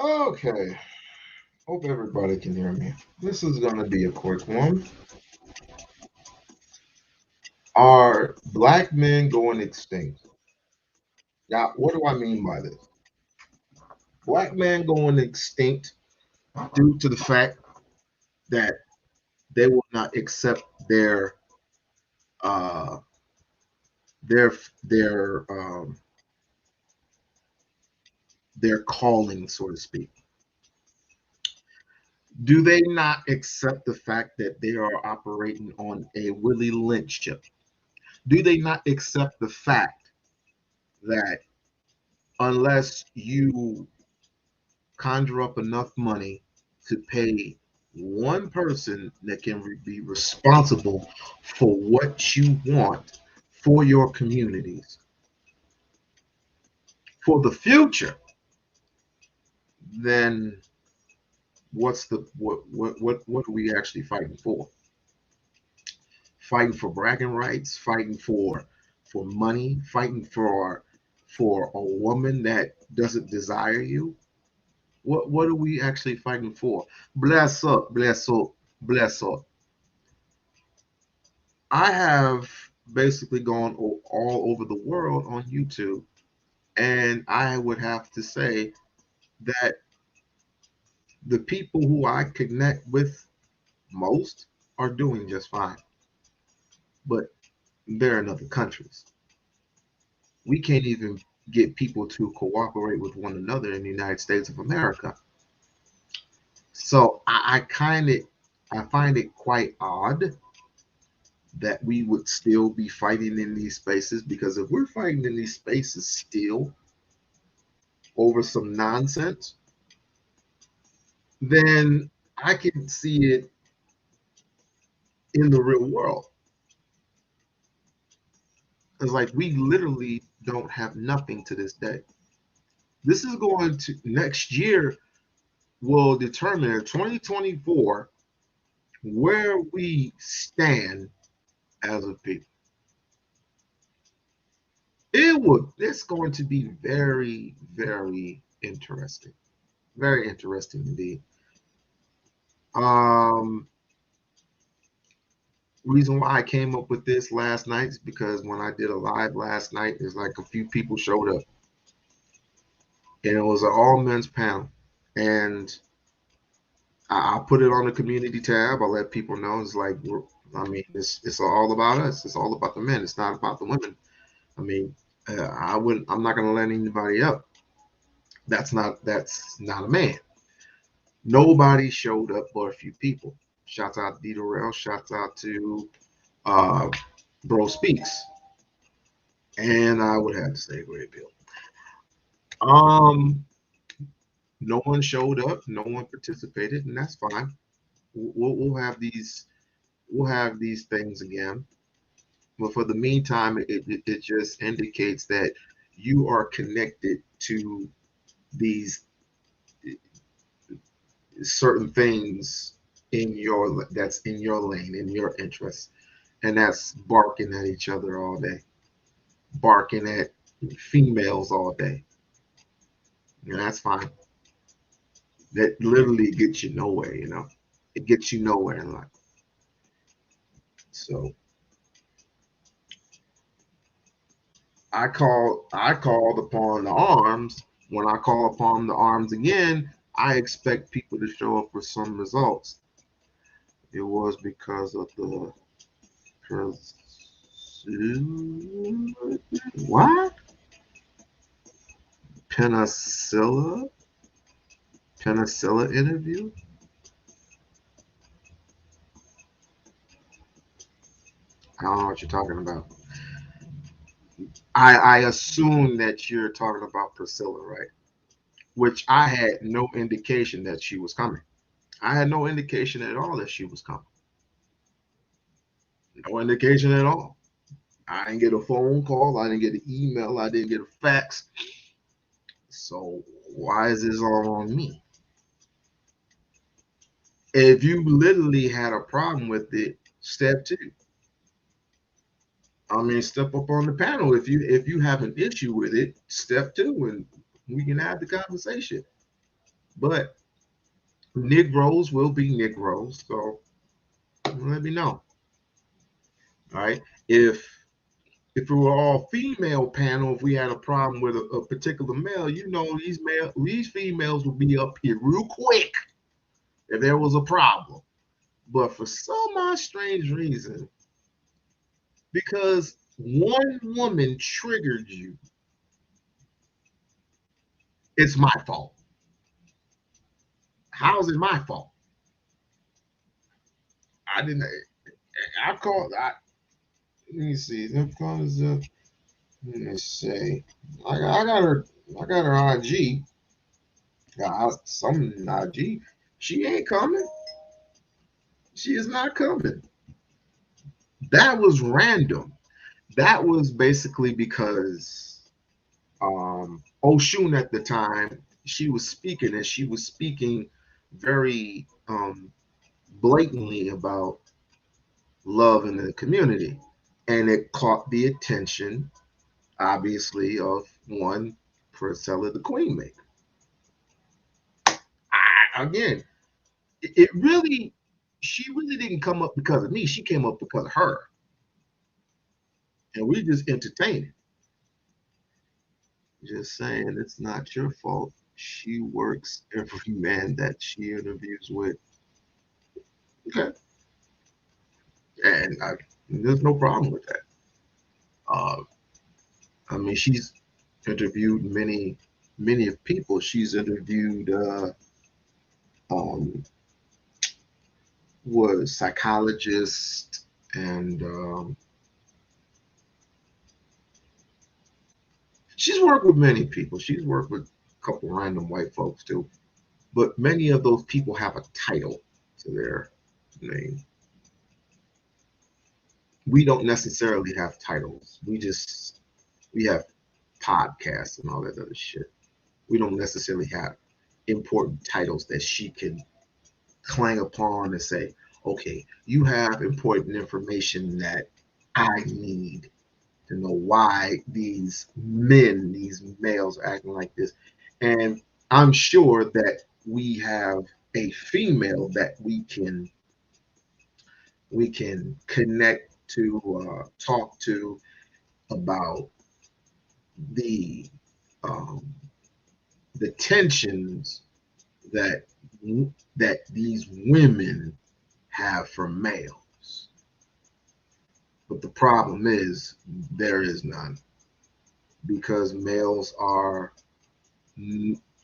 Okay, hope everybody can hear me. This is going to be a quick one. Are black men going extinct? Now, what do I mean by this? Black men going extinct due to the fact that they will not accept uh, their their um, their calling, so to speak. Do they not accept the fact that they are operating on a Willie Lynch chip? Do they not accept the fact that unless you conjure up enough money to pay one person that can be responsible for what you want for your communities for the future, then what are we actually fighting for? Fighting for bragging rights, fighting for money, fighting for a woman that doesn't desire you. What are we actually fighting for? Bless up, bless up, bless up. I have basically gone all over the world on YouTube, and I would have to say that The people who I connect with most are doing just fine, but they're in other countries. We can't even get people to cooperate with one another in the United States of America. So I find it quite odd that we would still be fighting in these spaces, because if we're fighting in these spaces still over some nonsense, then I can see it in the real world. It's like we literally don't have nothing to this day. This is going to next year will determine in 2024 where we stand as a people. It's going to be very, very interesting. Very interesting indeed. Um, reason why I came up with this last night is because when I did a live last night, there's like a few people showed up, and it was an all men's panel. And I put it on the community tab. I let people know it's like, I mean, it's all about us. It's all about the men. It's not about the women. I mean, I wouldn't. I'm not going to let anybody up. That's not a man. Nobody showed up but a few people. Shouts out to D Durrell. Shouts out to uh, Bro Speaks. And I would have to say a great deal. Um, no one showed up. No one participated, and that's fine. We'll have these things again. But for the meantime, it just indicates that you are connected to these certain things that's in your lane, in your interest, and that's barking at each other all day, barking at females all day. And that's fine. That literally gets you nowhere, you know. It gets you nowhere in life. So I called upon the arms. When I call upon the arms again, I expect people to show up with some results. It was because of the what? Penicilla? Penicilla interview? I don't know what you're talking about. I assume that you're talking about Priscilla, right? Which I had no indication that she was coming. I had no indication at all that she was coming. No indication at all. I didn't get a phone call. I didn't get an email. I didn't get a fax. So why is this all on me? If you literally had a problem with it, step two. I mean, step up on the panel. If you have an issue with it, step two, and we can have the conversation. But Negroes will be Negroes, so let me know. All right. If it were all female panel, if we had a problem with a particular male, these females would be up here real quick if there was a problem. But for some odd strange reason, because one woman triggered you, it's my fault. How is it my fault? I didn't. I called. Let me see. Let me see. I got her. I got her IG. Some IG. She ain't coming. She is not coming. That was random. That was basically because Oshun at the time, she was speaking, and she was speaking very blatantly about love in the community. And it caught the attention, obviously, of one Priscilla the Queenmaker. Again, it really, she really didn't come up because of me. She came up because of her. And we just entertained it. Just saying, it's not your fault. she works every man that she interviews with. Okay, and there's no problem with that. Uh, I mean, she's interviewed many of people. She's interviewed um, was psychologists and she's worked with many people. She's worked with a couple random white folks too. But many of those people have a title to their name. We don't necessarily have titles. We have podcasts and all that other shit. We don't necessarily have important titles that she can clang upon and say, okay, you have important information that I need to know why these men, these males are acting like this. And I'm sure that we have a female that we can connect to, talk to about the um, the tensions that these women have for males. But the problem is there is none because males are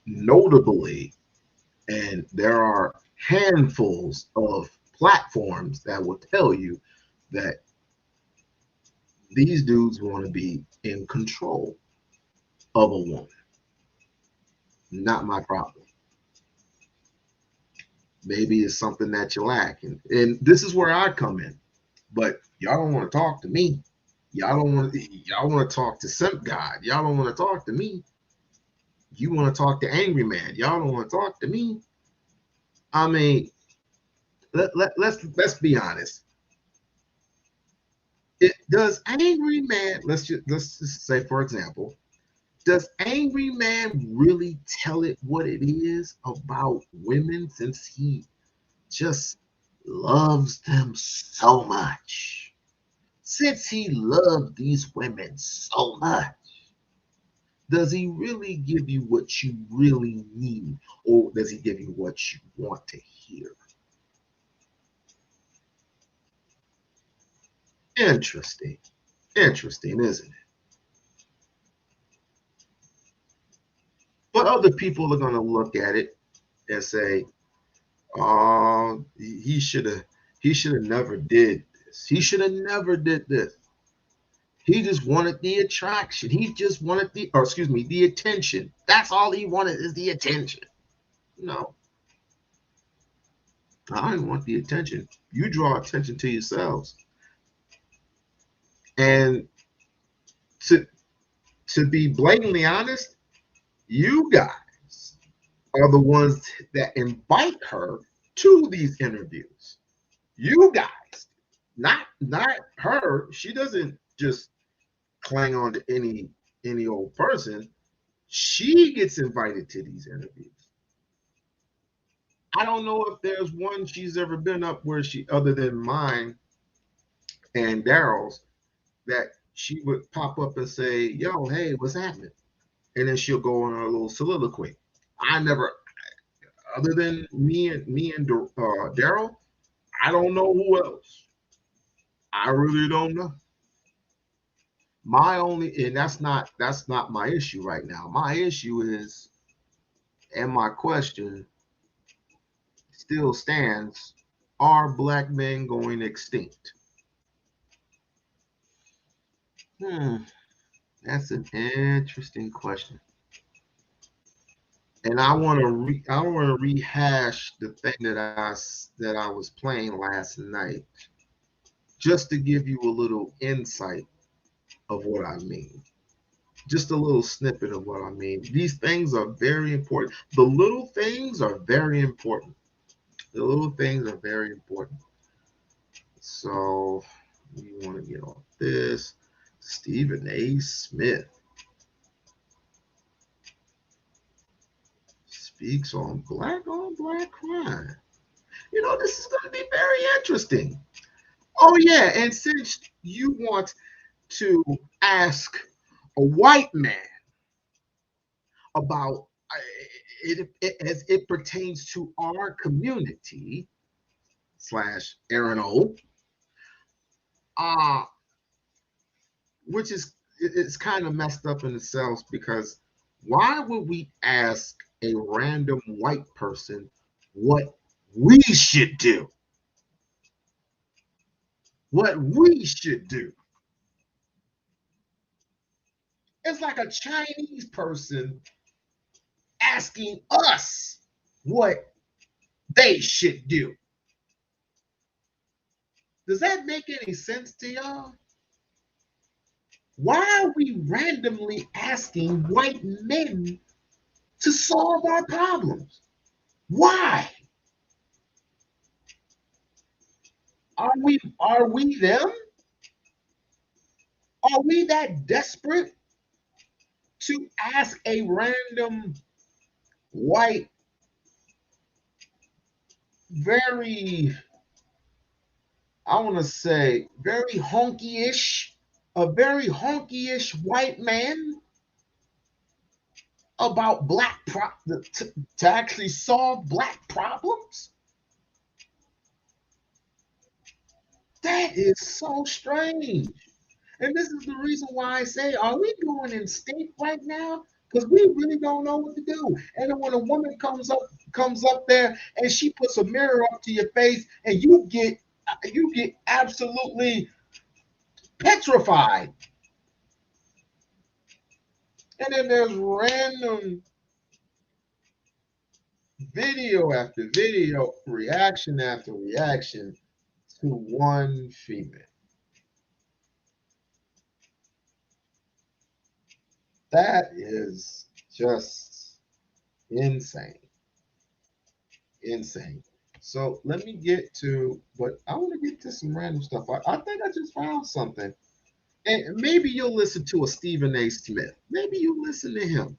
notably, and there are handfuls of platforms that will tell you that these dudes want to be in control of a woman. Not my problem. Maybe it's something that you lack. And this is where I come in. But y'all don't want to talk to me. Y'all want to talk to Simp God. Y'all don't want to talk to me. You want to talk to Angry Man. Y'all don't want to talk to me. I mean, let's be honest. Does Angry Man, let's just say, for example, does Angry Man really tell it what it is about women since he just loves them so much? Since he loved these women so much, does he really give you what you really need, or does he give you what you want to hear? Interesting. Interesting, isn't it? But other people are going to look at it and say, "Oh, he should have never did this. He should have never did this. He just wanted the attraction. He just wanted or excuse me, the attention. That's all he wanted is the attention." No, I didn't want the attention. You draw attention to yourselves. And to to be blatantly honest, you guys are the ones that invite her to these interviews. You guys, not her. She doesn't just clang on to any old person. She gets invited to these interviews. I don't know if there's one she's ever been up where she, other than mine and Daryl's, that she would pop up and say, "Yo, hey, what's happening?" And then she'll go on a little soliloquy. I never, other than me and Daryl, I don't know who else. I really don't know. My only, and that's not my issue right now. My issue is, and my question still stands: are black men going extinct? Hmm, that's an interesting question. And I want to rehash the thing that I was playing last night, just to give you a little insight of what I mean. Just a little snippet of what I mean. These things are very important. The little things are very important. The little things are very important. So we want to get off this. Stephen A. Smith speaks on black crime. This is going to be very interesting. Oh, yeah. And since you want to ask a white man about, as it pertains to our community slash Aaron O, uh, which is it's kind of messed up in itself because why would we ask a random white person what we should do? What we should do? It's like a Chinese person asking us what they should do. Does that make any sense to y'all? Why are we randomly asking white men to solve our problems? Why? Are we them? Are we that desperate to ask a random white, very, I want to say, very honky-ish, a very honky-ish white man about to actually solve black problems? That is so strange. And this is the reason why I say, are we going in state right now? Because we really don't know what to do. And then when a woman comes up there and she puts a mirror up to your face and you get absolutely petrified. And then there's random video after video, reaction after reaction to one female. That is just insane. Insane. So let me get to, but I want to get to some random stuff. I think I just found something. And maybe you'll listen to a Stephen A. Smith. Maybe you listen to him.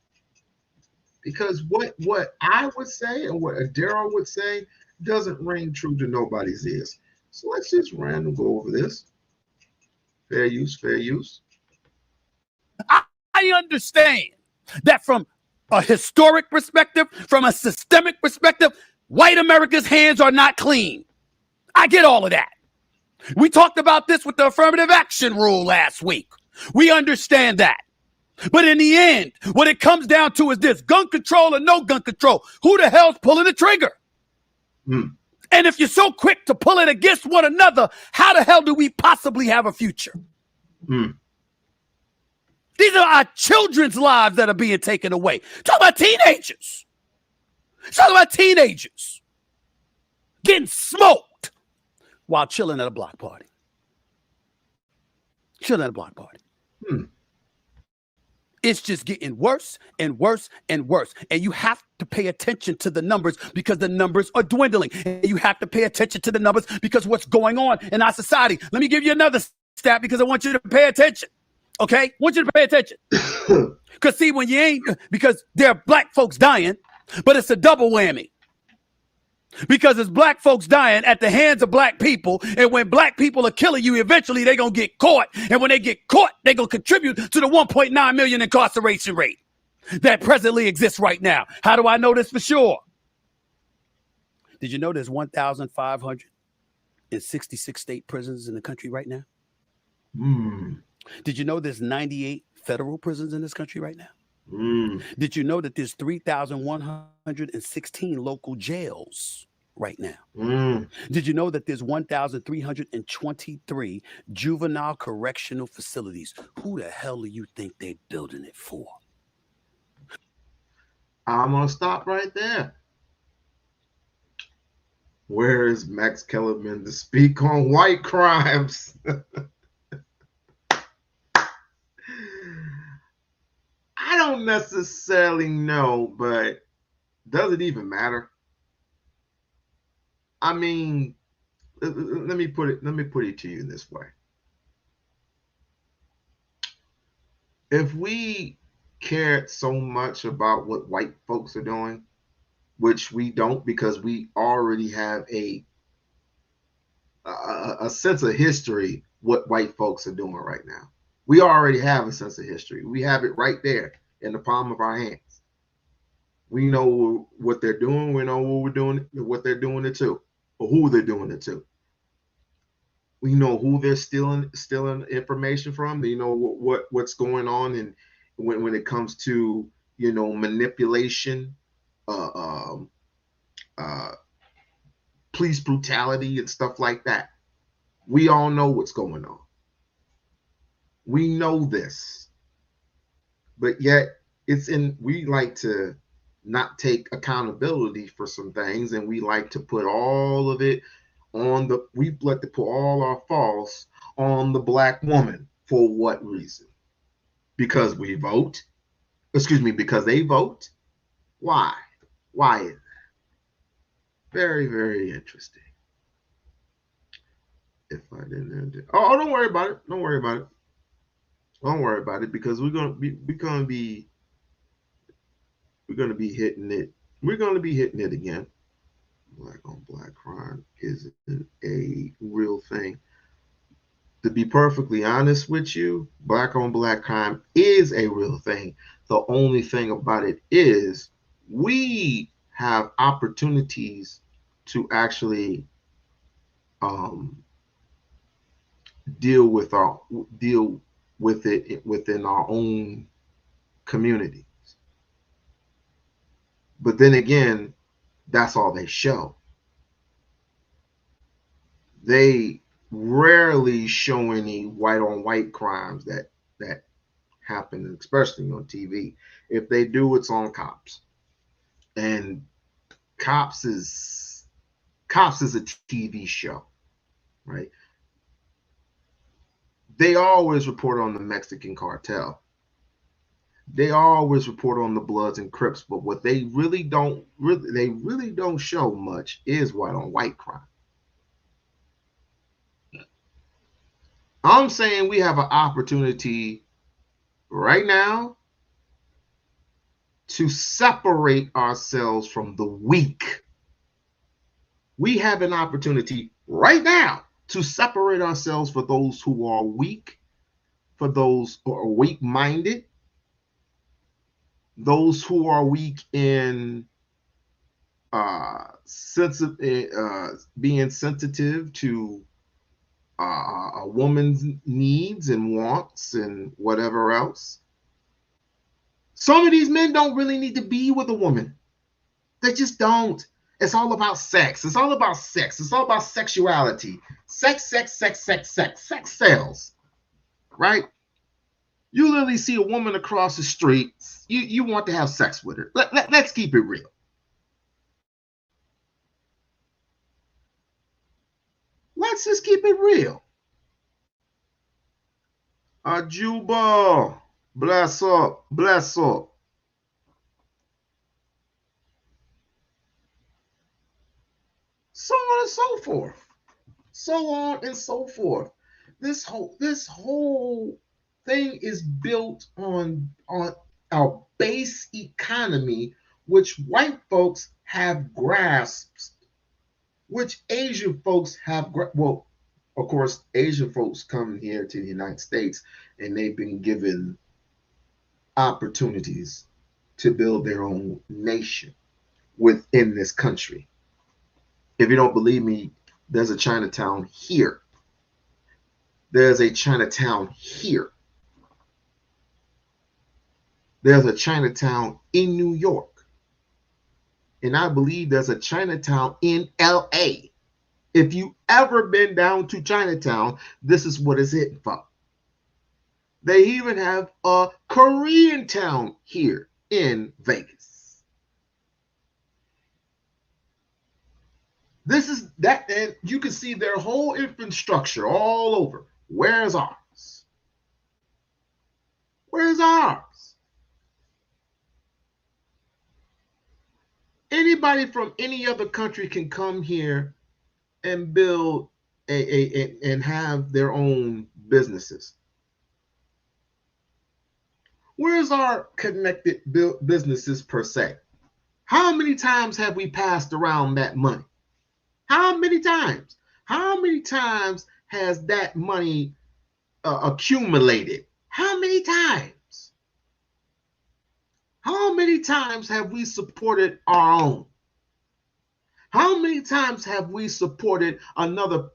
Because what I would say and what Adara would say doesn't ring true to nobody's ears. So let's just random go over this. Fair use, fair use. I understand that from a historic perspective, from a systemic perspective, white America's hands are not clean. I get all of that. We talked about this with the affirmative action rule last week. We understand that. But in the end, what it comes down to is this: gun control or no gun control. Who the hell's pulling the trigger? And if you're so quick to pull it against one another, how the hell do we possibly have a future? These are our children's lives that are being taken away. Talk about teenagers. Talk about teenagers getting smoked while chilling at a block party. Chilling at a block party. It's just getting worse and worse and worse. And you have to pay attention to the numbers because the numbers are dwindling. And you have to pay attention to the numbers because what's going on in our society. Let me give you another stat because I want you to pay attention. Okay? I want you to pay attention. Because see, when you ain't, because there are black folks dying, but it's a double whammy. Because it's black folks dying at the hands of black people. And when black people are killing you, eventually they're going to get caught. And when they get caught, they're going to contribute to the 1.9 million incarceration rate that presently exists right now. How do I know this for sure? Did you know there's 1,566 state prisons in the country right now? Did you know there's 98 federal prisons in this country right now? Did you know that there's 3,116 local jails right now? Did you know that there's 1,323 juvenile correctional facilities? Who the hell do you think they're building it for? I'm going to stop right there. Where is Max Kellerman to speak on white crimes? I don't necessarily know, but does it even matter? I mean, let me put it to you this way. If we cared so much about what white folks are doing, which we don't because we already have a sense of history what white folks are doing right now. We already have a sense of history. We have it right there in the palm of our hands. We know what they're doing. We know what we're doing, what they're doing it to, or who they're doing it to. We know who they're stealing information from. You know what's going on, and when it comes to manipulation, uh, um, uh, police brutality, and stuff like that. We all know what's going on. We know this, but yet we like to not take accountability for some things, and we like to put all of it we like to put all our faults on the black woman. For what reason? Because we vote. Excuse me, because they vote. Why? Why is that? Very, very interesting. If I didn't, don't worry about it. Don't worry about it. Don't worry about it, because we're gonna be hitting it. We're gonna be hitting it again. Black on black crime isn't a real thing. To be perfectly honest with you, black on black crime is a real thing. The only thing about it is we have opportunities to actually um, deal with it within our own community. But then again, that's all they show. They rarely show any white on white crimes that happen, especially on TV. If they do, it's on cops. And cops is a TV show, right? They always report on the Mexican cartel. They always report on the Bloods and Crips, but what they really don't show much is white on white crime. I'm saying we have an opportunity right now to separate ourselves from the weak. We have an opportunity right now to separate ourselves for those who are weak, for those who are weak minded, those who are weak in being sensitive to a woman's needs and wants and whatever else. Some of these men don't really need to be with a woman. They just don't. It's all about sex. It's all about sex. It's all about sexuality. Sex, sex, sex, sex, sex. Sex sells, right? You literally see a woman across the street. You want to have sex with her. Let's keep it real. Let's just keep it real. Ajuba, bless up, bless up. So on and so forth. So on and so forth. This whole thing is built on our base economy, which white folks have grasped, which Asian folks have. Well, of course, Asian folks come here to the United States and they've been given opportunities to build their own nation within this country. If you don't believe me, there's a Chinatown here. There's a Chinatown here. There's a Chinatown in New York. And I believe there's a Chinatown in LA. If you ever been down to Chinatown, this is what it's hitting for. They even have a Korean town here in Vegas. This is that, and you can see their whole infrastructure all over. Where's ours? Where's ours? Anybody from any other country can come here and build and have their own businesses. Where's our connected businesses per se? How many times have we passed around that money? How many times? How many times has that money accumulated? How many times? How many times have we supported our own? How many times have we supported another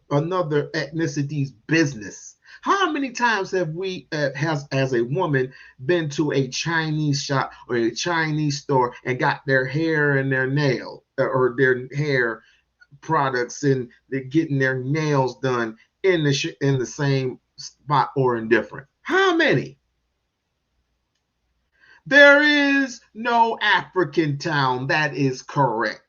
ethnicity's business? How many times have we, as a woman, been to a Chinese shop or a Chinese store and got their hair and their nail or their hair products, and they're getting their nails done in the same spot or indifferent? How many? There is no African town that is correct.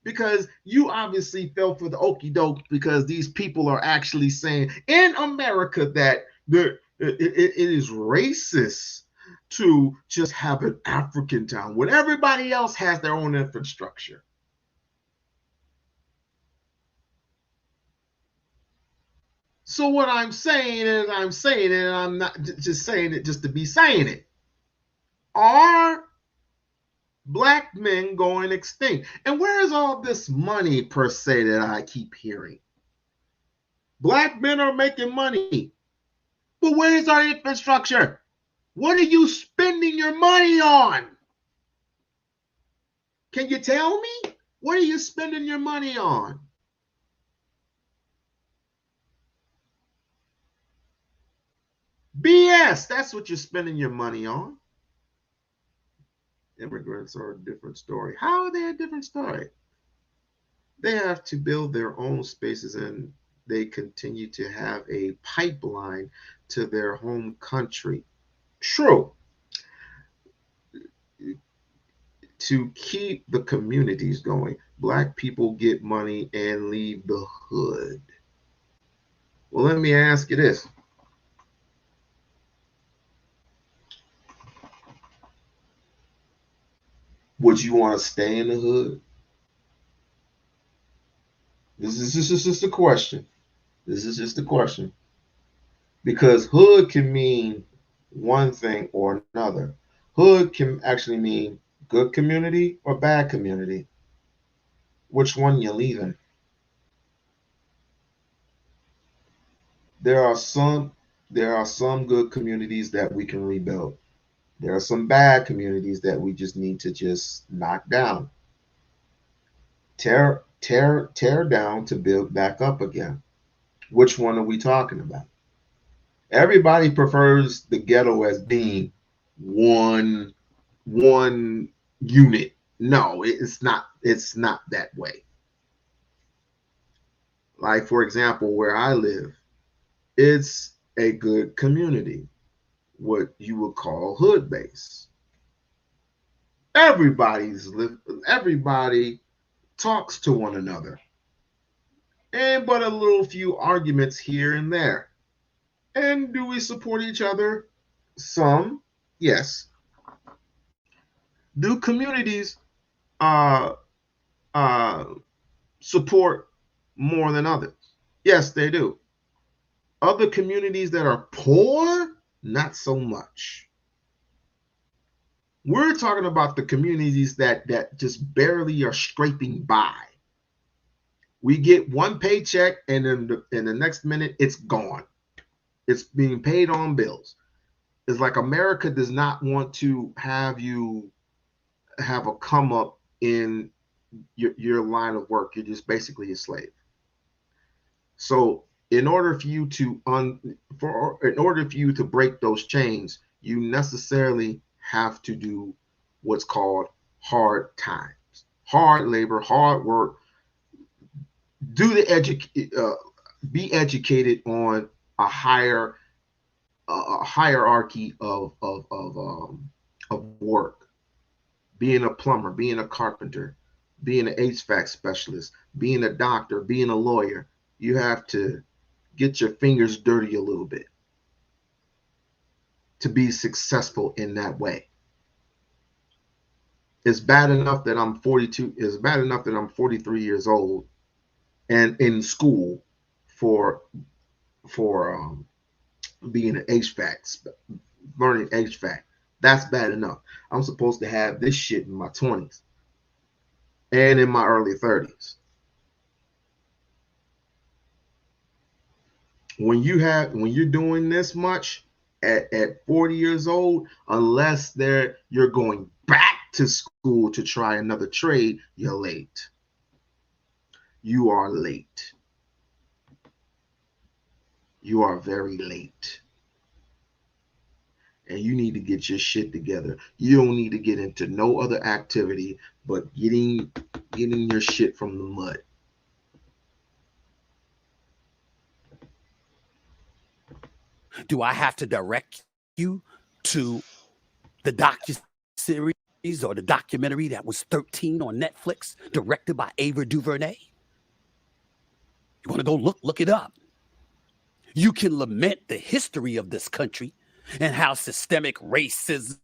Because you obviously fell for the okey doke, because these people are actually saying in America that it is racist to just have an African town when everybody else has their own infrastructure. So what I'm saying is, and I'm not just saying it just to be saying it. Are Black men going extinct? And where is all this money per se that I keep hearing? Black men are making money, but where's our infrastructure? What are you spending your money on? Can you tell me? What are you spending your money on? BS. That's what you're spending your money on. Immigrants are a different story. How are they a different story? They have to build their own spaces, and they continue to have a pipeline to their home country. True. To keep the communities going, Black people get money and leave the hood. Well, let me ask you this. Would you want to stay in the hood? This is just a question. This is just a question. Because hood can mean one thing or another. Hood can actually mean good community or bad community. Which one you leaving? There are some good communities that we can rebuild. There are some bad communities that we just need to just knock down. Tear down to build back up again. Which one are we talking about? Everybody prefers the ghetto as being one unit. No, it's not. It's not that way. Like, for example, where I live, it's a good community, what you would call hood base. Everybody talks to one another, and but a little few arguments here and there. And do we support each other? Some, yes. Do communities uh, uh, support more than others? Yes, they do. Other communities that are poor, not so much. We're talking about the communities that just barely are scraping by. We get one paycheck, and then in the next minute, it's gone. It's being paid on bills. It's like America does not want to have you have a come up in your line of work. You're just basically a slave. So in order for you to break those chains, you necessarily have to do what's called hard times, hard labor, hard work. Do be educated on a higher hierarchy of work. Being a plumber, being a carpenter, being an HVAC specialist, being a doctor, being a lawyer, you have to get your fingers dirty a little bit to be successful in that way. It's bad enough that I'm 42. It's bad enough that I'm 43 years old and in school for being an HVAC, learning HVAC. That's bad enough. I'm supposed to have this shit in my 20s and in my early 30s. When you're doing this much, at 40 years old, unless you're going back to school to try another trade, you're late. You are late. You are very late. And you need to get your shit together. You don't need to get into no other activity but getting your shit from the mud. Do I have to direct you to the docu-series or the documentary that was 13 on Netflix, directed by Ava DuVernay? You want to go look it up. You can lament the history of this country and how systemic racism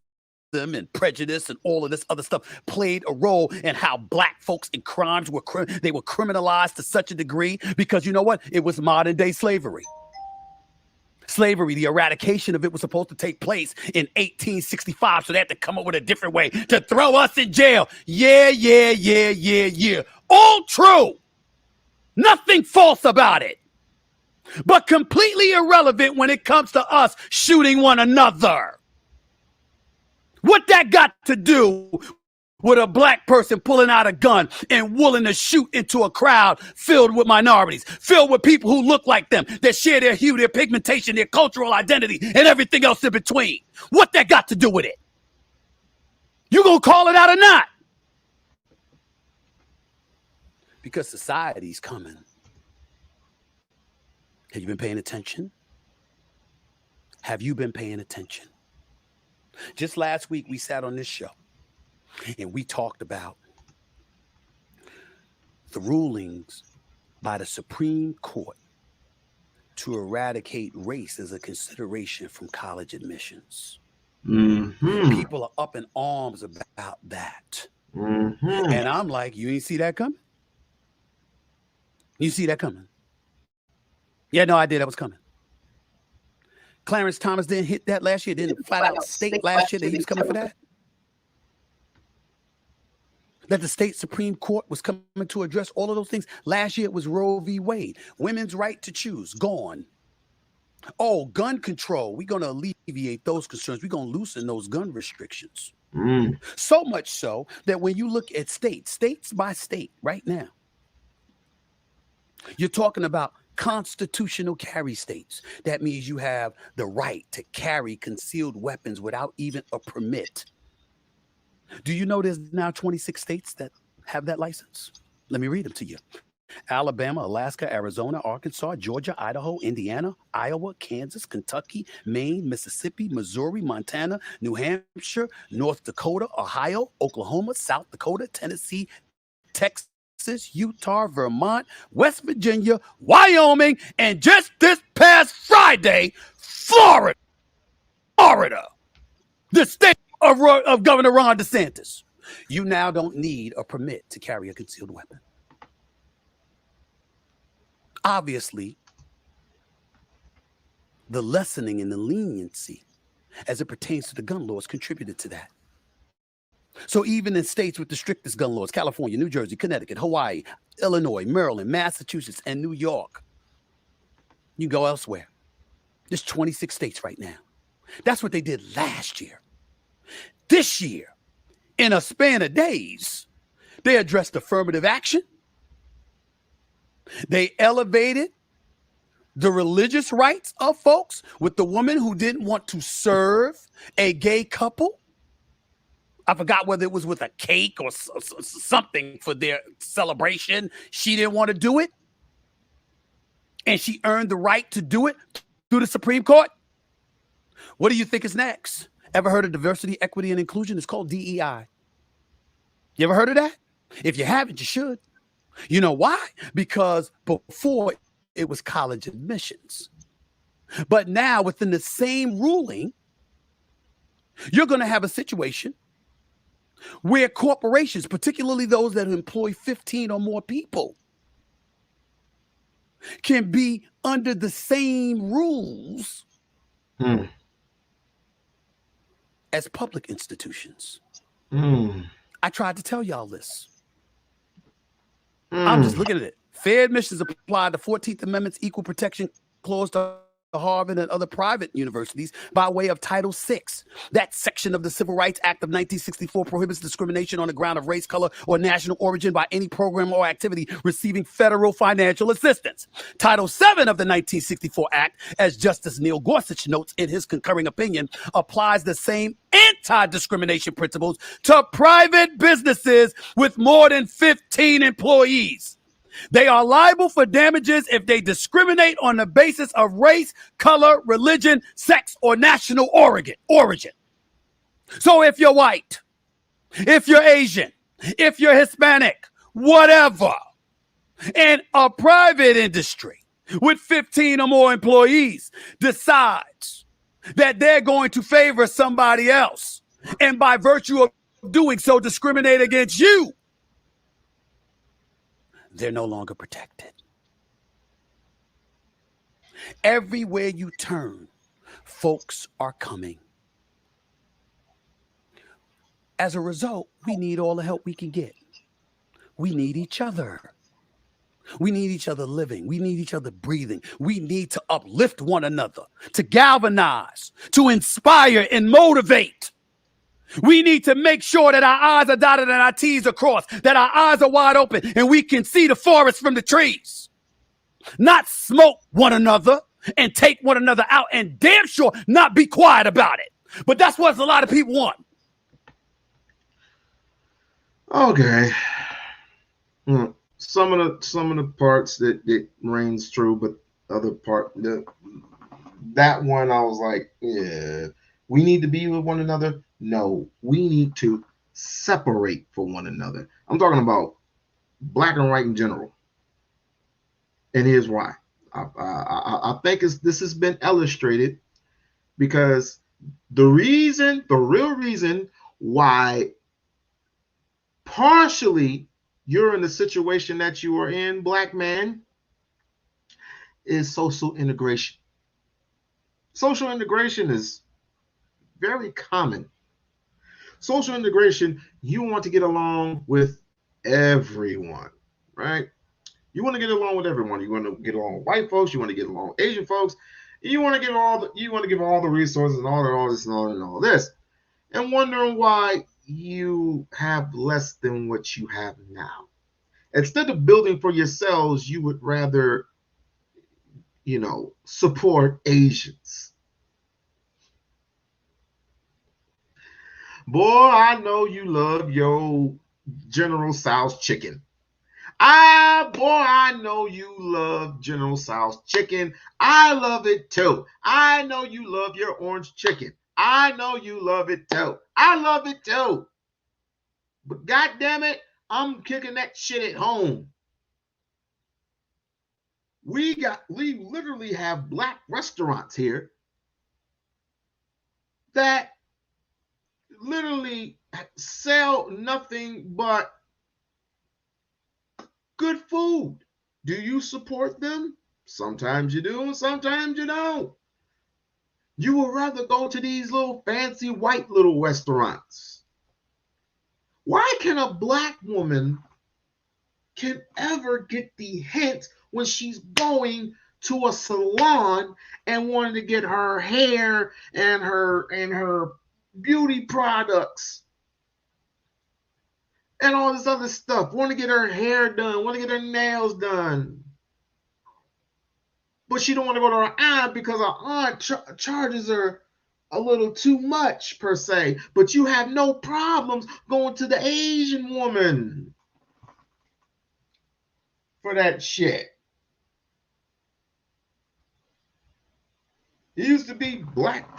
and prejudice and all of this other stuff played a role in how black folks in crimes were criminalized to such a degree, because you know what? It was modern day slavery. Slavery, the eradication of it was supposed to take place in 1865, so they had to come up with a different way to throw us in jail. Yeah. All true. Nothing false about it. But completely irrelevant when it comes to us shooting one another. What that got to do with a black person pulling out a gun and willing to shoot into a crowd filled with minorities, filled with people who look like them, that share their hue, their pigmentation, their cultural identity, and everything else in between? What that got to do with it? You gonna call it out or not? Because society's coming. Have you been paying attention? Have you been paying attention? Just last week, we sat on this show and we talked about the rulings by the Supreme Court to eradicate race as a consideration from college admissions. Mm-hmm. People are up in arms about that. Mm-hmm. And I'm like, you ain't see that coming? You see that coming? Yeah, no, I did. That was coming. Clarence Thomas didn't hit that last year. Didn't flat out state last year that he was coming for that. That the state Supreme Court was coming to address all of those things. Last year it was Roe v. Wade. Women's right to choose, gone. Oh, gun control. We're going to alleviate those concerns. We're going to loosen those gun restrictions. So much so that when you look at states by state right now, you're talking about constitutional carry states. That means you have the right to carry concealed weapons without even a permit. Do you know there's now 26 states that have that license? Let me read them to you. Alabama, Alaska, Arizona, Arkansas, Georgia, Idaho, Indiana, Iowa, Kansas, Kentucky, Maine, Mississippi, Missouri, Montana, New Hampshire, North Dakota, Ohio, Oklahoma, South Dakota, Tennessee, Texas, Utah, Vermont, West Virginia, Wyoming, and just this past Friday, Florida, the state of Governor Ron DeSantis. You now don't need a permit to carry a concealed weapon. Obviously, the lessening and the leniency as it pertains to the gun laws contributed to that. So even in states with the strictest gun laws, California, New Jersey, Connecticut, Hawaii, Illinois, Maryland, Massachusetts, and New York, you go elsewhere. There's 26 states right now. That's what they did last year. This year, in a span of days, they addressed affirmative action. They elevated the religious rights of folks with the woman who didn't want to serve a gay couple. I forgot whether it was with a cake or something for their celebration. She didn't want to do it. And she earned the right to do it through the Supreme Court. What do you think is next? Ever heard of diversity, equity, and inclusion? It's called DEI. You ever heard of that? If you haven't, you should. You know why? Because before it was college admissions. But now within the same ruling, you're going to have a situation where corporations, particularly those that employ 15 or more people, can be under the same rules as public institutions. I tried to tell y'all this. I'm just looking at it. Fair admissions apply the 14th Amendment's equal protection clause to Harvard and other private universities by way of Title VI. That section of the Civil Rights Act of 1964 prohibits discrimination on the ground of race, color, or national origin by any program or activity receiving federal financial assistance. Title VII of the 1964 Act, as Justice Neil Gorsuch notes in his concurring opinion, applies the same anti-discrimination principles to private businesses with more than 15 employees. They are liable for damages if they discriminate on the basis of race, color, religion, sex, or national origin. So if you're white, if you're Asian, if you're Hispanic, whatever, and a private industry with 15 or more employees decides that they're going to favor somebody else, and by virtue of doing so discriminate against you, they're no longer protected. Everywhere you turn, folks are coming. As a result, we need all the help we can get. We need each other. We need each other living. We need each other breathing. We need to uplift one another, to galvanize, to inspire and motivate. We need to make sure that our I's are dotted and our T's are crossed, that our eyes are wide open and we can see the forest from the trees. Not smoke one another and take one another out, and damn sure not be quiet about it. But that's what a lot of people want. Okay. Some of the parts that reigns true, but other part that one I was like, yeah, we need to be with one another. No, we need to separate from one another. I'm talking about black and white in general. And here's why. I think this has been illustrated because the real reason why partially you're in the situation that you are in, black man, is social integration. Social integration is very common. Social integration, you want to get along with everyone, right? You want to get along with everyone. You want to get along with white folks. You want to get along with Asian folks. You want to give all the resources and all this and all this, and wondering why you have less than what you have now. Instead of building for yourselves, you would rather, support Asians. Boy, I know you love your General Tso's chicken. Boy, I know you love General Tso's chicken. I love it too. I know you love your orange chicken. I know you love it too. I love it too. But God damn it, I'm kicking that shit at home. We literally have black restaurants here that literally sell nothing but good food. Do you support them? Sometimes you do, sometimes you don't. You would rather go to these little fancy white little restaurants. Why can a black woman can ever get the hint when she's going to a salon and wanting to get her hair and her beauty products and all this other stuff, want to get her hair done, want to get her nails done, but she don't want to go to her aunt because her aunt charges her a little too much per se, but you have no problems going to the Asian woman for that shit. It used to be black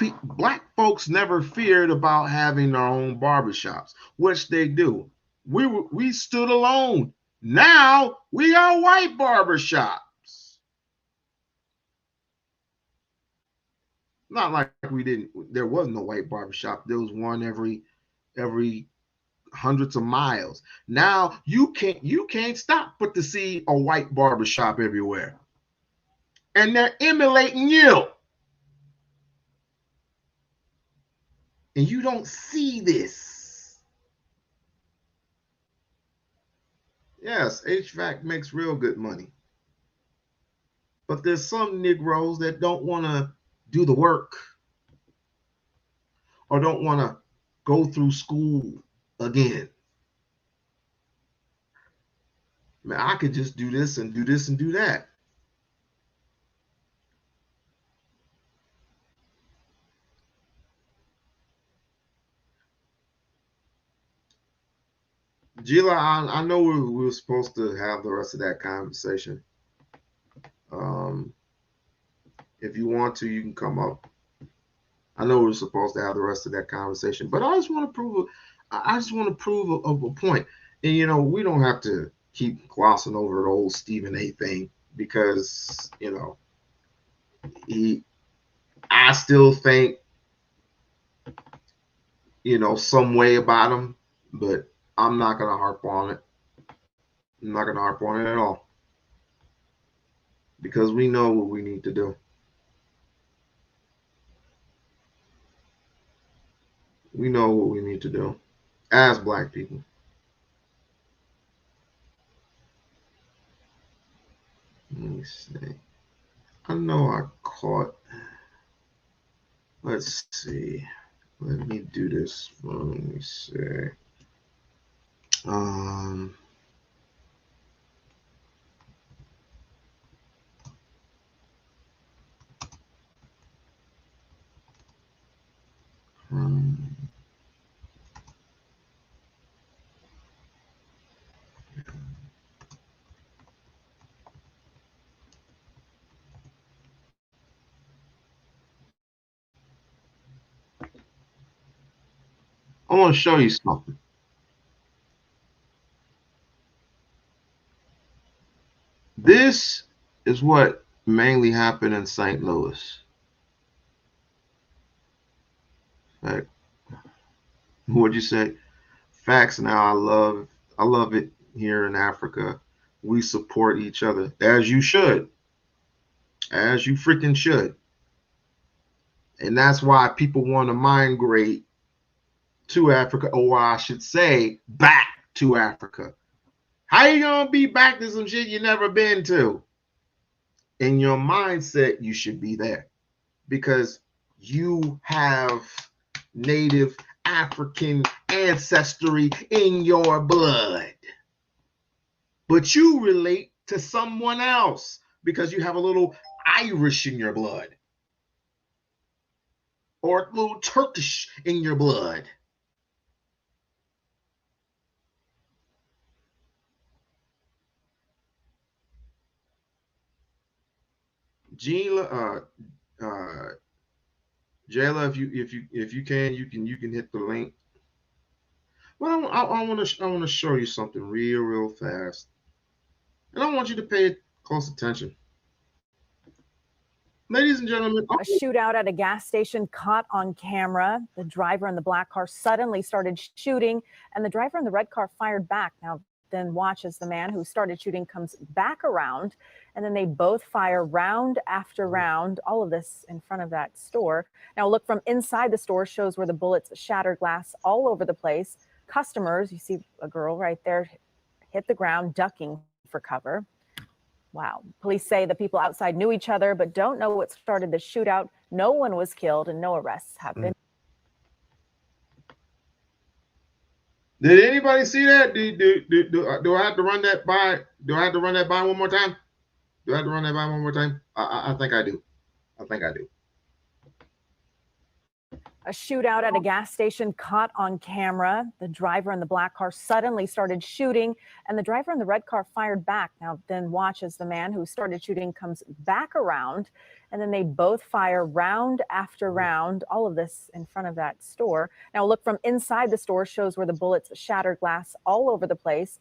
folks never feared about having their own barbershops, which they do. We stood alone. Now we got white barbershops. Not like we didn't. There was no white barbershop. There was one every hundreds of miles. Now you can't stop but to see a white barbershop everywhere, and they're emulating you. And you don't see this. Yes, HVAC makes real good money. But there's some Negroes that don't want to do the work or don't want to go through school again. Man, I could just do this and do this and do that. Gila, I know we were supposed to have the rest of that conversation. If you want to, you can come up. I know we're supposed to have the rest of that conversation, but I just want to prove a point. And we don't have to keep glossing over the old Stephen A thing because I still think some way about him, but I'm not gonna harp on it. I'm not gonna harp on it at all because we know what we need to do. We know what we need to do as Black people. Let me see. I know I caught. Let's see. Let me do this. Let me see. Um. I want to show you something. This is what mainly happened in St. Louis. Like, what'd you say? Facts. Now I love it here in Africa. We support each other as you should, as you freaking should, and that's why people want to migrate to Africa, or I should say, back to Africa. How you gonna be back to some shit you never been to? In your mindset, you should be there because you have Native African ancestry in your blood. But you relate to someone else because you have a little Irish in your blood or a little Turkish in your blood. Gina, Jayla, if you can, you can hit the link. Well, I want to show you something real fast, and I want you to pay close attention, ladies and gentlemen. A shootout at a gas station caught on camera. The driver in the black car suddenly started shooting, and the driver in the red car fired back. Now, then watch as the man who started shooting comes back around, and then they both fire round after round. All of this in front of that store. Now, a look from inside the store shows where the bullets shattered glass all over the place. Customers, you see a girl right there, hit the ground, ducking for cover. Wow. Police say the people outside knew each other, but don't know what started the shootout. No one was killed and no arrests have been. Did anybody see that? Do I have to run that by? Do I have to run that by one more time? Do I have to run that by one more time? I think I do. I think I do. A shootout at a gas station caught on camera. The driver in the black car suddenly started shooting, and the driver in the red car fired back. Now, then watch as the man who started shooting comes back around, and then they both fire round after round. All of this in front of that store. Now, a look from inside the store shows where the bullets shattered glass all over the place.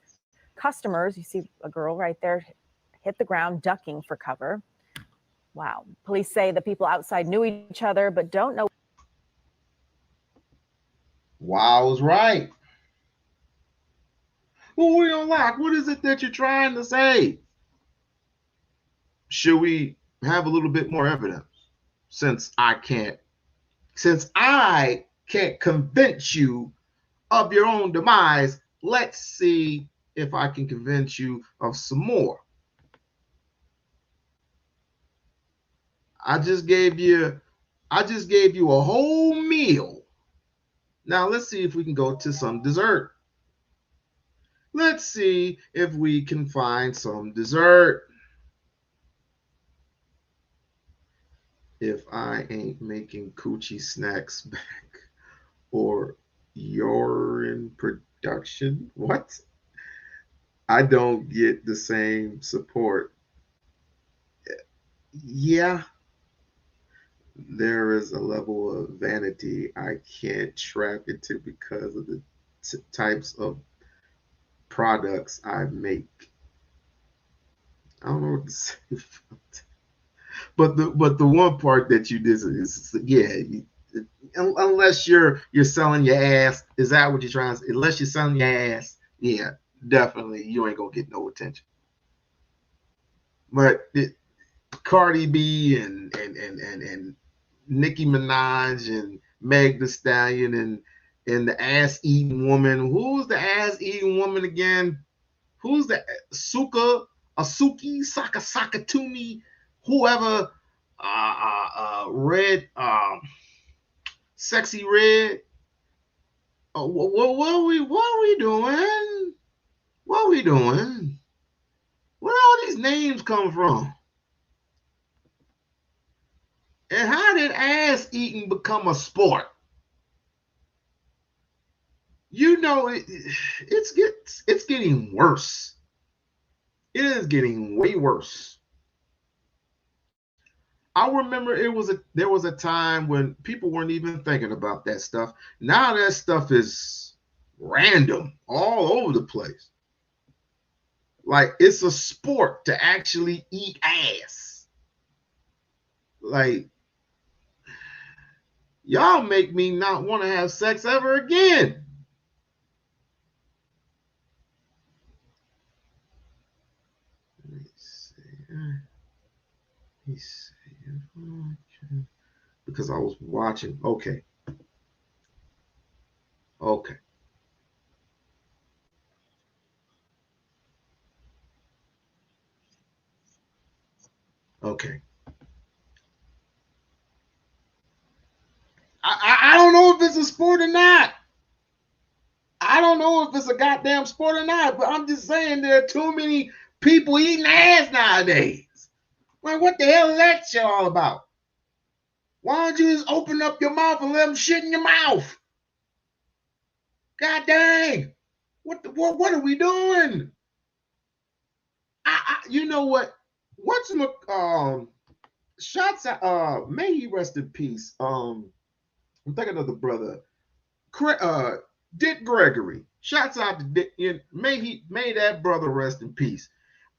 Customers, you see a girl right there, hit the ground, ducking for cover. Wow. Police say the people outside knew each other, but don't know. Wow, I was right. Well, We-On-Loc, what is it that you're trying to say? Should we have a little bit more evidence? Since I can't convince you of your own demise, let's see if I can convince you of some more. I just gave you a whole meal. Now let's see if we can go to some dessert. Let's see if we can find some dessert. If I ain't making coochie snacks back, or you're in production, what? I don't get the same support. Yeah, there is a level of vanity I can't trap into because of the types of products I make. I don't know what to say. But the one part that you did is yeah. Unless you're selling your ass, is that what you're trying to say? Unless you're selling your ass, yeah, definitely you ain't gonna get no attention. But Cardi B and Nicki Minaj and Meg The Stallion and the ass eating woman. Who's the ass eating woman again? Who's the Asuki Sakatumi? Whoever red sexy red. What are we doing? What are we doing? Where all these names come from? And how did ass eating become a sport? You know, it's getting worse. It is getting way worse. I remember there was a time when people weren't even thinking about that stuff. Now that stuff is random all over the place. Like it's a sport to actually eat ass. Like y'all make me not want to have sex ever again. Let me see. Let me see. Because I was watching. Okay. Okay. Okay. I don't know if it's a sport or not. I don't know if it's a goddamn sport or not, but I'm just saying there are too many people eating ass nowadays. Like, what the hell is that shit all about? Why don't you just open up your mouth and let them shit in your mouth? God dang. What are we doing? You know what? What's shots at may he rest in peace. I'm thinking of the brother. Dick Gregory. Shouts out to Dick. May that brother rest in peace.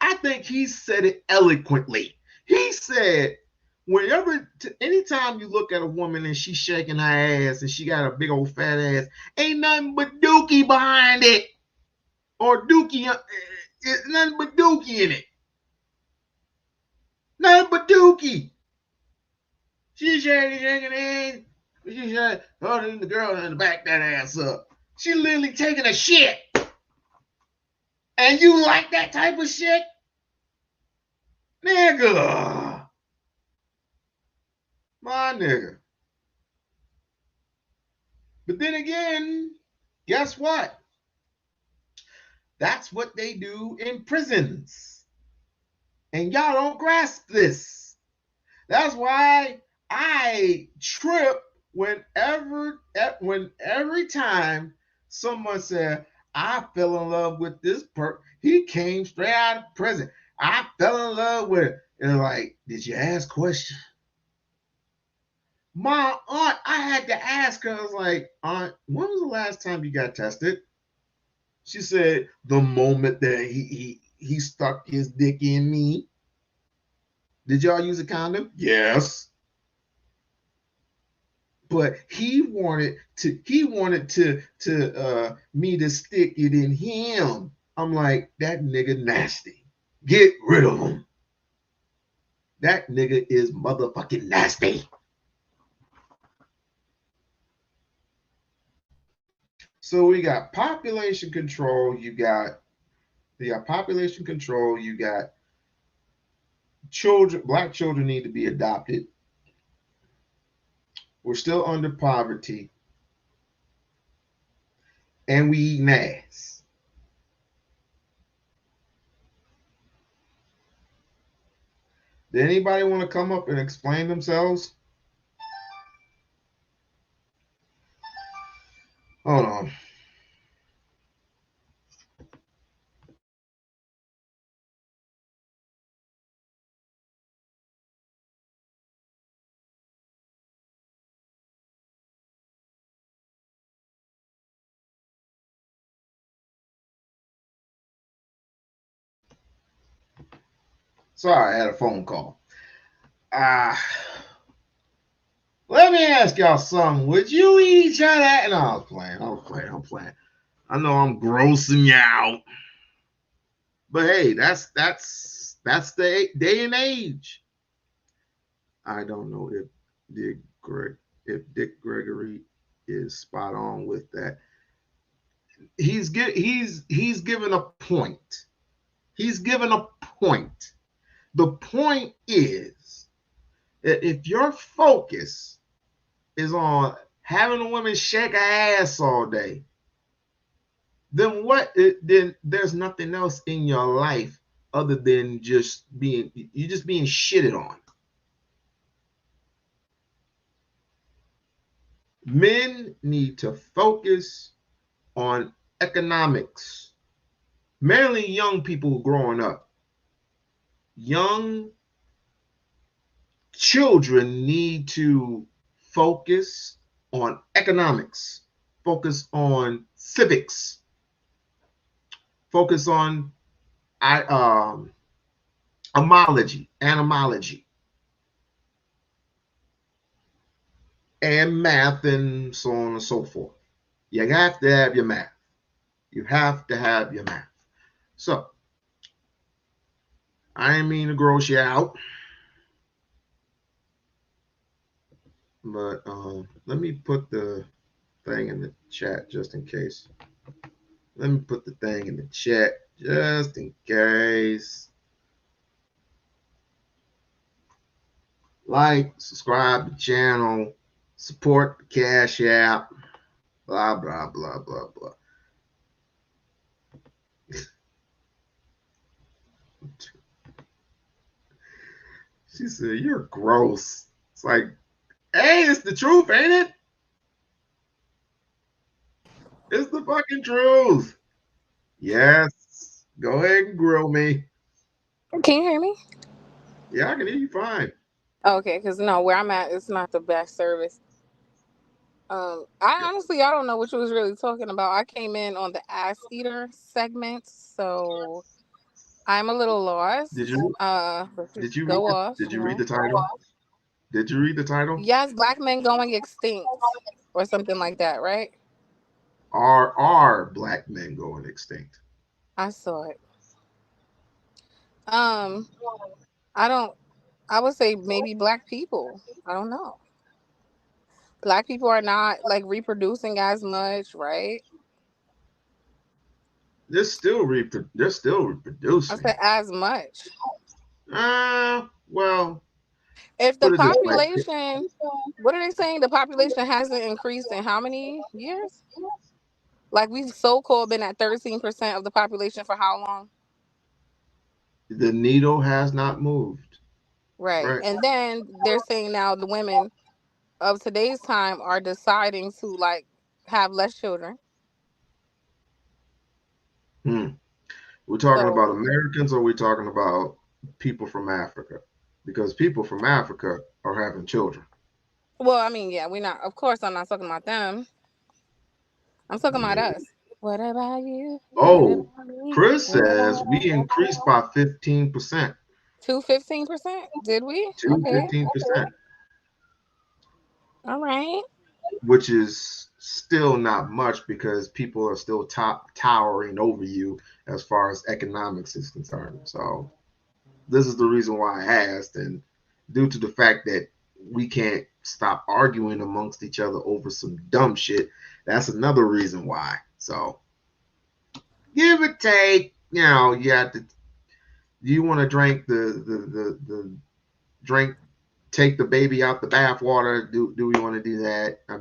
I think he said it eloquently. He said, anytime you look at a woman and she's shaking her ass and she got a big old fat ass, ain't nothing but dookie behind it, or dookie, nothing but dookie in it. Nothing but dookie. She's shaking ass. She's holding the girl in the back that ass up. She literally taking a shit. And you like that type of shit? Nigga. My nigga. But then again, guess what? That's what they do in prisons. And y'all don't grasp this. That's why I trip every time someone said, I fell in love with this person. He came straight out of prison. I fell in love with it. And like, did you ask questions? My aunt, I had to ask her, I was like, Aunt, when was the last time you got tested? She said, the moment that he stuck his dick in me. Did y'all use a condom? Yes. But he wanted me to stick it in him. I'm like, that nigga nasty. Get rid of him. That nigga is motherfucking nasty. So we got population control. You got population control. You got children. Black children need to be adopted. We're still under poverty. And we eating ass. Did anybody want to come up and explain themselves? Hold on. Sorry, I had a phone call. Let me ask y'all something. Would you eat each other? No, I was playing. I know I'm grossing you out. But hey, that's the day and age. I don't know if Dick Gregory is spot on with that. He's given a point. He's given a point. The point is that if your focus is on having a woman shake her ass all day, then there's nothing else in your life other than just being shitted on. Men need to focus on economics. Mainly young people growing up. Young children need to focus on economics, focus on civics, focus on animology, and math, and so on and so forth. You have to have your math. You have to have your math. So, I didn't mean to gross you out, but let me put the thing in the chat just in case. Let me put the thing in the chat just in case. Like, subscribe to the channel, support the Cash App, blah, blah, blah, blah, blah. She said, you're gross. It's like, hey, it's the truth, ain't it? It's the fucking truth. Yes. Go ahead and grill me. Can you hear me? Yeah, I can hear you fine. Okay, because no, where I'm at, it's not the best service. I don't know what you was really talking about. I came in on the ass eater segment, so I'm a little lost. Did you did you read Go the, off. did you read the title? Did you read the title? Yes, black men going extinct or something like that, right? Are black men going extinct? I saw it. Um, I don't. I would say maybe black people. I don't know. Black people are not like reproducing as much, right? They're still I reproducing. said as much. Well, If the put it this way. population, what are they saying? The population hasn't increased in how many years? Like we've so-called been at 13% of the population for how long? The needle has not moved. Right. Right. And then they're saying now the women of today's time are deciding to like have less children. We're talking So, about Americans, or we're talking about people from Africa? Because people from Africa are having children. well, I mean, yeah, we're not, of course, I'm not talking about them. I'm talking about Yeah. us. What about you? What Oh, about me? Chris What says about we increased by 15%. to 15%? Did we? To Okay. 15%, All right. which is still not much because people are still towering over you as far as economics is concerned. So this is the reason why I asked, and due to the fact that we can't stop arguing amongst each other over some dumb shit, that's another reason why. So give or take, you have to. Do you want to drink the drink take the baby out the bathwater? Do we want to do that? I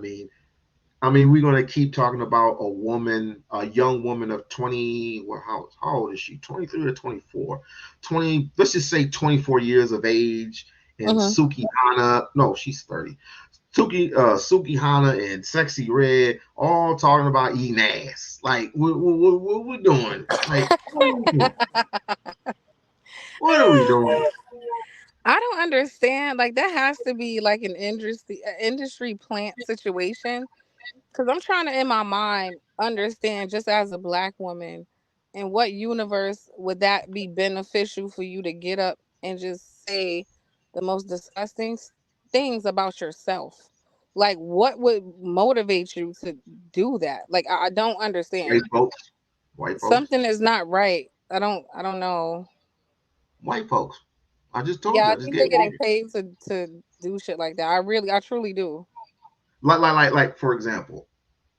mean, we're gonna keep talking about a woman, a young woman of 20. Well, how old is she? 23 or 24? 20. Let's just say 24 years of age. And Mm-hmm. Suki Hana, no, she's 30. Suki Hana and Sexy Red all talking about eating ass. Like, what we doing? Like, what are we doing? What are we doing? I don't understand. Like that has to be like an industry plant situation. Because I'm trying to, in my mind, understand just as a black woman, in what universe would that be beneficial for you to get up and just say the most disgusting things about yourself? Like, what would motivate you to do that? Like, I don't White understand. folks, white folks, Something is not right. I don't know. white folks. I just told Yeah, you. I I just think gave they're you. getting paid to do shit like that. I truly do. Like. For example,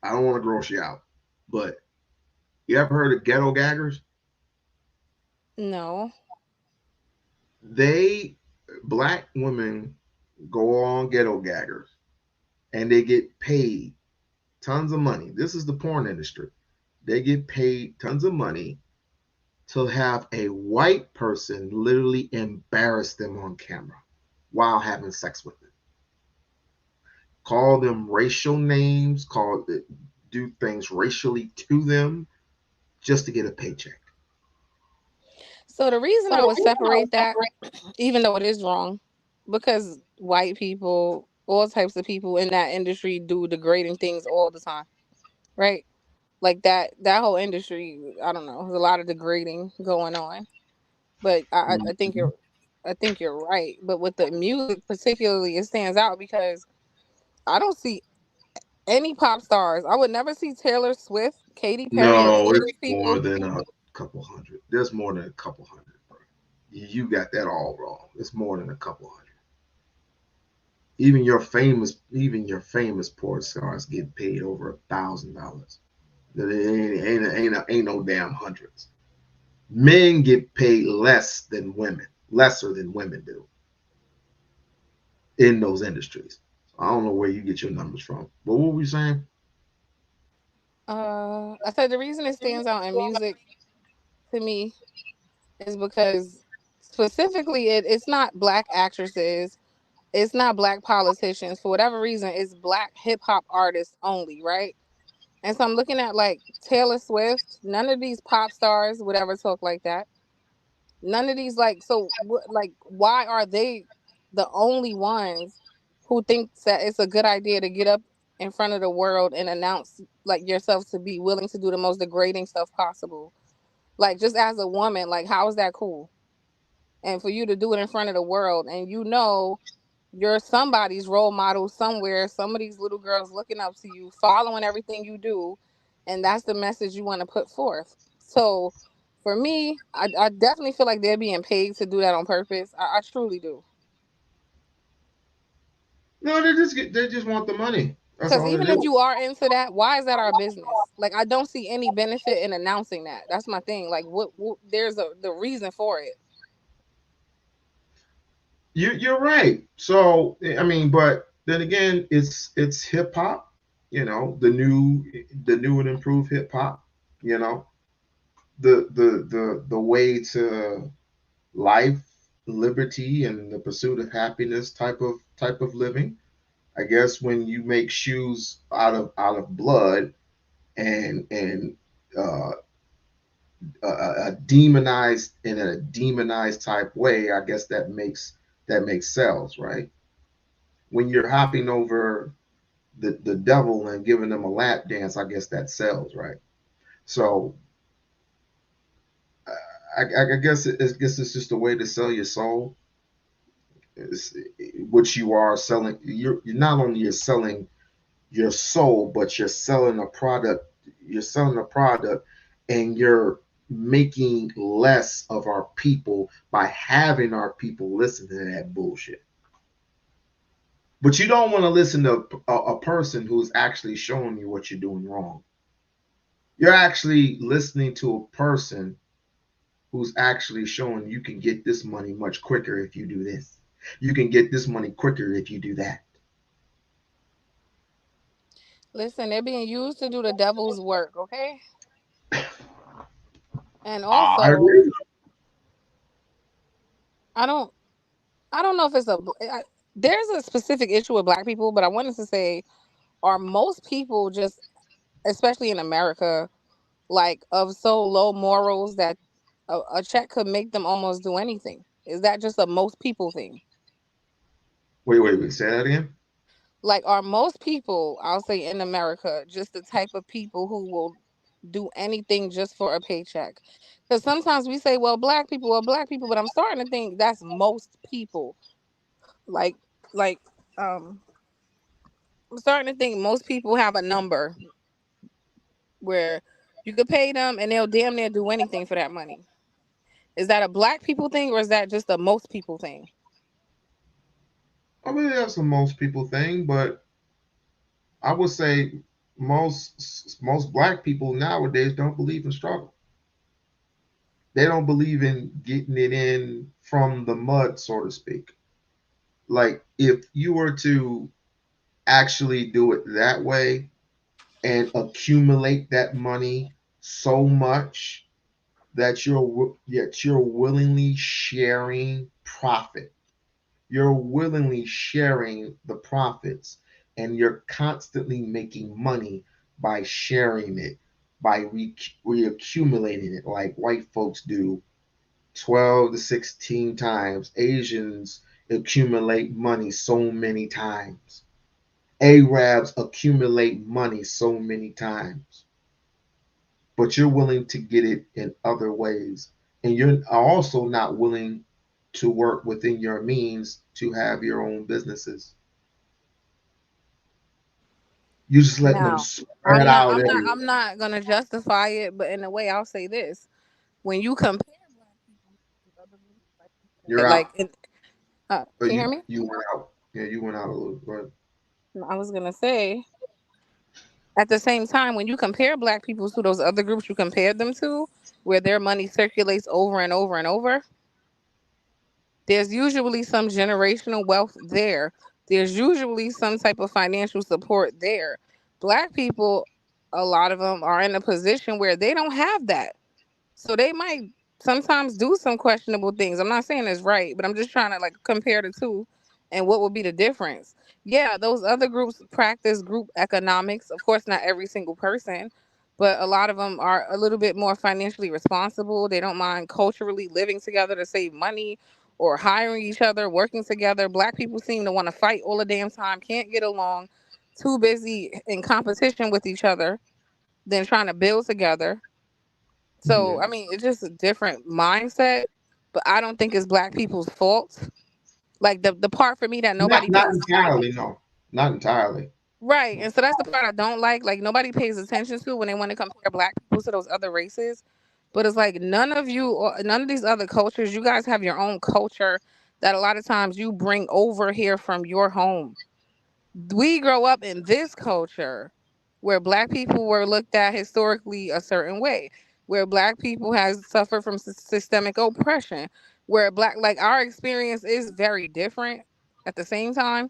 I don't want to gross you out, but you ever heard of ghetto gaggers? No. They black women go on ghetto gaggers and they get paid tons of money. This is the porn industry. They get paid tons of money to have a white person literally embarrass them on camera while having sex with them. Call them racial names, do things racially to them just to get a paycheck. So the reason I would separate that, even though it is wrong, because white people, all types of people in that industry do degrading things all the time, right? Like that whole industry, I don't know, there's a lot of degrading going on. But I think you're right. But with the music particularly, it stands out because I don't see any pop stars. I would never see Taylor Swift, Katy Perry, or No, any of it's these more people. than a couple hundred. There's more than a couple hundred, bro. You got that all wrong. It's more than a couple hundred. Even your famous porn stars get paid over $1,000. That ain't no damn hundreds. Men get paid less than women, lesser than women do in those industries. I don't know where you get your numbers from. But what were we saying? I said the reason it stands out in music to me is because specifically it's not black actresses, it's not black politicians. For whatever reason, it's black hip hop artists only, right? And so I'm looking at like Taylor Swift. None of these pop stars would ever talk like that. None of these like why are they the only ones who think that it's a good idea to get up in front of the world and announce like yourself to be willing to do the most degrading stuff possible? Like just as a woman, like how is that cool? And for you to do it in front of the world, and you know you're somebody's role model somewhere, some of these little girls looking up to you, following everything you do, and that's the message you want to put forth. So for me, I definitely feel like they're being paid to do that on purpose. I truly do. No, they just want the money. That's Because all it even if is. you are into that, why is that our business? Like I don't see any benefit in announcing that. That's my thing. Like what there's the reason for it. You're right. So I mean, but then again, it's hip hop. The new and improved hip hop. You know, the way to life, liberty, and the pursuit of happiness type of living. I guess when you make shoes out of blood and uh, a demonized in a demonized type way, I guess that makes sales, right? When you're hopping over the devil and giving them a lap dance, I guess that sells, right? So I guess it's just a way to sell your soul. It's, which you are selling. You're not only you're selling your soul, but you're selling a product. You're selling a product, and you're making less of our people by having our people listen to that bullshit. But you don't want to listen to a person who's actually showing you what you're doing wrong. You're actually listening to a person who's actually showing you can get this money much quicker if you do this. You can get this money quicker if you do that. Listen, they're being used to do the devil's work, okay? And I also, agree. I don't, I don't know if there's a specific issue with black people, but I wanted to say, are most people just, especially in America, like of so low morals that a check could make them almost do anything? Is that just a most people thing? Wait. Say that again. Like, are most people, I'll say in America, just the type of people who will do anything just for a paycheck? Because sometimes we say, well, black people, but I'm starting to think that's most people. Like, like, um, I'm starting to think most people have a number where you could pay them and they'll damn near do anything for that money. Is that a black people thing or is that just a most people thing? I mean, that's a most people thing, but I would say most black people nowadays don't believe in struggle. They don't believe in getting it in from the mud, so to speak. Like if you were to actually do it that way and accumulate that money so much that you're willingly sharing profit. You're willingly sharing the profits and you're constantly making money by sharing it, by reaccumulating it like white folks do 12 to 16 times. Asians accumulate money so many times. Arabs accumulate money so many times. But you're willing to get it in other ways. And you're also not willing to work within your means to have your own businesses. You just letting them Now, spread out everywhere. I'm not gonna justify it, but in a way, I'll say this: when you compare black people to other groups, like you You're said, out. But can you hear me? you went out. Yeah, you went out a little bit. I was gonna say, at the same time, when you compare black people to those other groups you compared them to, where their money circulates over and over and over, there's usually some generational wealth there. There's usually some type of financial support there. Black people, a lot of them are in a position where they don't have that. So they might sometimes do some questionable things. I'm not saying it's right, but I'm just trying to like compare the two and what would be the difference. Yeah, those other groups practice group economics. Of course, not every single person, but a lot of them are a little bit more financially responsible. They don't mind culturally living together to save money or hiring each other, working together. Black people seem to want to fight all the damn time, can't get along, too busy in competition with each other than trying to build together. Yeah. So, I mean, it's just a different mindset, but I don't think it's black people's fault. Like the part for me that nobody Not pays entirely, no. Not entirely. right. And so that's the part I don't like. Like nobody pays attention to when they want to compare black people to those other races. But it's like none of you or none of these other cultures, you guys have your own culture that a lot of times you bring over here from your home. We grow up in this culture where black people were looked at historically a certain way, where black people has suffered from systemic oppression, where black like our experience is very different at the same time.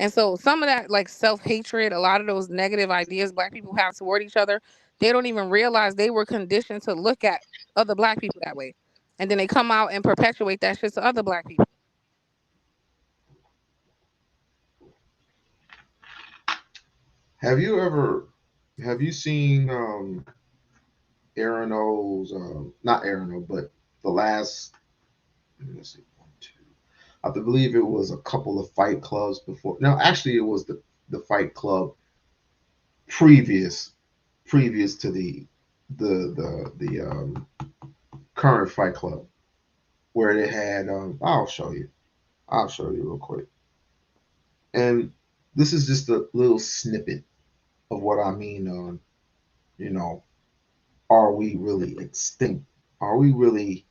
And so some of that like self-hatred, a lot of those negative ideas black people have toward each other, they don't even realize they were conditioned to look at other black people that way. And then they come out and perpetuate that shit to other black people. Have you ever have you seen Aaron O's not Aaron O, but the last let's see, one, two. I believe it was a couple of fight clubs before. No, actually it was the fight club previous previous to the current fight club where they had I'll show you real quick. And this is just a little snippet of what I mean on, you know, are we really extinct? Are we really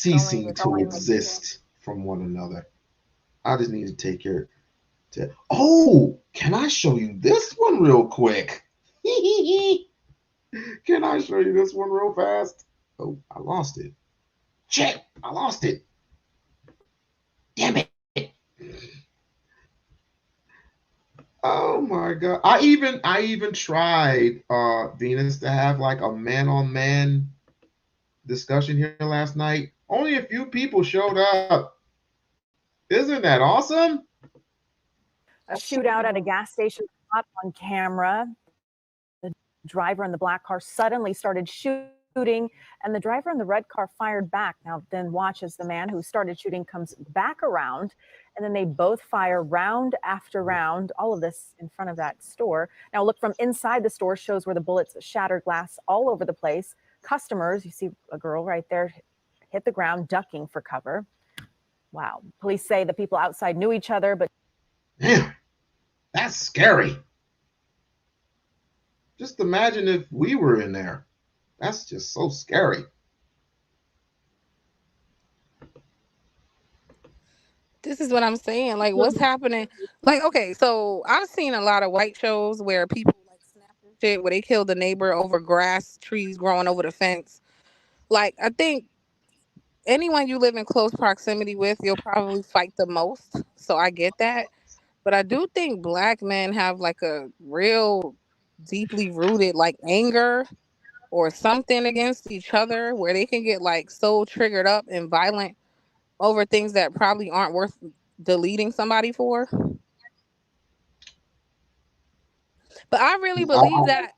Don't make ceasing it to seem exist from one another? I just need to take your oh, can I show you this one real quick? Can I show you this one real fast? Oh, I lost it. Shit, I lost it. Damn it. Oh my God. I even tried Venus to have like a man on man discussion here last night. Only a few people showed up. Isn't that awesome? A shootout at a gas station caught on camera. The driver in the black car suddenly started shooting, and the driver in the red car fired back. Now, then watch as the man who started shooting comes back around, and then they both fire round after round. All of this in front of that store. Now, look from inside the store shows where the bullets shattered glass all over the place. Customers, you see a girl right there, hit the ground, ducking for cover. Wow. Police say the people outside knew each other, but Damn, that's scary. Just imagine if we were in there. That's just so scary. This is what I'm saying. Like, what's happening? Like, okay, so I've seen a lot of white shows where people like snap and shit, where they kill the neighbor over grass, trees growing over the fence. Like, I think anyone you live in close proximity with, you'll probably fight the most. So I get that. But I do think black men have like a real deeply rooted like anger or something against each other where they can get like so triggered up and violent over things that probably aren't worth deleting somebody for. But I really believe I,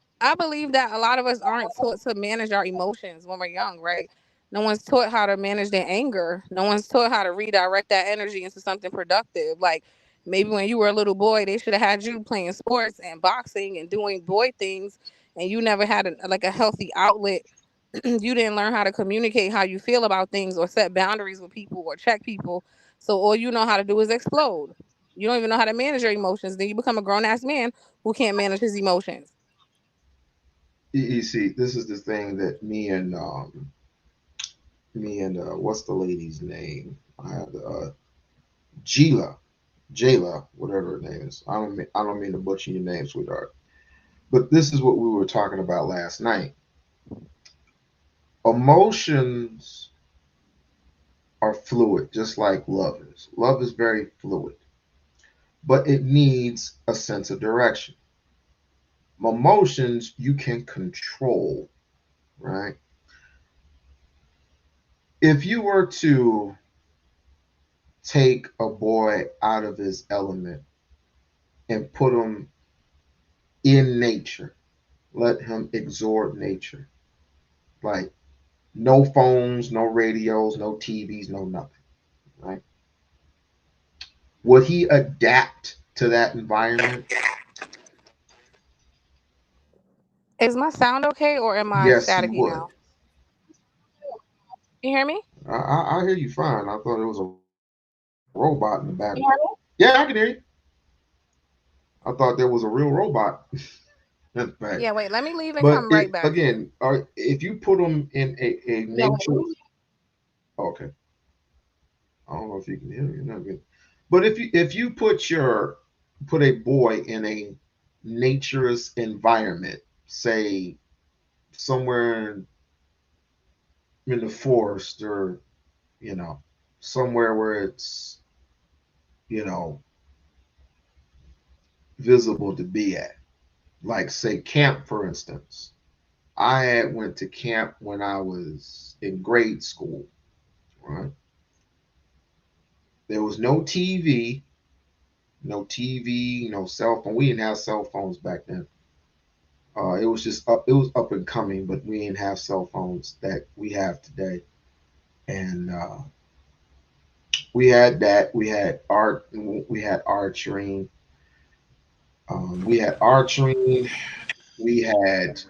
that a lot of us aren't taught to manage our emotions when we're young, right? No one's taught how to manage their anger. No one's taught how to redirect that energy into something productive. Like maybe when you were a little boy, they should have had you playing sports and boxing and doing boy things, and you never had like a healthy outlet. You didn't learn how to communicate how you feel about things or set boundaries with people or check people. So all you know how to do is explode. You don't even know how to manage your emotions. Then you become a grown ass man who can't manage his emotions. you see, this is the thing that me and what's the lady's name? I have Gila, Jayla, whatever her name is. I don't mean to butcher your name, sweetheart. But this is what we were talking about last night. Emotions are fluid, just like love is. Love is very fluid, but it needs a sense of direction. Emotions you can control, right? If you were to take a boy out of his element and put him in nature, let him absorb nature, like no phones, no radios, no TVs, no nothing, right? Would he adapt to that environment? Is my sound okay or am I Yes, he staticky would. now? You hear me? I hear you fine. I thought it was a robot in the background. Yeah, I can hear you. I thought there was a real robot in the back. Yeah, wait, let me leave and But come right it back. again, if you put them in a nature, okay, I don't know if you can hear me. Not good. But if you put a boy in a nature's environment, say somewhere in the forest or you know somewhere where it's you know visible to be at, like say camp for instance. I had went to camp when I was in grade school, right? There was no TV, no TV, no cell phone. We didn't have cell phones back then. It was just up. It was up and coming, but we didn't have cell phones that we have today. And we had that. We had art. We had archery. We had archery. We had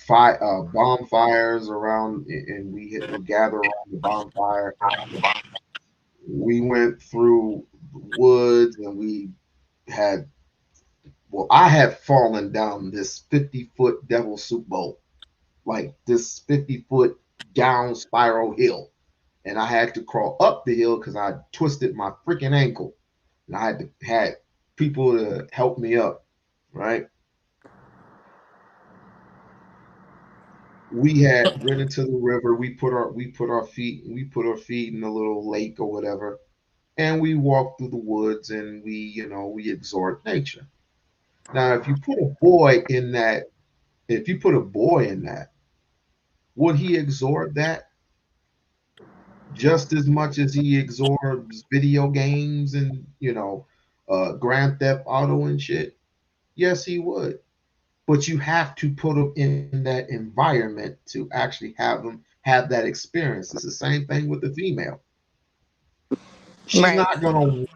bonfires around, and we gather around the bonfire. We went through the woods, and we had. Well, I had fallen down this 50-foot devil soup bowl, like this 50-foot down spiral hill, and I had to crawl up the hill because I twisted my freaking ankle, and I had people to help me up. Right? We had went into the river. We put our feet in a little lake or whatever, and we walked through the woods, and we exhort nature. Now, if you put a boy in that, if you put a boy in that, would he absorb that just as much as he absorbs video games and Grand Theft Auto and shit? Yes, he would. But you have to put him in that environment to actually have him have that experience. It's the same thing with the female. She's Right. not gonna want.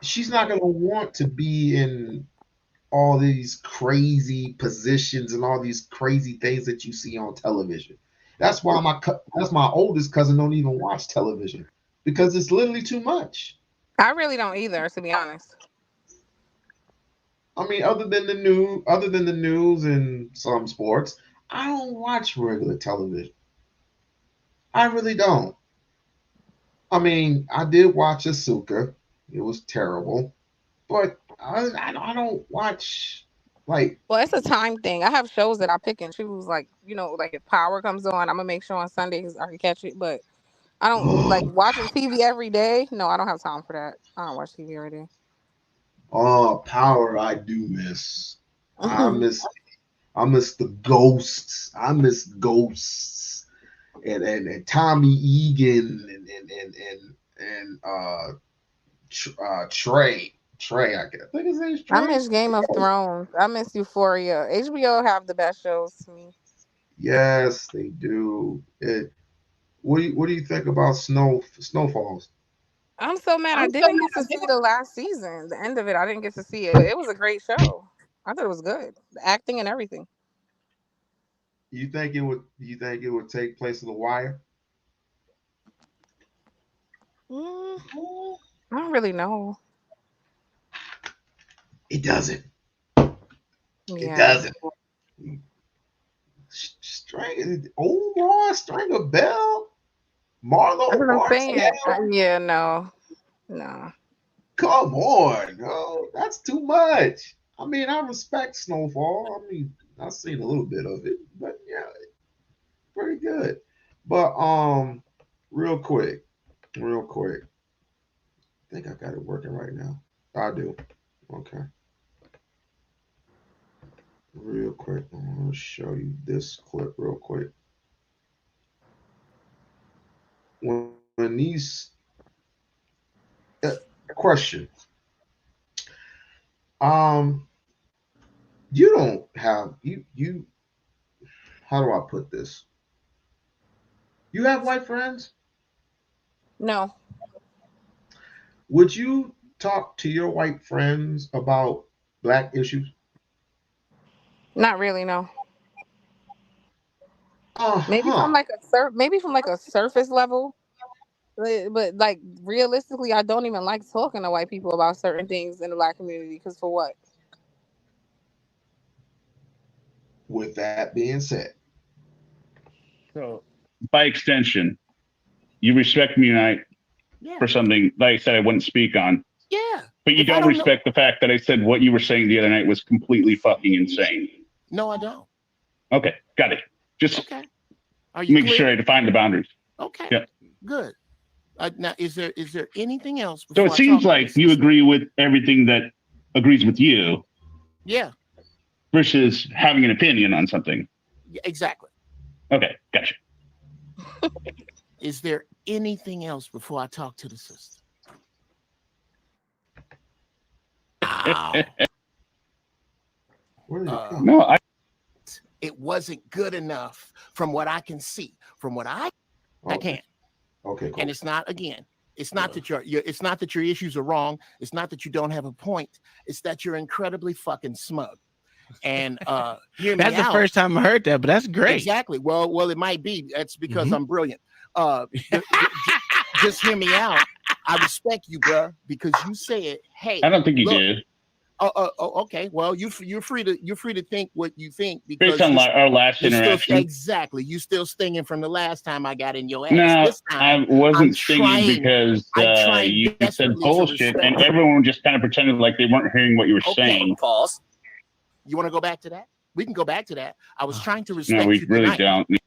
She's not gonna want to be in all these crazy positions and all these crazy things that you see on television. That's my oldest cousin don't even watch television because it's literally too much. I really don't either, to be honest. I mean, other than the news and some sports, I don't watch regular television. I really don't. I mean, I did watch Asuka. It was terrible, but I don't watch like Well, it's a time thing. I have shows that I pick and choose. Like, like if Power comes on, I'm gonna make sure on Sundays I can catch it. But I don't like watching TV every day. No, I don't have time for that. I don't watch TV every day. oh, Power. I do miss. I miss I miss the ghosts. I miss ghosts and Tommy Egan and Trey. Trey, I think his name's I Trey. miss Game of Thrones. I miss Euphoria. HBO have the best shows to me. Yes, they do. What do you think about Snowfalls? I'm so mad I didn't get to see the last season. The end of it, I didn't get to see it, but it was a great show. I thought it was good. The acting and everything. You think it would take place in The Wire? Mm, I don't really know. It doesn't. It Yeah. doesn't. Stringer Bell, That's Marlo what I'm saying. Martell. Yeah, no. Come on, no, that's too much. I mean, I respect Snowfall. I mean, I've seen a little bit of it, but yeah, pretty good. But real quick, I think I got it working right now. I do. Okay. Real quick, I want to show you this clip real quick. When these question, um, you don't have you. How do I put this? You have white friends. No, Would you talk to your white friends about black issues? not really, no. Uh Maybe from huh. like a surface level. But like realistically, I don't even like talking to white people about certain things in the black community. Because for what? With that being said, So, by extension, you respect me and I Yeah. for something, like I said, I wouldn't speak on. Yeah. But you If I don't don't know- respect the fact that I said what you were saying the other night was completely fucking insane. No, I don't. Okay, got it. Just Okay. Are you making clear? sure I defined the boundaries. Okay. Yeah. Good. Now, is there anything else? So before it I seems talk to like this you sister? agree with everything that agrees with you Yeah. versus having an opinion on something. Exactly. Okay, gotcha. Is there anything else before I talk to the sister? Wow. where did it go? No, It wasn't good enough from what I can see. From what I Okay. can. Okay, cool. And it's not, again, it's not that it's not that your issues are wrong. It's not that you don't have a point. It's that you're incredibly fucking smug. And hear me That's the out. first time I heard that, but that's great. Exactly. Well, it might be. That's because I'm brilliant. Just hear me out. I respect you, bro, because you said, "Hey." I don't think you look, did. Okay. Well, you're free to think what you think because Based on our last you're still, interaction. exactly. You still stinging from the last time I got in your ass. No, This time, I wasn't I'm stinging trying- because I'm trying you said desperately to bullshit respect and you. everyone just kind of pretended like they weren't hearing what you were saying. Pause. You want to go back to that? We can go back to that. I was trying to respect No, we you really tonight. don't.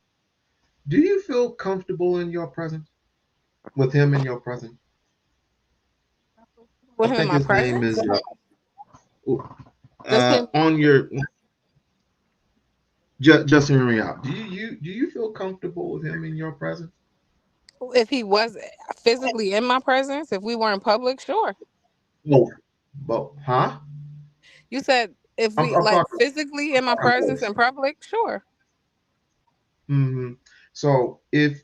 Do you feel comfortable in your presence? With him in your presence? With I him in think my his name presence? is Just hear On your just hear me out. Do you feel comfortable with him in your presence? if he was physically in my presence, if we were in public, sure. Both. Both. Huh? You said if we I'm like talking physically in my presence both. in public, sure. Hmm. So if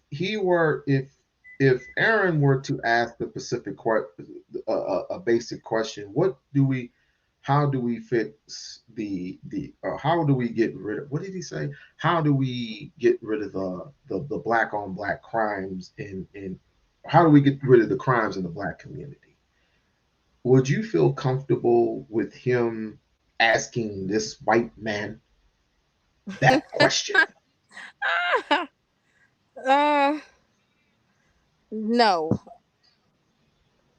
Aaron were to ask the specific a basic question, how do we fix how do we get rid of, what did he say? How do we get rid of the black on black crimes in how do we get rid of the crimes in the black community? Would you feel comfortable with him asking this white man that question? uh, no,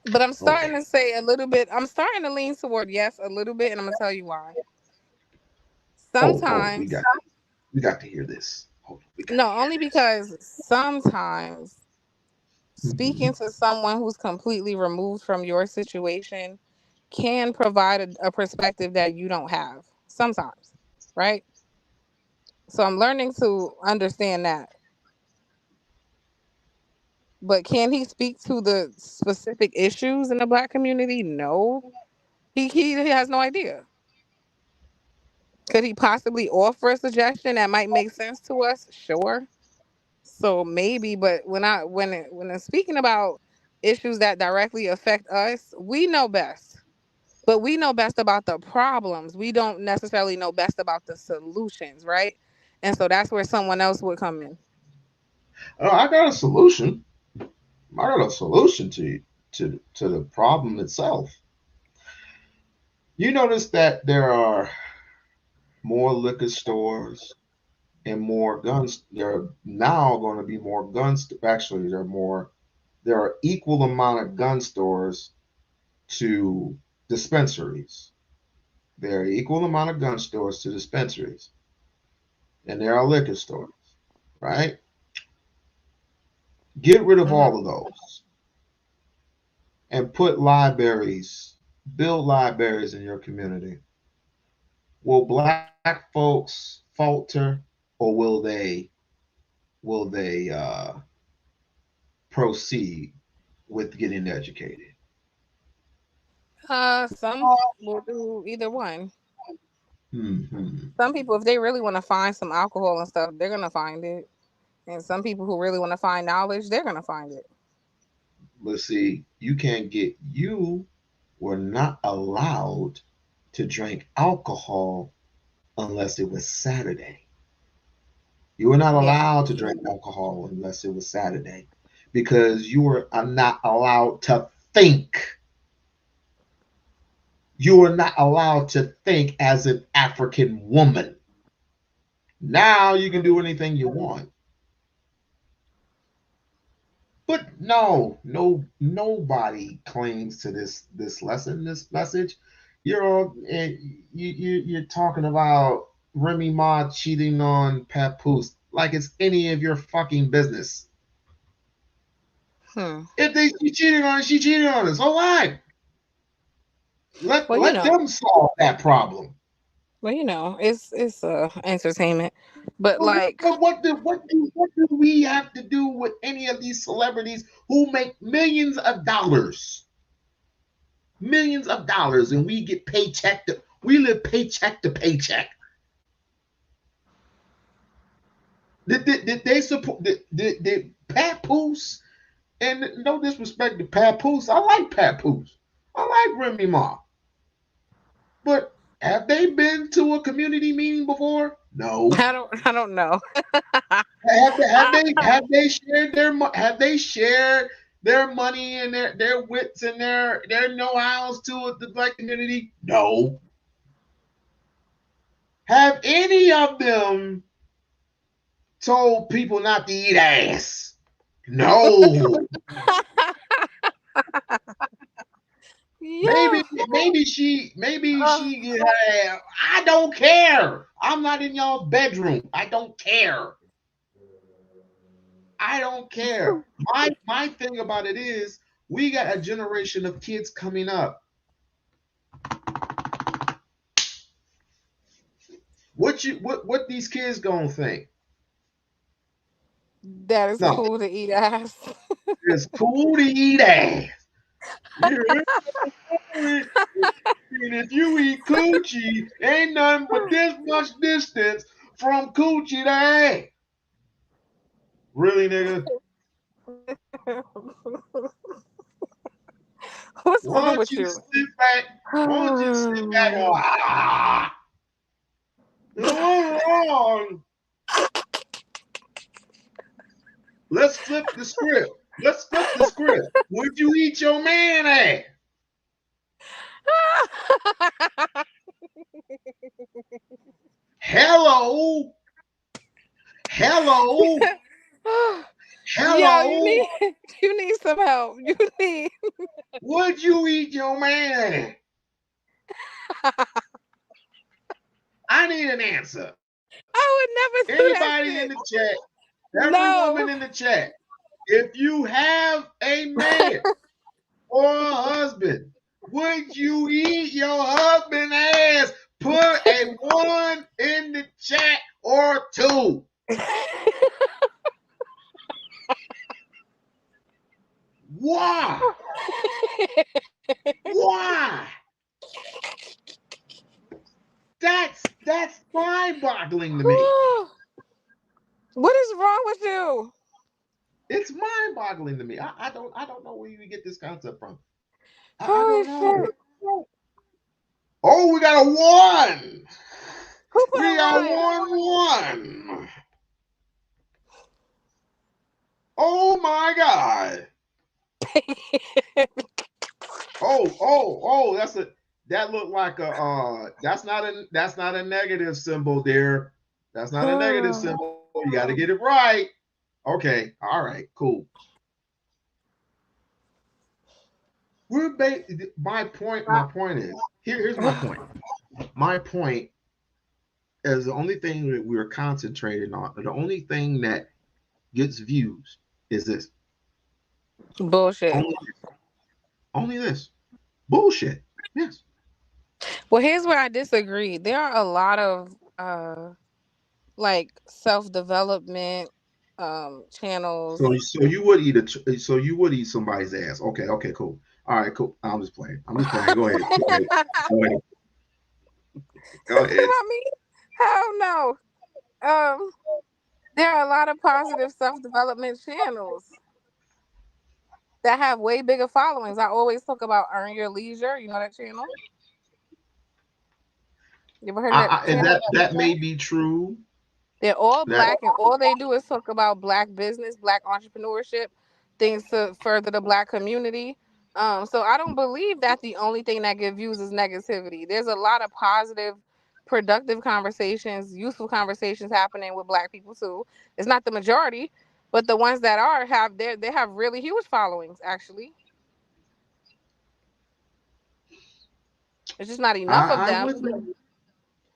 but I'm starting Okay. to say a little bit. I'm starting to lean toward yes a little bit, and I'm gonna tell you why. Hold on. We Sometimes, got to hear this. Hold on. We got to no, hear only this. because sometimes Hmm. speaking to someone who's completely removed from your situation can provide a perspective that you don't have sometimes, right? So I'm learning to understand that. But can he speak to the specific issues in the black community? No. He has no idea. Could he possibly offer a suggestion that might make sense to us? Sure. So maybe, but when I'm speaking about issues that directly affect us, we know best. But we know best about the problems. We don't necessarily know best about the solutions, right? And so that's where someone else would come in. Oh, I got a solution. I got a solution to the problem itself. You notice that there are more liquor stores and more guns. There are now going to be more guns. Actually, there are more. There are equal amount of gun stores to dispensaries. There are equal amount of gun stores to dispensaries, and there are liquor stores. Right? Get rid of Hmm. all of those and put libraries. Build libraries in your community. Will black folks falter, or will they proceed with getting educated? Some will do either one. Hmm. Some people, if they really want to find some alcohol and stuff, they're gonna find it. And some people who really want to find knowledge, they're gonna find it. But see, you were not allowed to drink alcohol unless it was Saturday. You were not Yeah. allowed to drink alcohol unless it was Saturday because you were not allowed to think. You were not allowed to think as an African woman. Now you can do anything you want. But nobody clings to this message. You're all, you're talking about Remy Ma cheating on Papoose like it's any of your fucking business. Hmm. If she cheated on us, she cheated on us. So what? Let Well, you let know, them solve that problem. it's entertainment, but But like, what do we have to do with any of these celebrities who make millions of dollars? Millions of dollars, and we live paycheck to paycheck. Did they support did Papoose? And no disrespect to Papoose, I like Papoose. I like Remy Ma. But have they been to a community meeting before? No. I don't know. Have they shared their money and their wits and their know-hows to the black community? No. Have any of them told people not to eat ass? No. Yeah. Maybe she I don't care. I'm not in y'all's bedroom. I don't care. I don't care. My thing about it is we got a generation of kids coming up What these kids gonna think? That is No, cool to eat ass. it's cool to eat ass. Yeah, and if you eat coochie, ain't nothing but this much distance from coochie to ass. Really, nigga? What's Why wrong don't with you you? sit back? Why don't you sit back and what's wrong? Let's flip the script. Let's flip the script. Would you eat your man ass? Hello? Hello? Yo, you Hello? need you need some help. You need Would you eat your man ass? I need an answer. I would never do that Anybody in shit. the chat, every woman No. in the chat, if you have a man or a husband, would you eat your husband ass? Put a 1 in the chat or 2. Why? Why? That's mind-boggling to me. What is wrong with you? It's mind-boggling to me. I don't know where you get this concept from. I Holy don't know. shit. Oh, we got a 1. Who put We a got one? 1. Oh my God. Oh, that looked like that's not a negative symbol there. That's not a negative symbol. You got to get it right. Okay. All right. Cool. My point is here's my point. My point is the only thing that we're concentrating on, the only thing that gets views is this. Bullshit. Only this. Bullshit. Yes. Well, here's where I disagree. There are a lot of like self-development channels. So you would eat somebody's ass. Okay, cool. All right, cool. I'm just playing. Go ahead. Go ahead. I mean, hell no. There are a lot of positive self-development channels that have way bigger followings. I always talk about Earn Your Leisure. You know that channel? You ever heard of that And channel? that may be true. They're all That black, and all they do is talk about black business, black entrepreneurship, things to further the black community. So I don't believe that the only thing that gives views is negativity. There's a lot of positive, productive conversations, useful conversations happening with black people too. It's not the majority, but the ones that are they have really huge followings. Actually, it's just not enough of I them. wouldn't.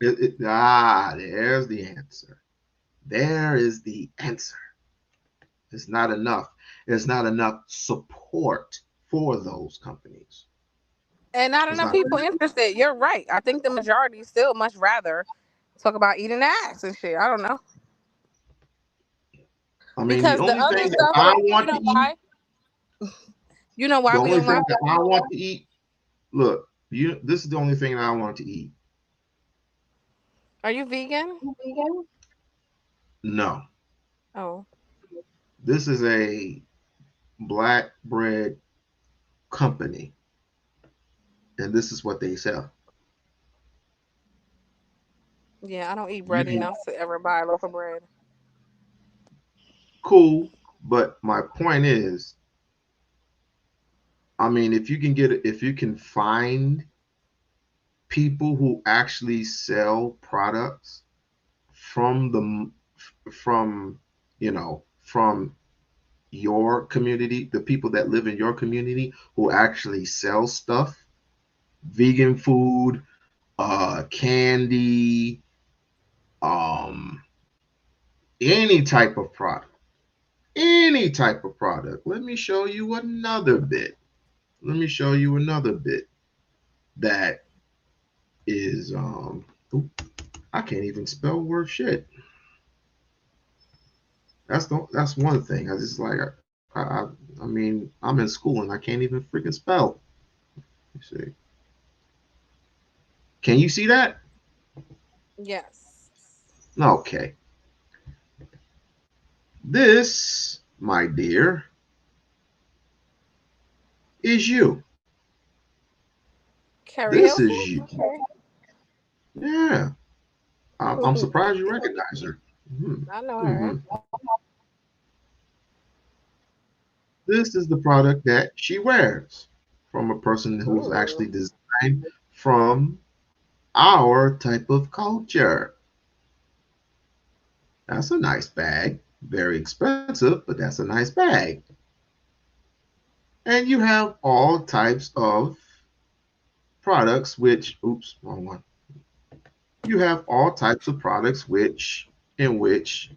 There's the answer. There is the answer. It's not enough. There's not enough support for those companies. And not It's enough not. people interested. You're right. I think the majority still much rather talk about eating ass and shit. I don't know. I mean, the Because the only other thing that stuff, I you want know to eat, why? You know why the we only don't thing like that I want to eat, look, this is the only thing that I want to eat. Are you vegan? No, Oh. this is a black bread company, and this is what they sell. Yeah, I don't eat You bread enough to ever buy a loaf of bread. cool, but my point is, I mean, if you can find people who actually sell products from from from your community, the people that live in your community who actually sell stuff, vegan food, candy, um, any type of product, Let me show you another bit. That is, I can't even spell word shit. That's one thing. I just like I mean I'm in school and I can't even freaking spell. You see? Can you see that? Yes. Okay. This, my dear, is you. This is Karaoke? you. Okay. Yeah. I'm surprised you recognize her. Hmm. I know her. Hmm. This is the product that she wears from a person who's Ooh. actually designed from our type of culture. That's a nice bag. Very expensive, but that's a nice bag. And you have all types of products which, oops, wrong one. You have all types of products in which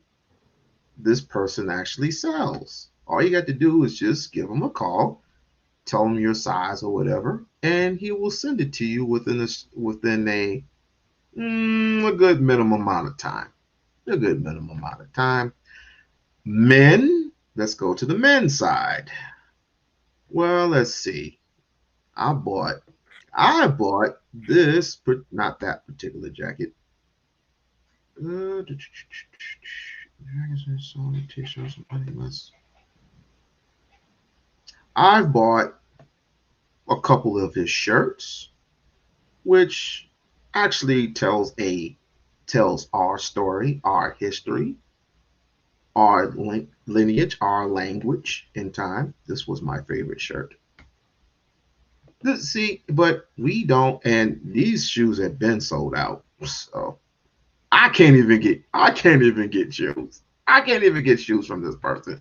this person actually sells. All you got to do is just give him a call, tell him your size or whatever, and he will send it to you within a good minimum amount of time. A good minimum amount of time. Men, let's go to the men's side. Well, let's see. I bought this, not that particular jacket. I bought a couple of his shirts, which actually tells our story, our history, our lineage, our language in time. This was my favorite shirt. See, but we don't, and these shoes have been sold out. So I can't even get shoes. I can't even get shoes from this person.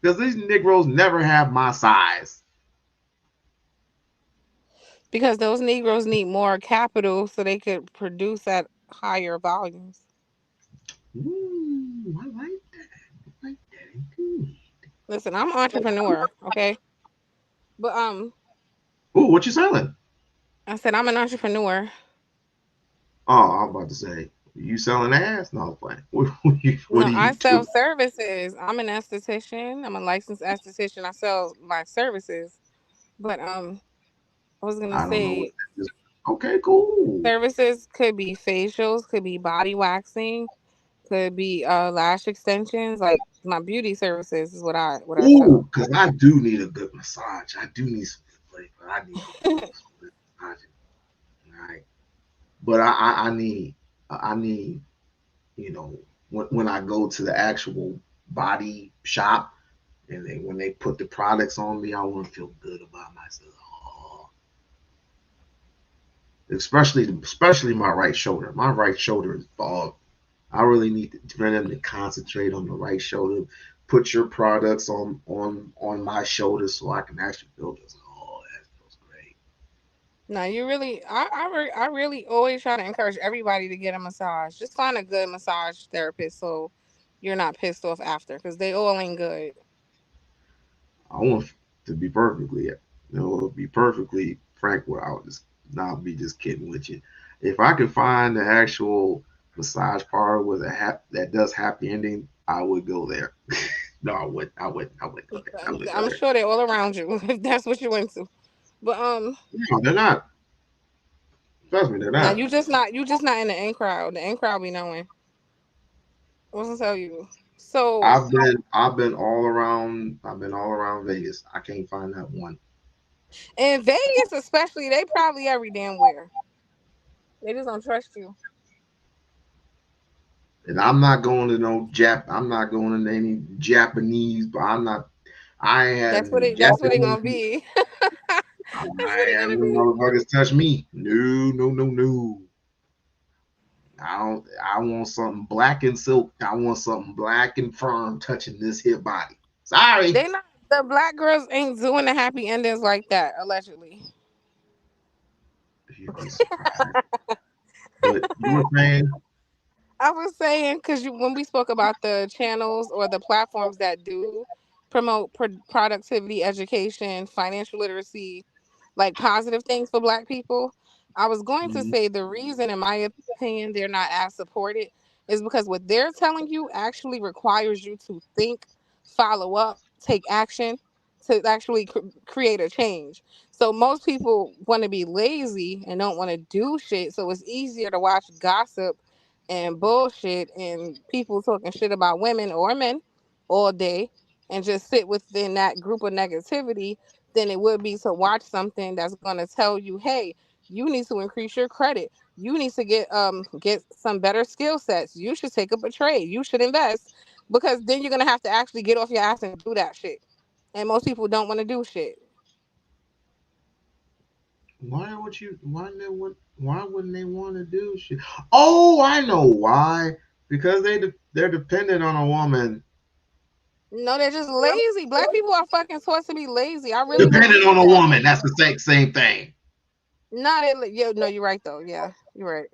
Because these Negroes never have my size. Because those Negroes need more capital so they could produce at higher volumes. Ooh, I like that. I like that. Ooh. Listen, I'm an entrepreneur, okay? But Ooh, what you selling? I said I'm an entrepreneur. Oh, I'm about to say, you selling ass? No, I'm playing. What No, do I you sell do? services. I'm an esthetician. I'm a licensed esthetician. I sell my services. But I was gonna I don't know what say that is. Okay, cool. services could be facials, could be body waxing, could be lash extensions. Like my beauty services is what I Ooh, sell. because I do need a good massage. I do need some flavor. I need some good massage. Right. But I need, you know, when I go to the actual body shop and when they put the products on me, I want to feel good about myself. Oh, especially my right shoulder. My right shoulder is bald. I really need for them to concentrate on the right shoulder. Put your products on my shoulder so I can actually feel this. Oh, that feels great. No, you really, I really always try to encourage everybody to get a massage. Just find a good massage therapist so you're not pissed off after because they all ain't good. I want to be be perfectly frank with I'll just not be just kidding with you. If I could find the actual massage parlor with that does happy ending, I would go there. No, I would. I would go there. I would go I'm there. sure they're all around you if that's what you're into. But No, they're not. Trust me, they're now not. you just not in the in crowd. The in crowd be knowing. What's to tell you? So I've been all around. I've been all around Vegas. I can't find that one. in Vegas, especially, they probably every damn where. They just don't trust you. And I'm not going to no Jap. I'm not going to any Japanese. But I'm not. I ain't That's had what the it. That's what they Japanese. gonna be. That's I what it ain't had gonna no be. motherfuckers touch me. No, no, no, no. I don't. I want something black and silk. I want something black and firm touching this here body. Sorry. They not the black girls ain't doing the happy endings like that allegedly. You'd be surprised. But you were saying, I was saying because when we spoke about the channels or the platforms that do promote productivity, education, financial literacy, like positive things for Black people, I was going to Mhm. say the reason, in my opinion, they're not as supported is because what they're telling you actually requires you to think, follow up, take action to actually create a change. So most people want to be lazy and don't want to do shit. So it's easier to watch gossip and bullshit and people talking shit about women or men all day and just sit within that group of negativity than it would be to watch something that's going to tell you, hey, you need to increase your credit. You need to get some better skill sets. You should take up a trade. You should invest because then you're gonna have to actually get off your ass and do that shit. And most people don't want to do shit. Why wouldn't they want to do shit? Oh, I know why. Because they're dependent on a woman. No, they're just lazy. Black people are fucking taught to be lazy. I really Dependent believe on a that. woman. That's the same thing. Not it. Yeah, no, you're right though. Yeah, you're right.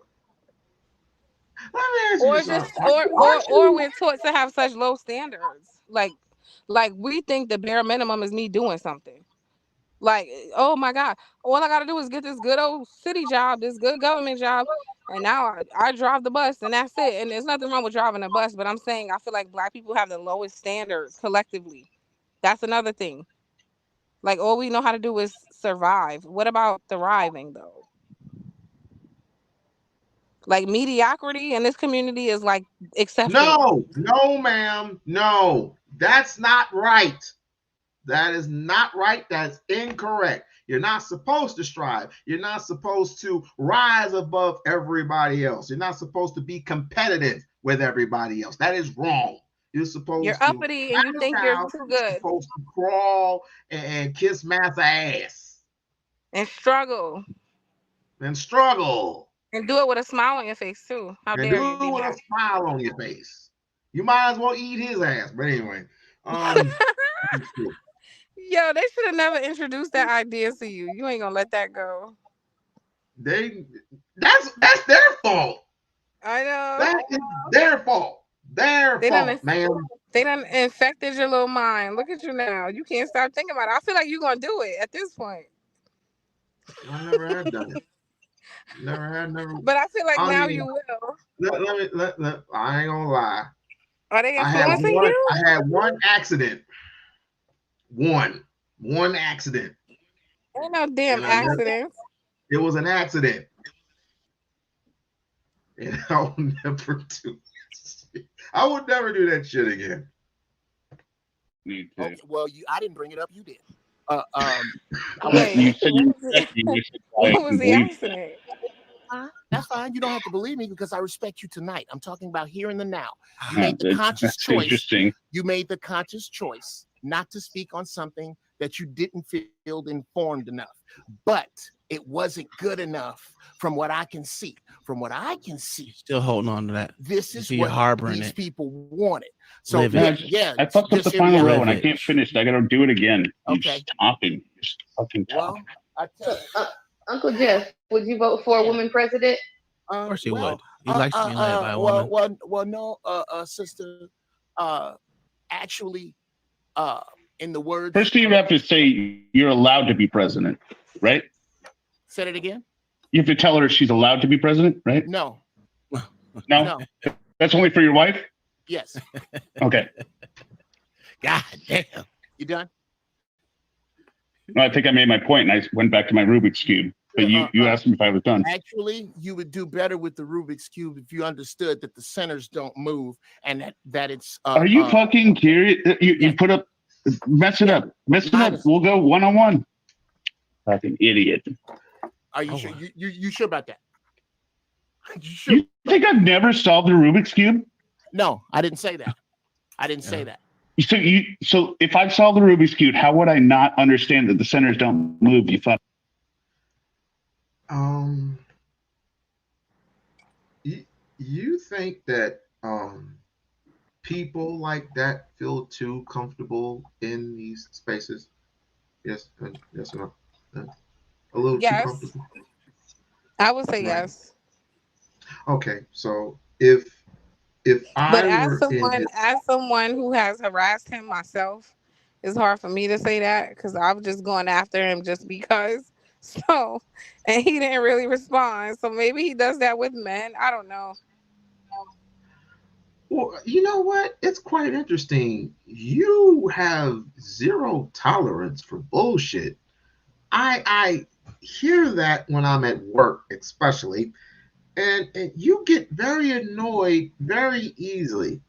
Let me ask you Or just something. or we're taught to have such low standards. Like we think the bare minimum is me doing something. Like, oh my God, all I gotta do is get this good old city job, this good government job, and now I drive the bus and that's it. And there's nothing wrong with driving a bus, but I'm saying I feel like black people have the lowest standards collectively. That's another thing. Like all we know how to do is survive. What about thriving though? Like mediocrity in this community is like acceptable. No, ma'am. No. That's not right. That is not right. That's incorrect. You're not supposed to strive. You're not supposed to rise above everybody else. You're not supposed to be competitive with everybody else. That is wrong. You're You're supposed to uppity and you think you're down. too You're good supposed to crawl and kiss massa ass and struggle and struggle and do it with a smile on your face too. How and dare do you it be with a black? smile on your face. You might as well eat his ass. But anyway, um, Yo, they should have never introduced that idea to you. You ain't gonna let that go. they that's their fault. I know. That is their fault. Their They done fault, man. they done infected your little mind. Look at you now. You can't stop thinking about it. I feel like you're gonna do it at this point. I never had done it. Never. But I feel like I now mean, you will. I ain't gonna lie. Are they influencing you? I had one accident. One accident. Ain't no damn And accidents. it was an accident. And I'll never do it. I would never do that shit again. Me too. Okay, well, I didn't bring it up. You did. Wait, You said you what was respect me. You said I what was the believe. accident? That's fine. You don't have to believe me because I respect you tonight. I'm talking about here and the now. You Huh, made the conscious that's choice. interesting. You made the conscious choice not to speak on something that you didn't feel informed enough. But it wasn't good enough from what I can see. From what I can see, Still holding on to that. this is You're what harboring these it. people wanted. So Live it. yeah, I fucked up just the hear me final out. row and I Live it. can't finish it. I gotta do it again. You Okay. just talking. Just fucking Well, talking. I tell you, Uncle Jeff, would you vote for a woman president? Of course he well, would. He likes to be led by a woman. well, no, sister. Actually, in the words. First, you have to say you're allowed to be president, right? Said it again. You have to tell her she's allowed to be president, right? No. No? That's only for your wife? Yes. Okay. God damn. You done? No, I think I made my point and I went back to my Rubik's Cube. But you asked me if I was done. Actually, you would do better with the Rubik's Cube if you understood that the centers don't move and that it's. Are you fucking serious? You put up, mess it up. Mess it up. We'll go one-on-one. Fucking idiot. Are you sure? You sure about that? You sure? You think I've never solved the Rubik's Cube? No, I didn't say that. I didn't say that. So if I've solved the Rubik's Cube, how would I not understand that the centers don't move? You fuck. You think that people like that feel too comfortable in these spaces? Yes or no? A little too comfortable. I would say Right. yes. Okay, so if But I were as someone who has harassed him myself, it's hard for me to say that because I was just going after him just because. So, and he didn't really respond. So maybe he does that with men. I don't know. Well, you know what? It's quite interesting. You have zero tolerance for bullshit. I hear that when I'm at work, especially, and you get very annoyed very easily.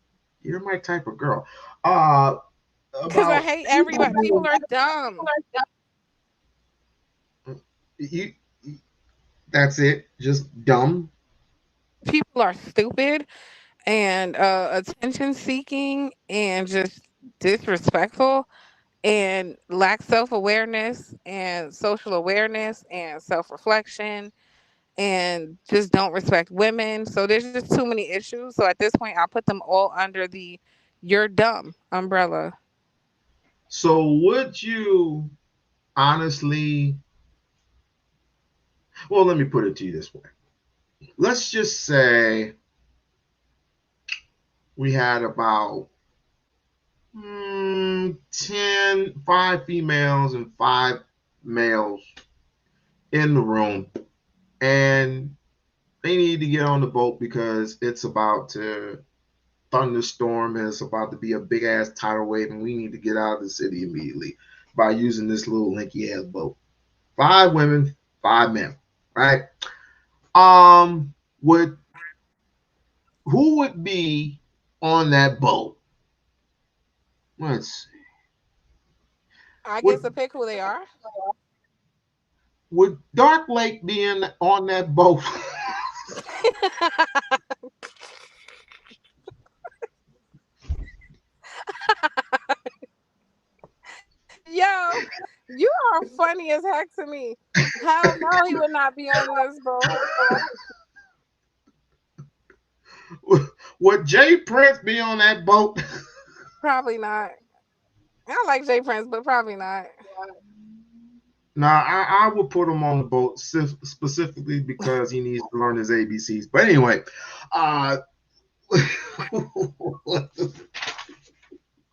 You're my type of girl. Uh, Because I about hate people everybody. People are dumb. you. That's it. Just dumb. People are stupid and attention seeking and just disrespectful and lack self awareness and social awareness and self reflection and just don't respect women. So there's just too many issues. So at this point, I'll put them all under the "you're dumb" umbrella. So would you honestly? Well, let me put it to you this way. Let's just say we had about 5 females and 5 males in the room, and they need to get on the boat because it's about to thunderstorm and it's about to be a big ass tidal wave, and we need to get out of the city immediately by using this little linky ass boat. 5 women, 5 men, right? Would who would be on that boat? Let's see. I get to Would pick who they are. would Dark Lake be on that boat? Yo, you are funny as heck to me. Hell no, he would not be on this boat. Would Jay Prince be on that boat? Probably not. I like Jay Prince, but probably not. Nah, I would put him on the boat specifically because he needs to learn his ABCs. But anyway, uh,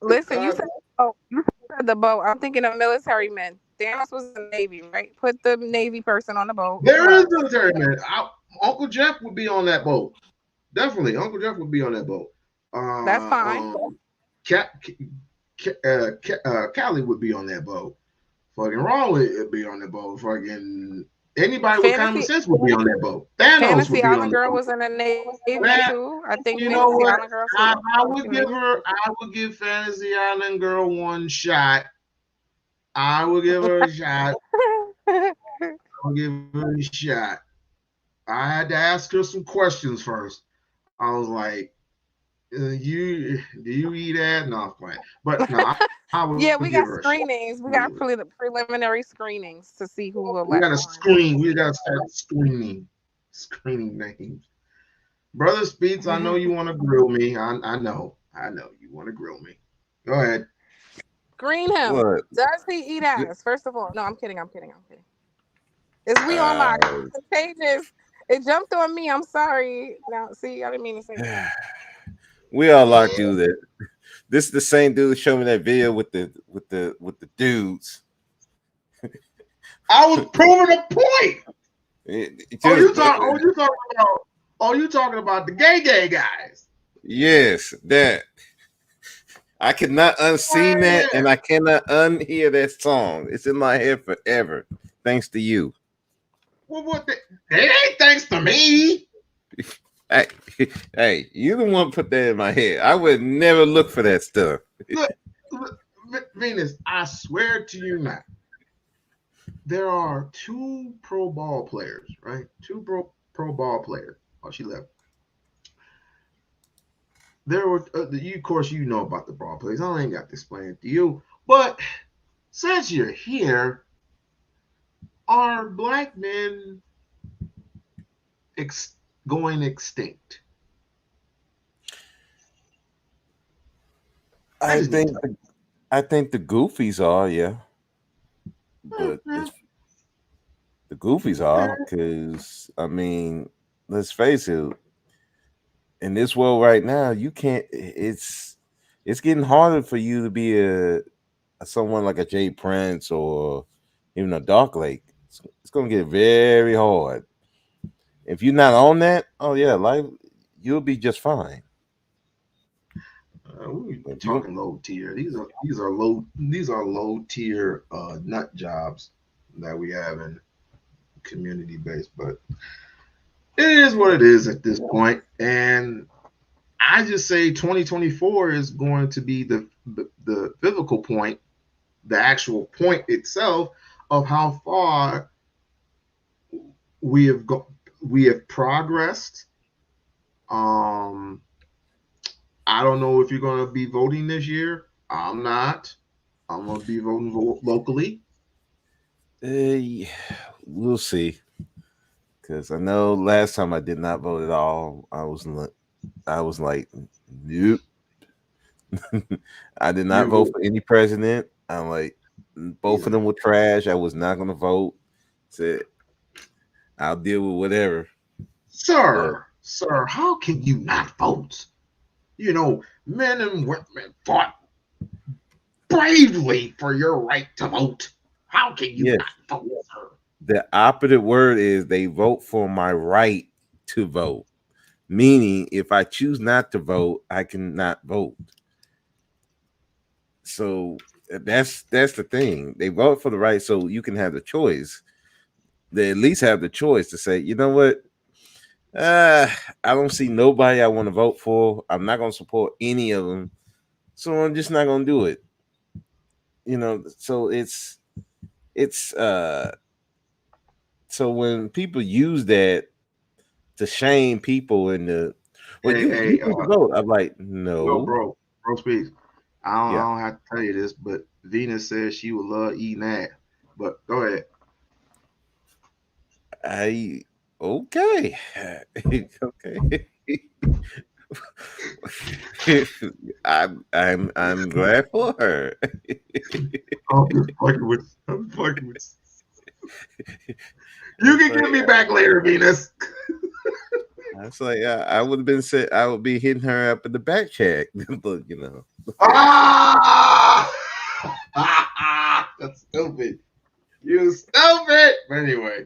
Listen, you said the boat. I'm thinking of military men. Thanos was in the Navy, right? Put the Navy person on the boat. there is military man. Uncle Jeff would be on that boat. Definitely, Uncle Jeff would be on that boat. That's fine. Callie would be on that boat. Fucking Ron would be on that boat. Fucking anybody with common Fantasy sense would be on that boat. Thanos would Fantasy be on Island the Girl boat. was in the Navy Man, too. I think you know Fantasy what? Island Girl. I would give her. I would give Fantasy Island Girl one shot. I would give her a shot. I would give her a shot. I had to ask her some questions first. I was like, "You do you eat that?" No, I'm playing. But no, I would Yeah, give we her got a shot. screenings. We got preliminary screenings to see who will We let got to on. screen. We got to start screening names. Brother Speeds, I know you want to grill me. I know you want to grill me. Go ahead. Screen him. What? Does he eat ass? First of all, no, I'm kidding. It's We-On-Loc. Uh, The pages. It jumped on me. I'm sorry. Now, see, I didn't mean to say that. we all like do that. This is the same dude that showed me that video with the dudes. I was proving a point. You talking about? Oh, you talking about the gay guys? Yes, that. I cannot unseen that, and I cannot unhear that song. It's in my head forever, thanks to you. Well, it ain't thanks to me. Hey, you the one put that in my head. I would never look for that stuff. Look, Venus, I swear to you now, there are 2 pro ball players, right? 2 pro ball players. Oh, she left. There were, of course, you know about the ball players. I ain't got to explain it to you. But since you're here, are black men going extinct? I think the goofies are, yeah. But the goofies are, because I mean, let's face it, in this world right now, you can't. It's getting harder for you to be a someone like a Jay Prince or even a Dark Lake. it's gonna get very hard. If you're not on that, oh yeah, life, you'll be just fine. We're If you talking low tier. These are low tier nut jobs that we have in community based, but it is what it is at this point. And I just say 2024 is going to be the physical point, the actual point itself of how far we have we have progressed. Um, I don't know if you're going to be voting this year. I'm not. I'm going to be voting locally. yeah, we'll see. Because I know last time I did not vote at all. I was like, nope. I did not vote You, for any president. I'm like, both of them were trash. I was not going to vote. Said I'll deal with whatever. But sir, how can you not vote? You know, men and women fought bravely for your right to vote. How can you yes, not vote, sir? the operative word is they vote for my right to vote. Meaning, if I choose not to vote, I cannot vote. So that's the thing. They vote for the right, so you can have the choice. They at least have the choice to say, you know what? Uh, I don't see nobody I want to vote for. I'm not going to support any of them, so I'm just not going to do it. So it's so when people use that to shame people and the well, Hey, you hey, need to vote. I'm like, no, no, bro, speaks. I yeah, don't have to tell you this, but Venus says she would love eating that. But go ahead. I okay, okay. I'm glad for her. I'm just fucking with. I'm fucking with. You can get me back later, Venus. That's like I would have been said I would be hitting her up in the back check. Look, Ah! That's stupid. You stupid. But anyway,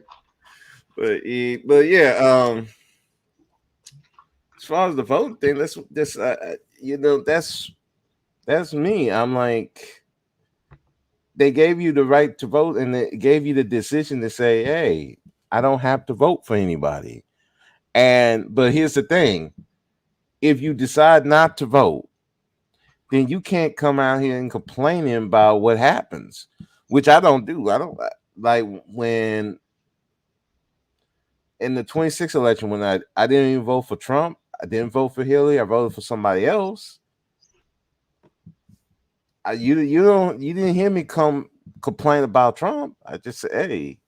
but yeah, as far as the voting thing, that's me. I'm like, they gave you the right to vote, and they gave you the decision to say, hey, I don't have to vote for anybody. But here's the thing: if you decide not to vote, then you can't come out here and complaining about what happens, which I don't do. I don't like when in the 26th election when I didn't even vote for Trump. I didn't vote for Hillary. I voted for somebody else. You didn't hear me complain about Trump. I just said, hey,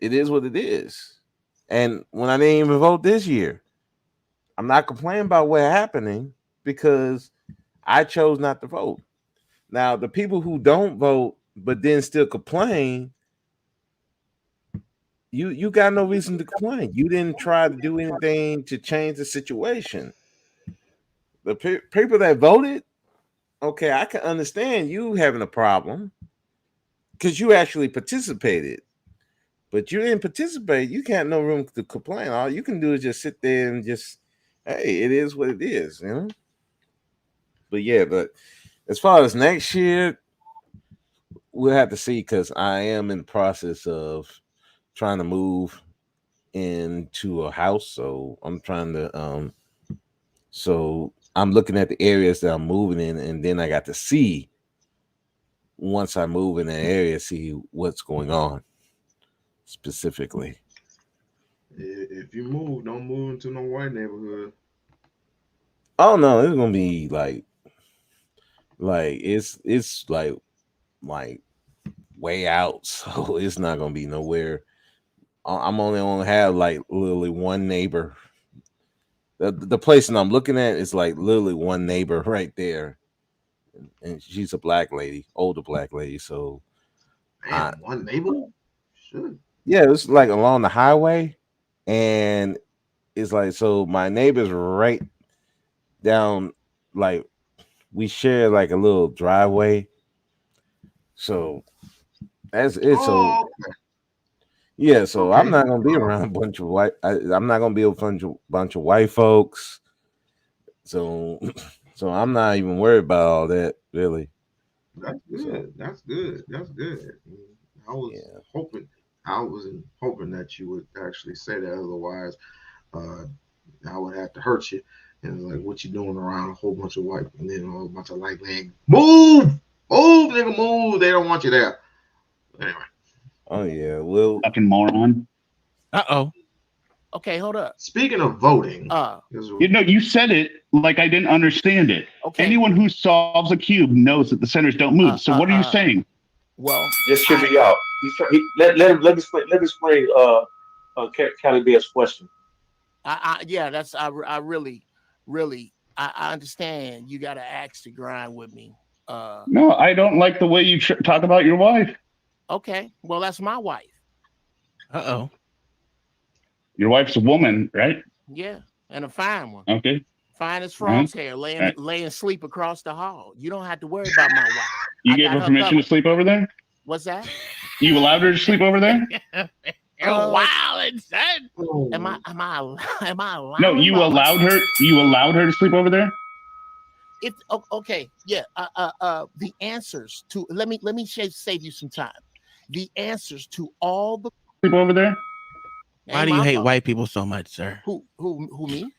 it is what it is. And when I didn't even vote this year, I'm not complaining about what happening because I chose not to vote. Now, the people who don't vote but then still complain, you got no reason to complain. You didn't try to do anything to change the situation. The people that voted, okay, I can understand you having a problem because you actually participated. But you didn't participate. You can't no room to complain. All you can do is just sit there and just, hey, it is what it is, you know. But yeah, but as far as next year, we'll have to see because I am in the process of trying to move into a house. So I'm trying to so I'm looking at the areas that I'm moving in, and then I got to see once I move in that area, see what's going on specifically. if you move, don't move into no white neighborhood. Oh no, it's gonna be like it's like way out, so it's not gonna be nowhere. I'm only have like literally one neighbor. The place that I'm looking at is like literally one neighbor right there, and she's a black lady, older black lady. So, I Damn, one neighbor? Should. yeah, it's like along the highway, and it's like so my neighbor's right down, like we share like a little driveway. So that's it. So Oh, okay. Yeah, so Okay. I'm not gonna be around a bunch of white. I'm not gonna be a bunch of white folks. So, so I'm not even worried about all that really. That's So good. That's good. That's good. I was yeah, hoping, I wasn't hoping that you would actually say that. Otherwise, uh, I would have to hurt you. And like, what you doing around a whole bunch of white and then a whole bunch of light man? Move, move, nigga, move. They don't want you there. Anyway, oh yeah. Well, Fucking moron. Uh-oh. Okay, hold up. speaking of voting, You know, you said it like I didn't understand it. Okay. Anyone who solves a cube knows that the centers don't move. So what are you saying? Well, Just should be out. Let him explain Cali Bear's question. yeah, that's I really I understand you got to axe to grind with me. No, I don't like the way you talk about your wife. Okay, well that's my wife. Uh-oh. Your wife's a woman, right? Yeah, and a fine one. Okay. Fine as frog's hair, laying sleep across the hall. You don't have to worry about my wife. You gave her permission to sleep over there? What's that? You allowed her to sleep over there? You're wild, son. Am I allowed? No, you allowed her. You allowed her to sleep over there. If okay, yeah. The answers to let me save you some time. The answers to all the sleep over there. Why do you hate white people so much, sir? Who me?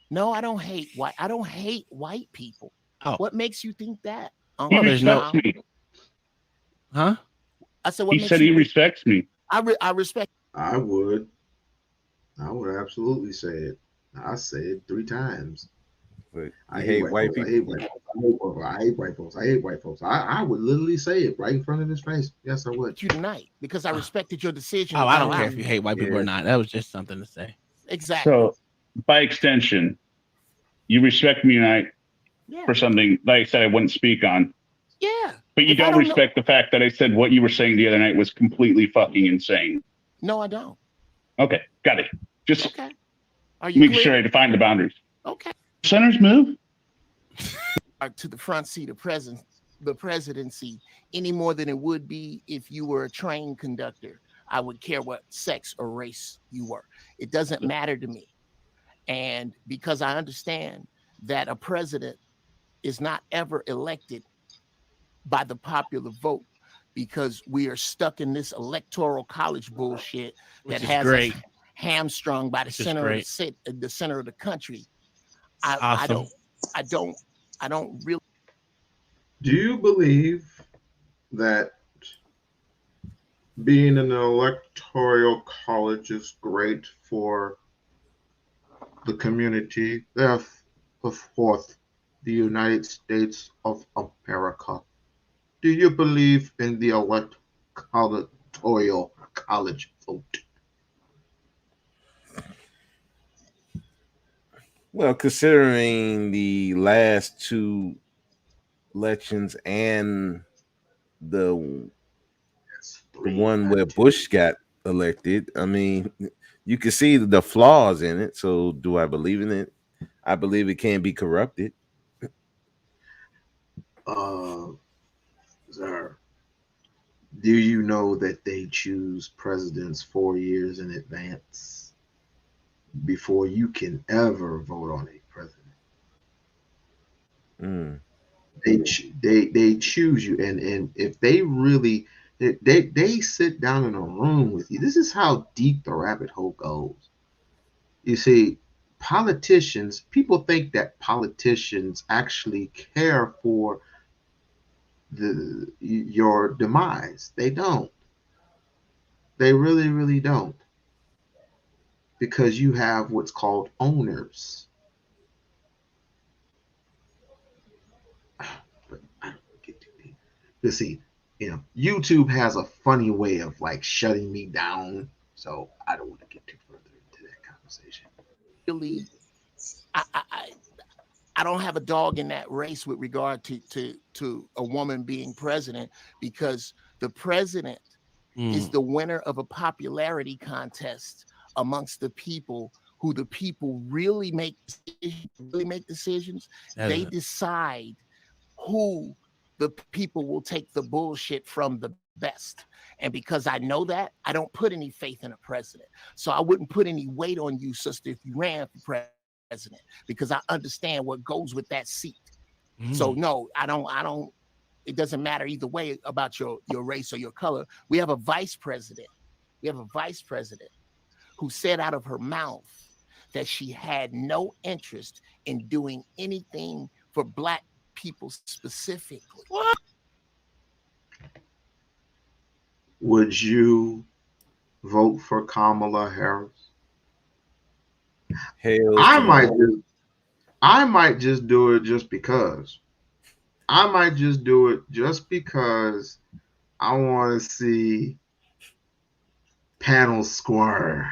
No, I don't hate white. I don't hate white people. Oh, what makes you think that? He respects me. Huh? I said. What he said he respects me. I respect. I would absolutely say it. I say it 3 times. But I hate white people. I hate white folks. I hate white folks. I hate white folks. I would literally say it right in front of his face. Yes, I would. You tonight because I respected your decision. Oh, I don't care if you hate white people or not. That was just something to say. Exactly. So, by extension, you respect me tonight for something, like I said, I wouldn't speak on. Yeah. But you don't respect the fact that I said what you were saying the other night was completely fucking insane. No, I don't. Okay, got it. Just okay. Are you make sure I define the boundaries. Okay. Centers move to the front seat of the presidency any more than it would be if you were a train conductor. I would care what sex or race you were. It doesn't matter to me. And because I understand that a president is not ever elected by the popular vote, because we are stuck in this electoral college bullshit that has us hamstrung by the center of the country. I don't really. Do you believe that being in an electoral college is great for the community, therefore the United States of America? Do you believe in the electoral college vote? well, considering the last 2 elections and the one where Bush got elected, I mean, you can see the flaws in it. So, do I believe in it? I believe it can be corrupted. Sir, do you know that they choose presidents 4 years in advance before you can ever vote on a president? They choose you, and if they really they sit down in a room with you. This is how deep the rabbit hole goes. You see, people think that politicians actually care for your demise. They don't. They really, really don't. Because you have what's called owners. But I don't get too deep. You see, YouTube has a funny way of like shutting me down. So I don't want to get too further into that conversation. Really, I don't have a dog in that race with regard to a woman being president, because the president is the winner of a popularity contest amongst the people, who the people really make decisions. They decide who the people will take the bullshit from the best. And because I know that, I don't put any faith in a president. So I wouldn't put any weight on you, sister, if you ran for president, because I understand what goes with that seat. So no, I don't. It doesn't matter either way about your race or your color. We have a vice president. We have a vice president who said out of her mouth that she had no interest in doing anything for Black people specifically. What? Would you vote for Kamala Harris? Hell, I might just do it just because. I might just do it just because I want to see panel squirm.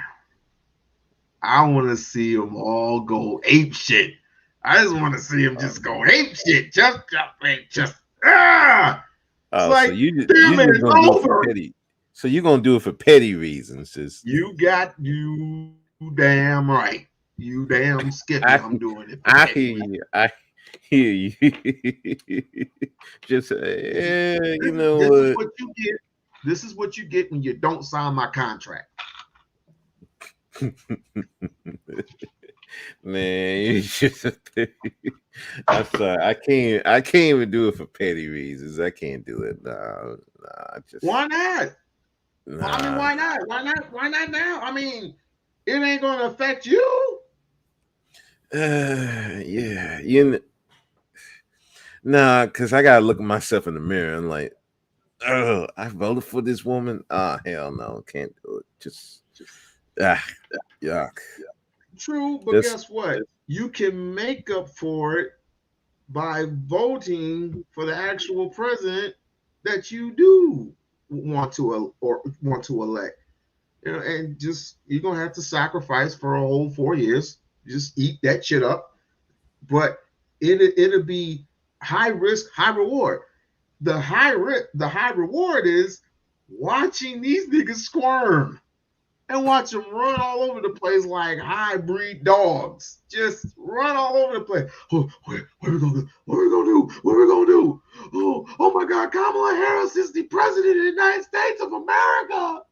I want to see them all go ape shit. I just want to see them just go ape shit. Just ah. Oh, like, so you damn just it, gonna it's do it for over. petty. So you're gonna do it for petty reasons. Just You damn right. You damn Skippy. I'm doing it. I hear you. I hear you. Just you know this what? is what you get. This is what you get when you don't sign my contract. Man, you just I'm sorry. I can't even do it for petty reasons. I can't do it. No, just why not? Nah. I mean, why not? Why not now? I mean, it ain't gonna affect you. Yeah, nah, because I gotta look at myself in the mirror and like, oh, I voted for this woman. Ah, hell no, can't do it. Just yuck. True, but guess what? You can make up for it by voting for the actual president that you do want to elect. You know, and just you're gonna have to sacrifice for a whole 4 years. Just eat that shit up. But it'll be high risk, high reward. The high reward is watching these niggas squirm and watch them run all over the place like hybrid dogs. Just run all over the place. Oh, what are we gonna do? What are we gonna do? What are we gonna do? Oh my God, Kamala Harris is the president of the United States of America.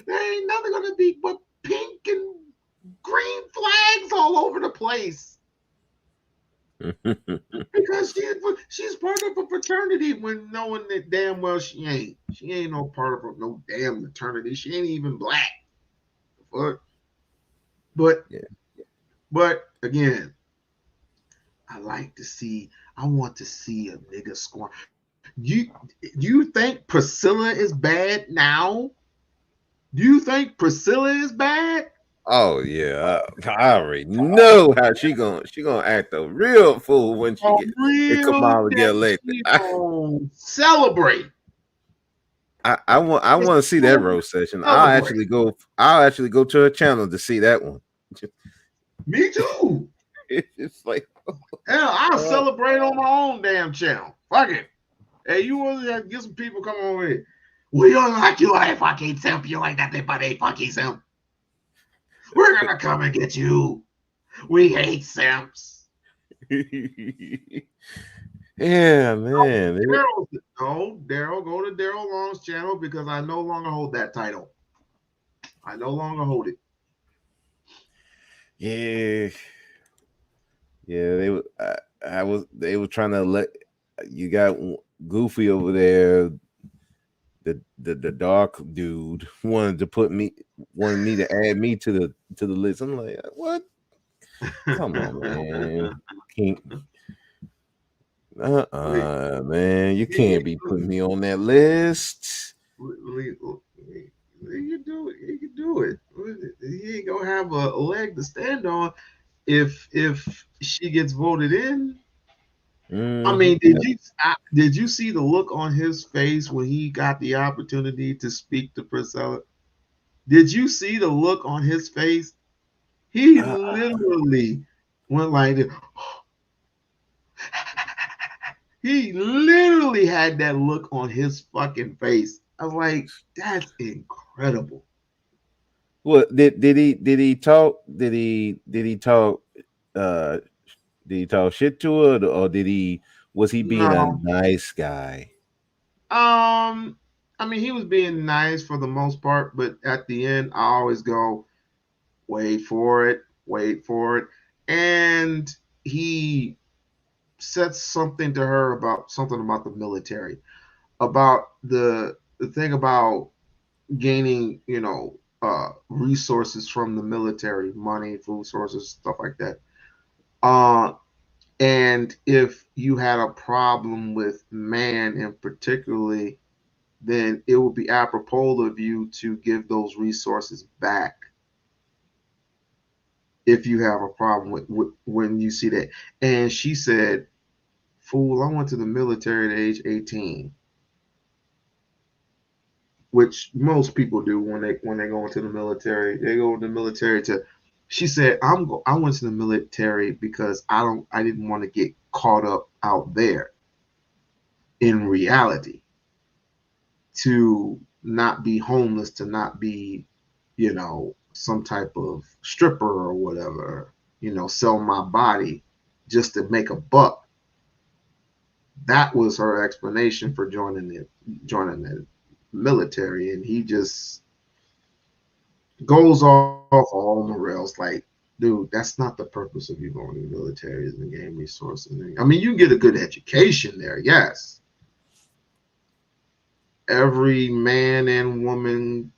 There ain't nothing gonna be but pink and green flags all over the place. Because she's part of a fraternity when knowing that damn well she ain't. She ain't no part of no damn fraternity. She ain't even Black. But again, I want to see a nigga squirm. You think Priscilla is bad now? Do you think Priscilla is bad? Oh yeah, I already know how she gonna act a real fool when she get Kamala get elected. Celebrate. I want to see that roast session. I'll actually go to her channel to see that one. Me too. It's like hell, I'll celebrate on my own damn channel. Fuck it. Hey, you want to get some people come over here? We don't like you, I fucking simp. You like that, but a fucking simp. We're gonna come and get you. We hate simps. Yeah, man. Daryl, go to Daryl Long's channel because I no longer hold that title. I no longer hold it. Yeah. They were trying to let you got Goofy over there. The dark dude wanted me to add me to the list. I'm like, what? Come on, man. Man, you can't be putting me on that list. You can do it. You can do it. He ain't gonna have a leg to stand on if she gets voted in. I mean, did you see the look on his face when he got the opportunity to speak to Priscilla? Did you see the look on his face? He literally went like this. He literally had that look on his fucking face. I was like, that's incredible. What did he talk? Did he talk? Did he talk shit to her, or was he being a nice guy? I I mean, he was being nice for the most part, but at the end, I always go, wait for it, wait for it. And he said something to her about something about the military, about the thing about gaining, resources from the military, money, food sources, stuff like that. Uh, and if you had a problem with man in particularly, then it would be apropos of you to give those resources back if you have a problem with when you see that. And she said, "Fool, I went to the military at age 18," which most people do when they go into the military. They go into the military to. She said, I went to the military because I didn't want to get caught up out there in reality, to not be homeless, to not be, some type of stripper or whatever, sell my body just to make a buck. That was her explanation for joining the military. And he just goes off all the rails like, dude, that's not the purpose of you going to the military, is to gain resources. I mean, you get a good education there, yes. Every man and woman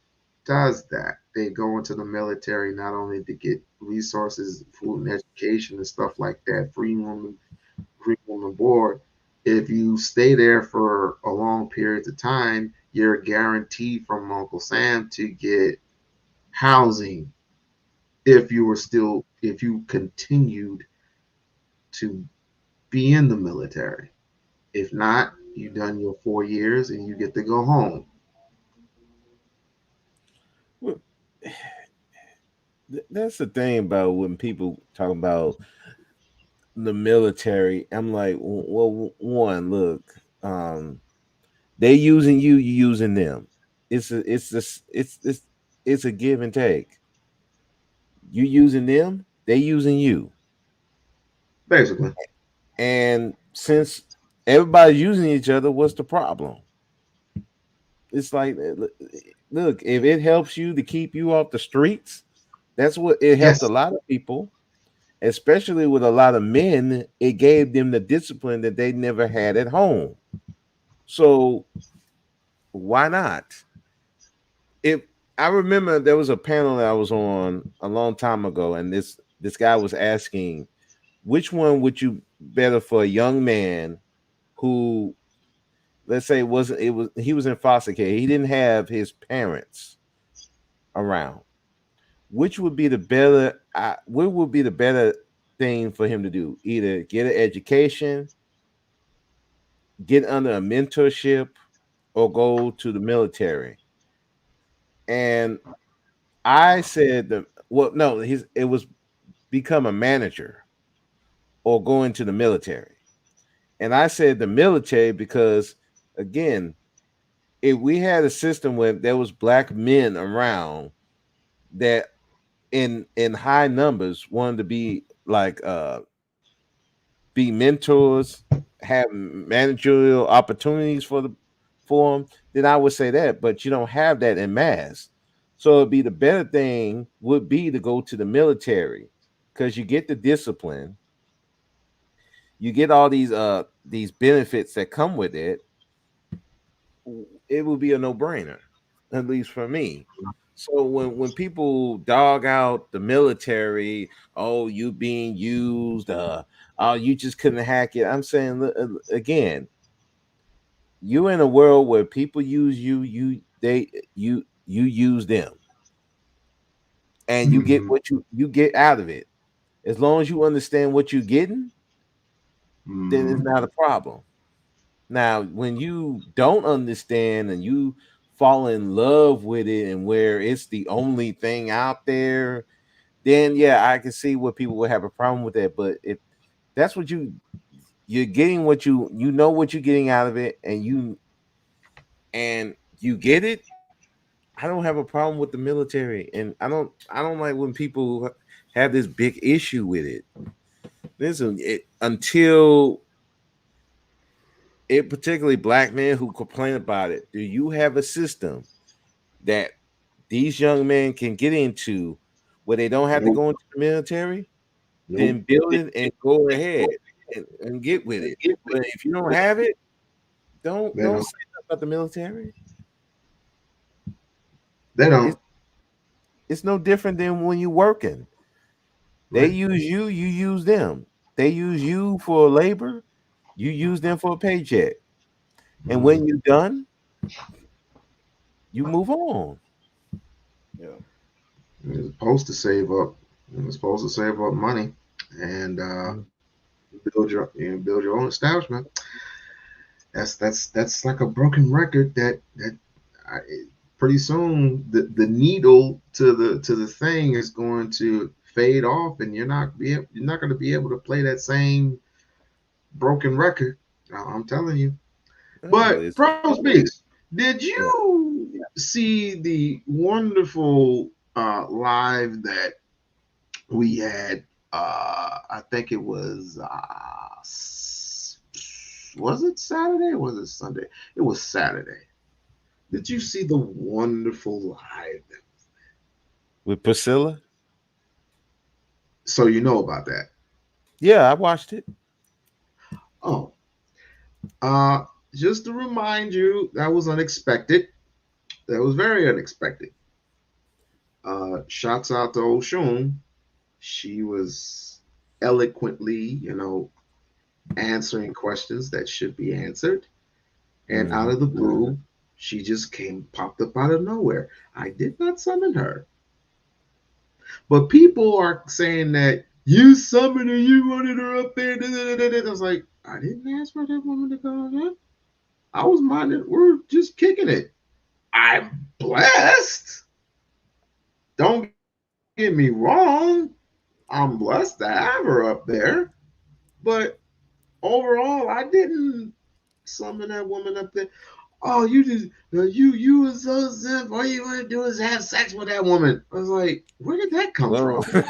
does that. They go into the military not only to get resources, food, and education and stuff like that, free room and board. If you stay there for a long period of time, you're guaranteed from Uncle Sam to get housing if you continued to be in the military. If not, you've done your 4 years and you get to go home. Well, that's the thing about when people talk about the military. I'm like, well, one, look, they using you, you using them. It's a give and take. You using them, they using you. Basically. And since everybody's using each other, what's the problem? It's like, look, if it helps you to keep you off the streets, that's what it helped a Yes. lot of people, especially with a lot of men. It gave them the discipline that they never had at home. So why not? If I remember there was a panel that I was on a long time ago, and this guy was asking which one would you better for a young man who, let's say, wasn't it was he was in foster care, he didn't have his parents around. Which would be the better? What would be the better thing for him to do? Either get an education, get under a mentorship, or go to the military. And I said the well, no, it was become a manager or go into the military. And I said the military because, again, if we had a system where there was black men around that in high numbers wanted to be like be mentors, have managerial opportunities for them, then I would say that. But you don't have that in mass, so it'd be the better thing would be to go to the military because you get the discipline, you get all these benefits that come with it. It would be a no brainer, at least for me. So when people dog out the military, oh, you being used, oh, you just couldn't hack it. I'm saying again, you in a world where people use you, you use them, and you get Mhm. what you get out of it. As long as you understand what you're getting, then it's Mhm. not a problem. Now, when you don't understand and you fall in love with it and where it's the only thing out there, then yeah, I can see where people would have a problem with that. But if that's what you're getting, what you know what you're getting out of it, and you get it, I don't have a problem with the military, and I don't like when people have this big issue with it. Listen, until it particularly black men who complain about it. Do you have a system that these young men can get into where they don't have to Nope. go into the military? Nope. Then build it and go ahead and get with it. But if you don't have it, don't They say don't. nothing about the military. They It's don't. it's no different than when you're working. They Right. use you, you use them. They use you for labor, you use them for a paycheck. And Mhm. when you're done, you move on. Yeah. You're supposed to save up. You're supposed to save up money and build your own establishment. That's like a broken record that I, pretty soon the needle to the thing is going to fade off, and you're not going to be able to play that same broken record. I'm telling you. No, But it's Pro Speaks, did yeah. you see the wonderful live that we had? I think it was it Saturday or was it Sunday? It was Saturday. Did you see the wonderful live? With Priscilla? So you know about that? Yeah, I watched it. Oh, uh, just to remind you, that was unexpected. That was very unexpected. Shouts out to Oshun. She was eloquently, answering questions that should be answered. And out Mhm. of the blue, she just popped up out of nowhere. I did not summon her. But people are saying that you summoned her, you wanted her up there. Da, da, da, da. I was like, I didn't ask for that woman to come in. I was minding, we're just kicking it. I'm blessed. Don't get me wrong. I'm blessed to have her up there. But overall, I didn't summon that woman up there. Oh, you just you were so simple. All you want to do is have sex with that woman. I was like, where did that come Well, from?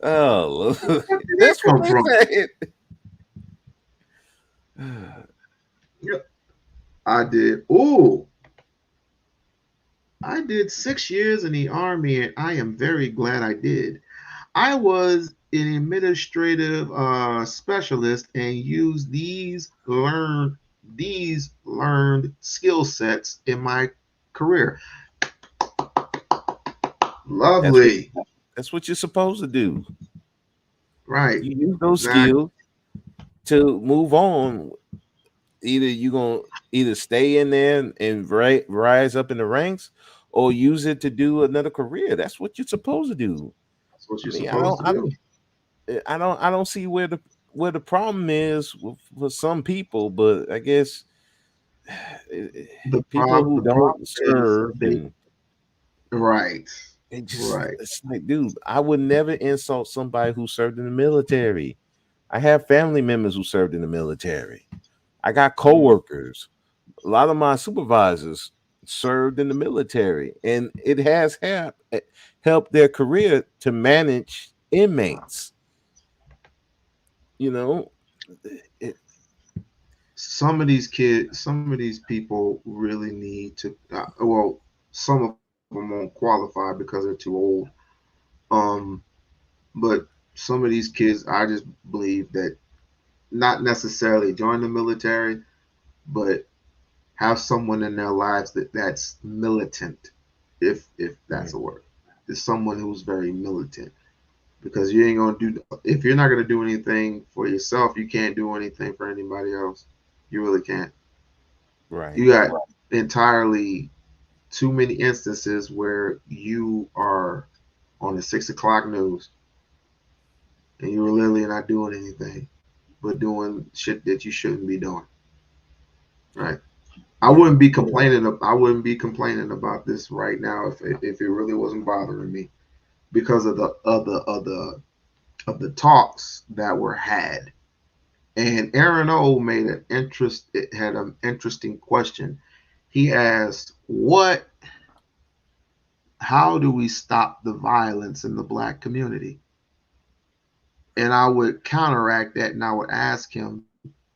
oh, Where did that that's what come they from? said. Yep, I did. Oh, I did 6 years in the army, and I am very glad I did. I was an administrative specialist and used these learned skill sets in my career. That's what Lovely, that's what you're supposed to do. right? You use those Exactly. skills to move on. Either you gonna either stay in there and rise up in the ranks, or use it to do another career. That's what you're supposed to do. That's what I you're mean, supposed to do. I don't see where the problem is with some people, but I guess people who The problem don't is serve they and right, they just right. it's like, dude, I would never insult somebody who served in the military. I have family members who served in the military. I got coworkers. A lot of my supervisors served in the military, and it has helped their career to manage inmates. You know, it, Some of these people really need to. Well, some of them won't qualify because they're too old. Um, but some of these kids, I just believe that not necessarily join the military, but have someone in their lives that's militant, if that's right, a word. Is someone who's very militant because you ain't gonna do if you're not gonna do anything for yourself, you can't do anything for anybody else. You really can't. right. You got entirely too many instances where you are on the 6 o'clock news and you're literally not doing anything but doing shit that you shouldn't be doing. Right. Yeah, I wouldn't be complaining about this right now if it really wasn't bothering me because of the talks that were had. And Aaron O made an interest. It had an interesting question. He asked, "What? How do we stop the violence in the black community?" And I would counteract that and I would ask him,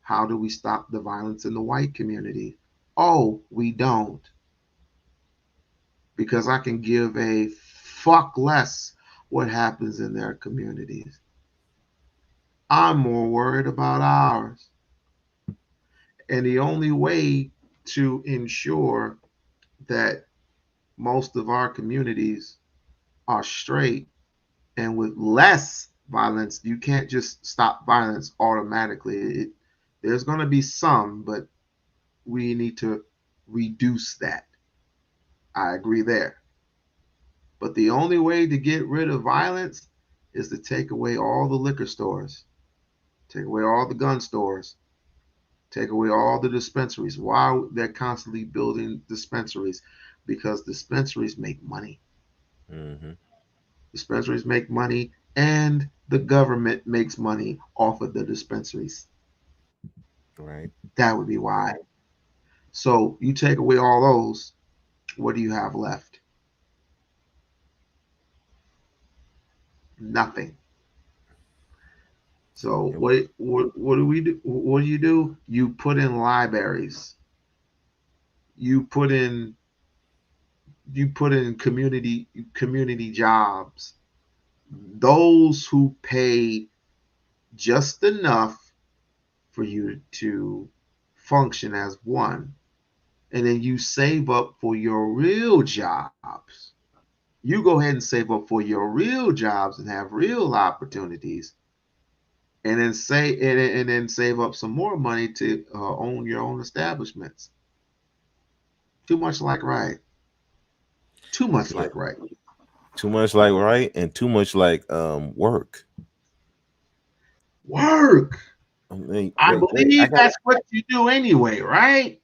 how do we stop the violence in the white community? Oh, we don't. Because I can give a fuck less what happens in their communities. I'm more worried about ours. And the only way to ensure that most of our communities are straight and with less violence, you can't just stop violence automatically. There's going to be some, but we need to reduce that. I agree there. But the only way to get rid of violence is to take away all the liquor stores, take away all the gun stores, take away all the dispensaries. Why they're constantly building dispensaries? Because dispensaries make money. Mm-hmm. Dispensaries make money, and the government makes money off of the dispensaries. Right. That would be why. So you take away all those, what do you have left? Nothing. So what do we do? What do? You put in libraries. You put in community jobs. Those who pay just enough for you to function as one, and then you save up for your real jobs. You go ahead and save up for your real jobs and have real opportunities, and then save up some more money to own your own establishments. Too much like right. Too much like right. Too much like right, and too much like work. Work. I mean, I believe that's what you do anyway, right?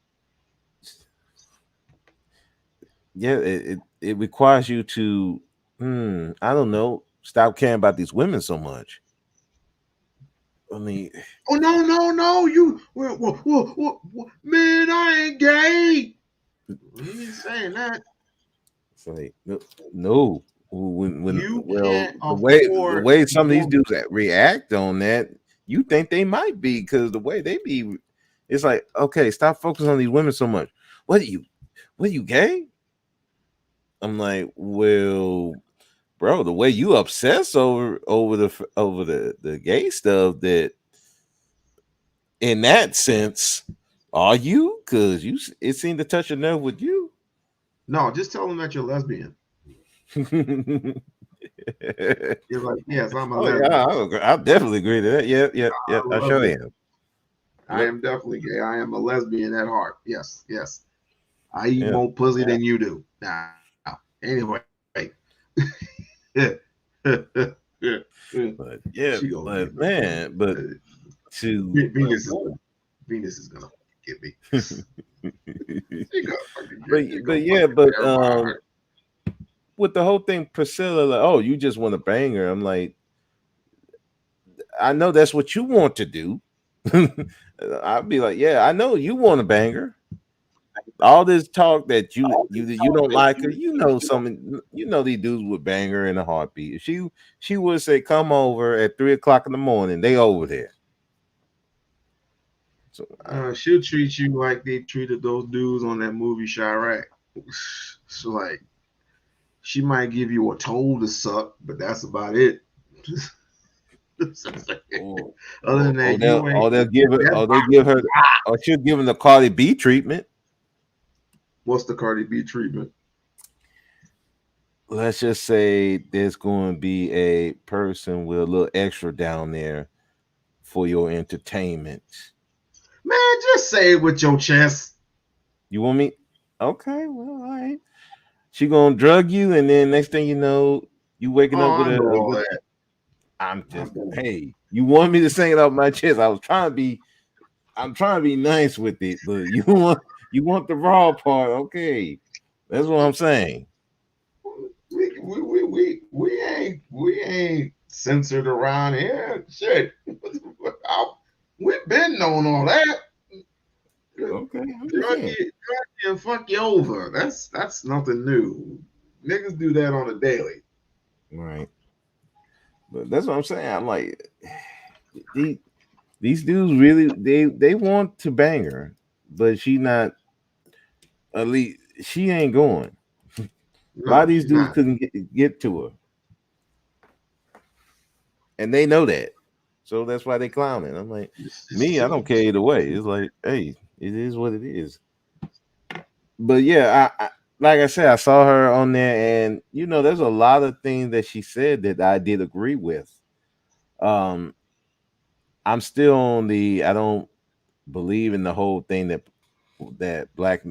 Yeah, it requires you to, I don't know, stop caring about these women so much. I mean, oh no, you, man, I ain't gay. He ain't saying that. It's like no. When you well, can't the way some of these dudes react on that, you think they might be, because the way they be, it's like, okay, stop focusing on these women so much. What are you gay? I'm like, well, bro, the way you obsess over the gay stuff, that in that sense, are you? Because it seemed to touch a nerve with you. No, just tell them that you're lesbian. You're like, yes, I'm a lesbian. Yeah, I'll definitely agree to that. Yeah. I sure am. I am definitely gay. I am a lesbian at heart. Yes. I eat more pussy than you do. Now, anyway. But man, but to Venus is gonna get me. but with the whole thing, Priscilla, like, oh, you just want to bang her. I'm like, I know that's what you want to do. I'd be like, yeah, I know you want to bang her. All this talk that you don't like her, these dudes would bang her in a heartbeat. If she would say, come over at 3:00 in the morning, they over there. So she'll treat you like they treated those dudes on that movie Chirac. So like, she might give you a toe to suck, but that's about it. Other than that, she'll give him the Cardi B treatment. What's the Cardi B treatment? Let's just say there's going to be a person with a little extra down there for your entertainment. Man, just say it with your chest. You want me? Okay, well, all right. She gonna drug you, and then next thing you know, you waking up with a. I'm just, hey, you want me to sing it off my chest? I'm trying to be nice with it, but you want the raw part, okay? That's what I'm saying. We ain't censored around here. Shit, we've been knowing all that. Okay, drug you and fuck you over. That's nothing new. Niggas do that on a daily. Right. But that's what I'm saying. I'm like, these these dudes really they want to bang her, but she not. At least she ain't going. A lot of No, these she's dudes not. couldn't get to her, and they know that. So that's why they clowning. I'm like, me, I don't care either way. It's like, hey, it is what it is. But yeah, like I said, I saw her on there, and there's a lot of things that she said that I did agree with. Um, I'm still on the I don't believe in the whole thing that black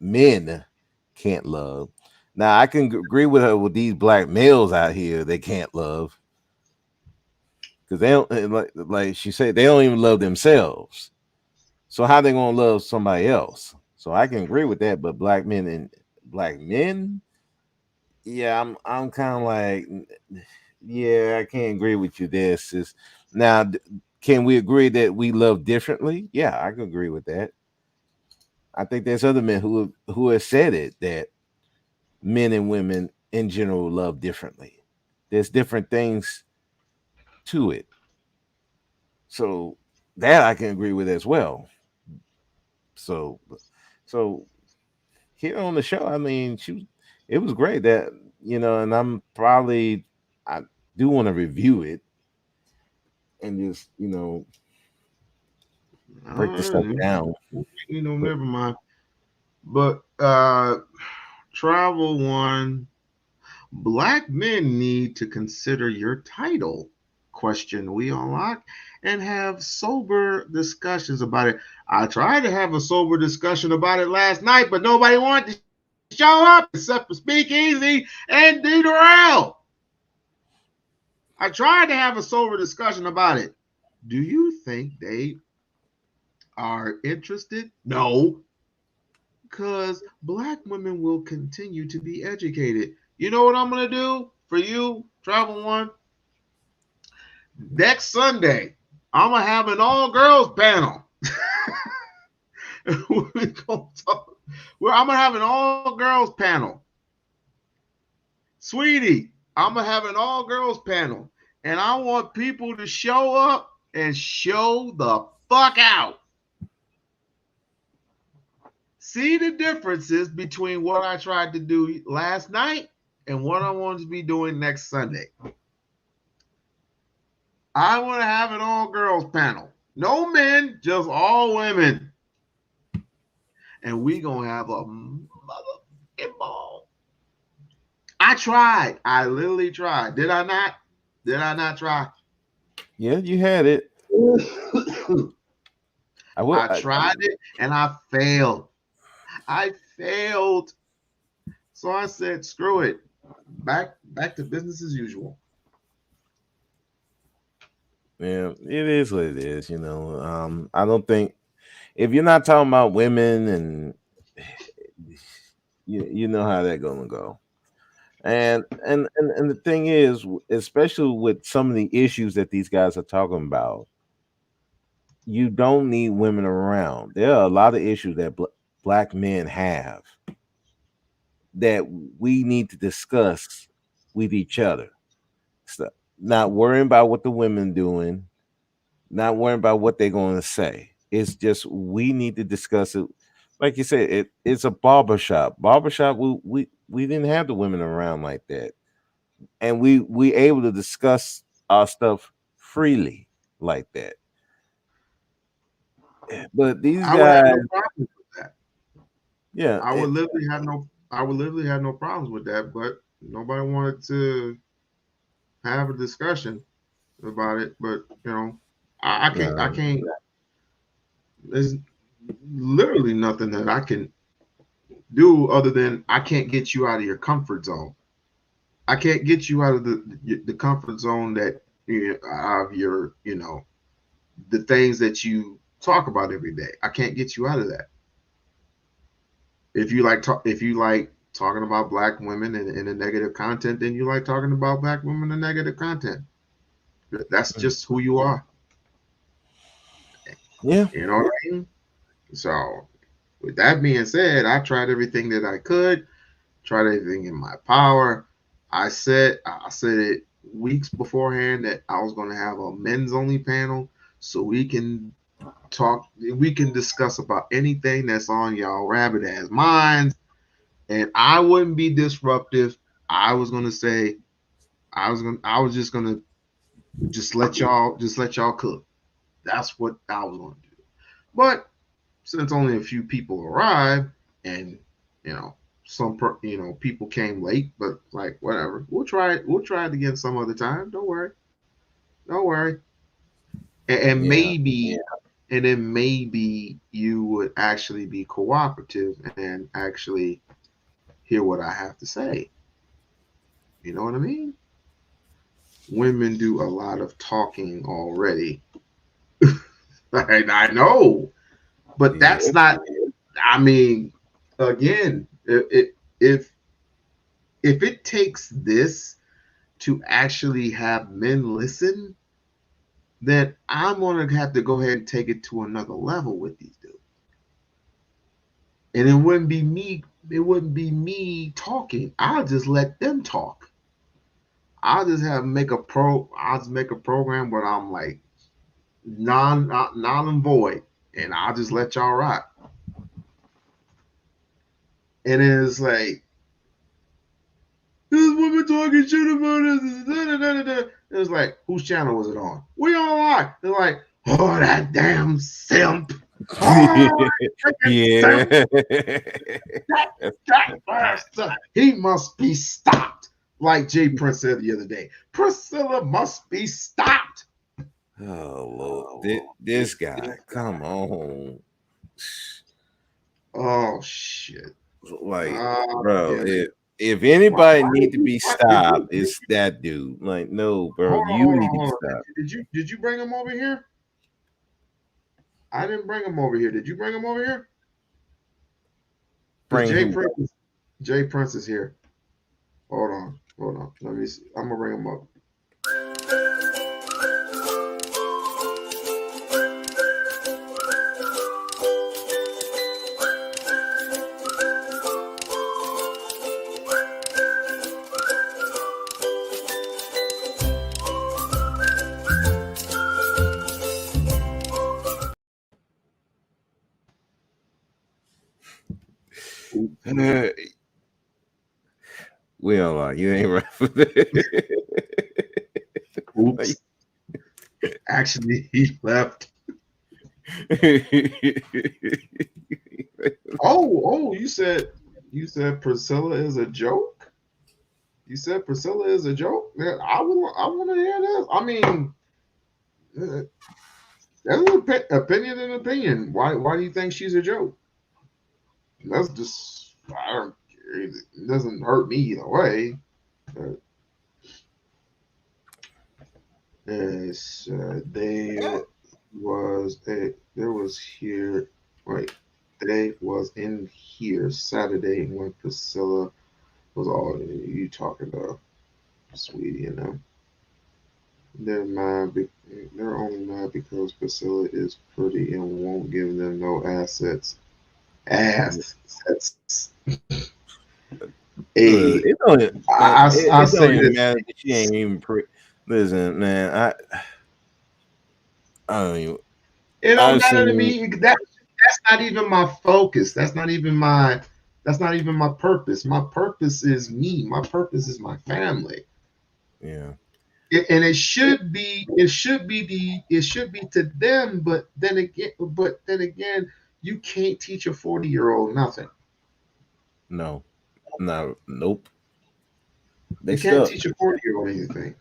men can't love. Now I can agree with her with these black males out here they can't love because they don't like she said they don't even love themselves. So how they gonna love somebody else? So I can agree with that, but black men, yeah, I'm kind of like, yeah, I can't agree with you there, sis. Now, can we agree that we love differently? Yeah, I can agree with that. I think there's other men who have said it that men and women in general love differently. There's different things to it. So that I can agree with as well. So so here on the show, I mean, it was great that and I do want to review it and just break the stuff down. But Never mind. But travel one. Black men need to consider your title. Question We-On-Loc and have sober discussions about it. I tried to have a sober discussion about it last night, but nobody wanted to show up except for Speakeasy and D Durrell. I tried to have a sober discussion about it. Do you think they are interested? No, because black women will continue to be educated. You know what I'm going to do for you, Travel One? Next Sunday, I'm going to have an all girls panel. I'm going to have an all girls panel. Sweetie, I'm going to have an all girls panel. And I want people to show up and show the fuck out. See the differences between what I tried to do last night and what I want to be doing next Sunday. I want to have an all girls panel. No men, just all women. And we going to have a motherfucking ball. I tried. I literally tried. Did I not? Did I not try? yeah, you had it. I tried it and I failed. I failed. So I said, screw it. Back to business as usual. Yeah, it is what it is. I don't think if you're not talking about women and you know how that's gonna go. And the thing is, especially with some of the issues that these guys are talking about, you don't need women around. There are a lot of issues that black men have that we need to discuss with each other. So, not worrying about what the women doing, not worrying about what they're going to say. It's just we need to discuss it. Like you said, it's a barbershop. Barbershop, we didn't have the women around like that. And we able to discuss our stuff freely like that. But these I would have guys, no problems with that. yeah, I would literally have no problems with that, but nobody wanted to have a discussion about it. But I can't. There's literally nothing that I can do other than I can't get you out of your comfort zone. I can't get you out of the comfort zone that of your the things that you talk about every day. I can't get you out of that. If you like talking about black women and the negative content, then you like talking about black women and negative content. That's just who you are. yeah, You know what I mean? So with that being said, I tried everything that I could, tried everything in my power. I said it weeks beforehand that I was going to have a men's only panel so we can discuss about anything that's on y'all rabbit ass minds, and I wouldn't be disruptive. I was going to say, I was just going to just let y'all cook. That's what I was going to do. But since only a few people arrived, and people came late, but like whatever, we'll try it again some other time. Don't worry. And Yeah. maybe, and then maybe you would actually be cooperative and actually hear what I have to say. You know what I mean? Women do a lot of talking already. I know, but that's not. I mean, again, if it takes this to actually have men listen, then I'm gonna have to go ahead and take it to another level with these dudes. And it wouldn't be me. It wouldn't be me talking. I'll just let them talk. I'll just I'll just make a program where I'm like non and void, and I'll just let y'all rock. And it's like, this woman talking shit about this. It was like, whose channel was it on? We-On-Loc. They're like, oh, that damn simp. Oh, Yeah. that bastard. He must be stopped. Like Jay Prince said the other day. Priscilla must be stopped. Oh Lord, this guy, come on. Oh shit. Like, bro, if anybody need to be stopped, it's that dude. Like, no, bro, you need to be stopped. Did you bring him over here? I didn't bring him over here. Did you bring him over here? Jay Prince is here. Hold on. Let me see. I'm gonna bring him up. We-On-Loc, you ain't right for that. Oops. Actually, he left. You said Priscilla is a joke? You said Priscilla is a joke? Man, I want to hear this. I mean, that's an opinion and opinion. Why do you think she's a joke? That's just, I don't care. It doesn't hurt me either way. But there was in here Saturday when Priscilla was all you talking about, sweetie, you know. They're mad. They're only mad because Priscilla is pretty and won't give them no assets. Assets. It don't even matter that she ain't even listen, man. I don't even. It don't matter to me. That's not even my focus. That's not even my purpose. My purpose is me. My purpose is my family. Yeah. And it should be to them, but then again, you can't teach a 40-year-old nothing. No. Nope. You can't teach a 40-year-old anything.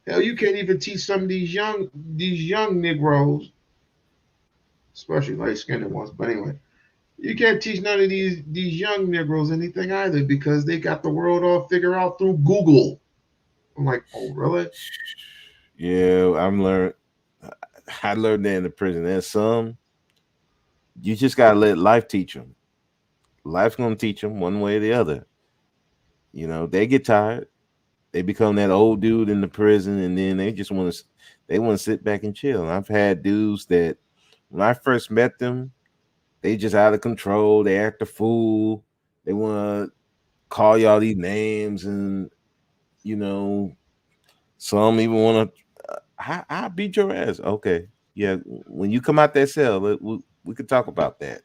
Hell, you can't even teach some of these young Negroes, especially light-skinned ones. But anyway, you can't teach none of these young Negroes anything either because they got the world all figured out through Google. I'm like, oh, really? Yeah, I learned that in the prison. There's some you just gotta let life teach them. Life's gonna teach them one way or the other. You know, they get tired. They become that old dude in the prison, and then they just want to sit back and chill. And I've had dudes that when I first met them, they just out of control. They act a fool. They want to call y'all these names, and you know, Some even want to. I beat your ass. Okay, yeah. When you come out that cell, we could talk about that.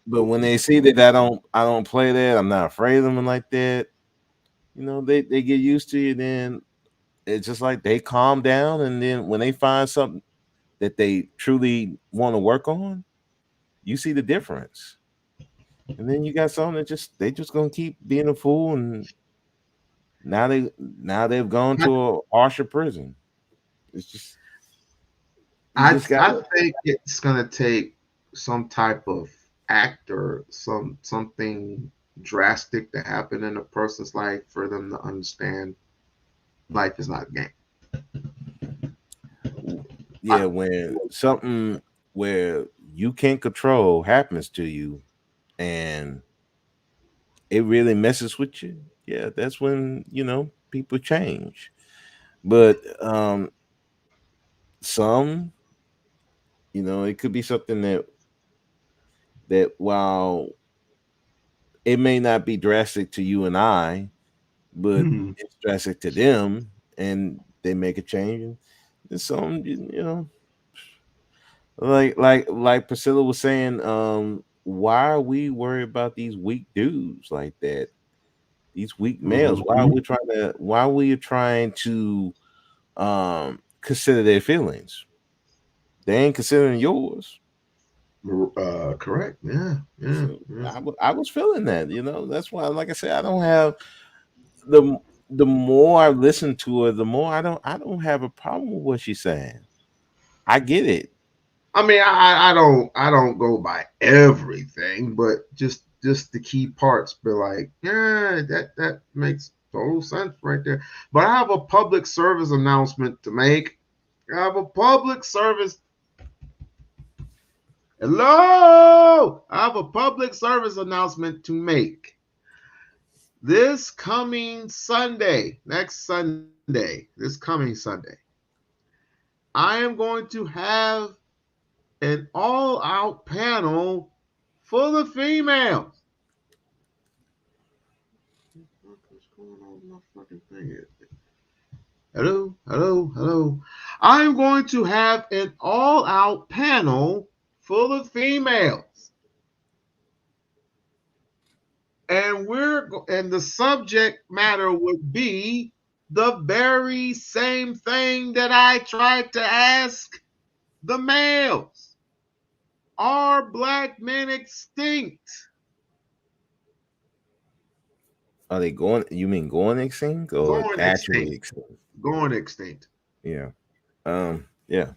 But when they see that I don't play that, I'm not afraid of them like that. You know, they get used to you. Then it's just like they calm down, and then when they find something that they truly want to work on, you see the difference. And then you got some that they just gonna keep being a fool, and now they've gone I, to a harsher prison. It's just you I just got I to. think it's gonna take some type of act or something drastic to happen in a person's life for them to understand life is not a game. Yeah, when something where you can't control happens to you and it really messes with you, yeah, that's when people change. But some, it could be something that while it may not be drastic to you and I, but Mhm. it's drastic to them, and they make a change. And some, like Priscilla was saying, why are we worried about these weak dudes like that? These weak males. Why are we trying to consider their feelings? They ain't considering yours. Correct. Yeah. Yeah. So Yeah. I was feeling that, That's why, like I said, I don't have the the more I listen to her, the more I don't have a problem with what she's saying. I get it. I mean, I don't go by everything, but just the key parts. Be like, yeah, that makes total sense right there. But I have a public service announcement to make. I have a public service. Hello, I have a public service announcement to make. This coming Sunday, next Sunday, this coming Sunday, I am going to have an all-out panel full of females. What's going on with my fucking thing here? Hello, hello, hello. I'm going to have an all-out panel full of females, and the subject matter would be the very same thing that I tried to ask the males. Are black men extinct? Are they going? You mean going extinct or Going actually extinct. extinct? Going extinct. Yeah. Yeah.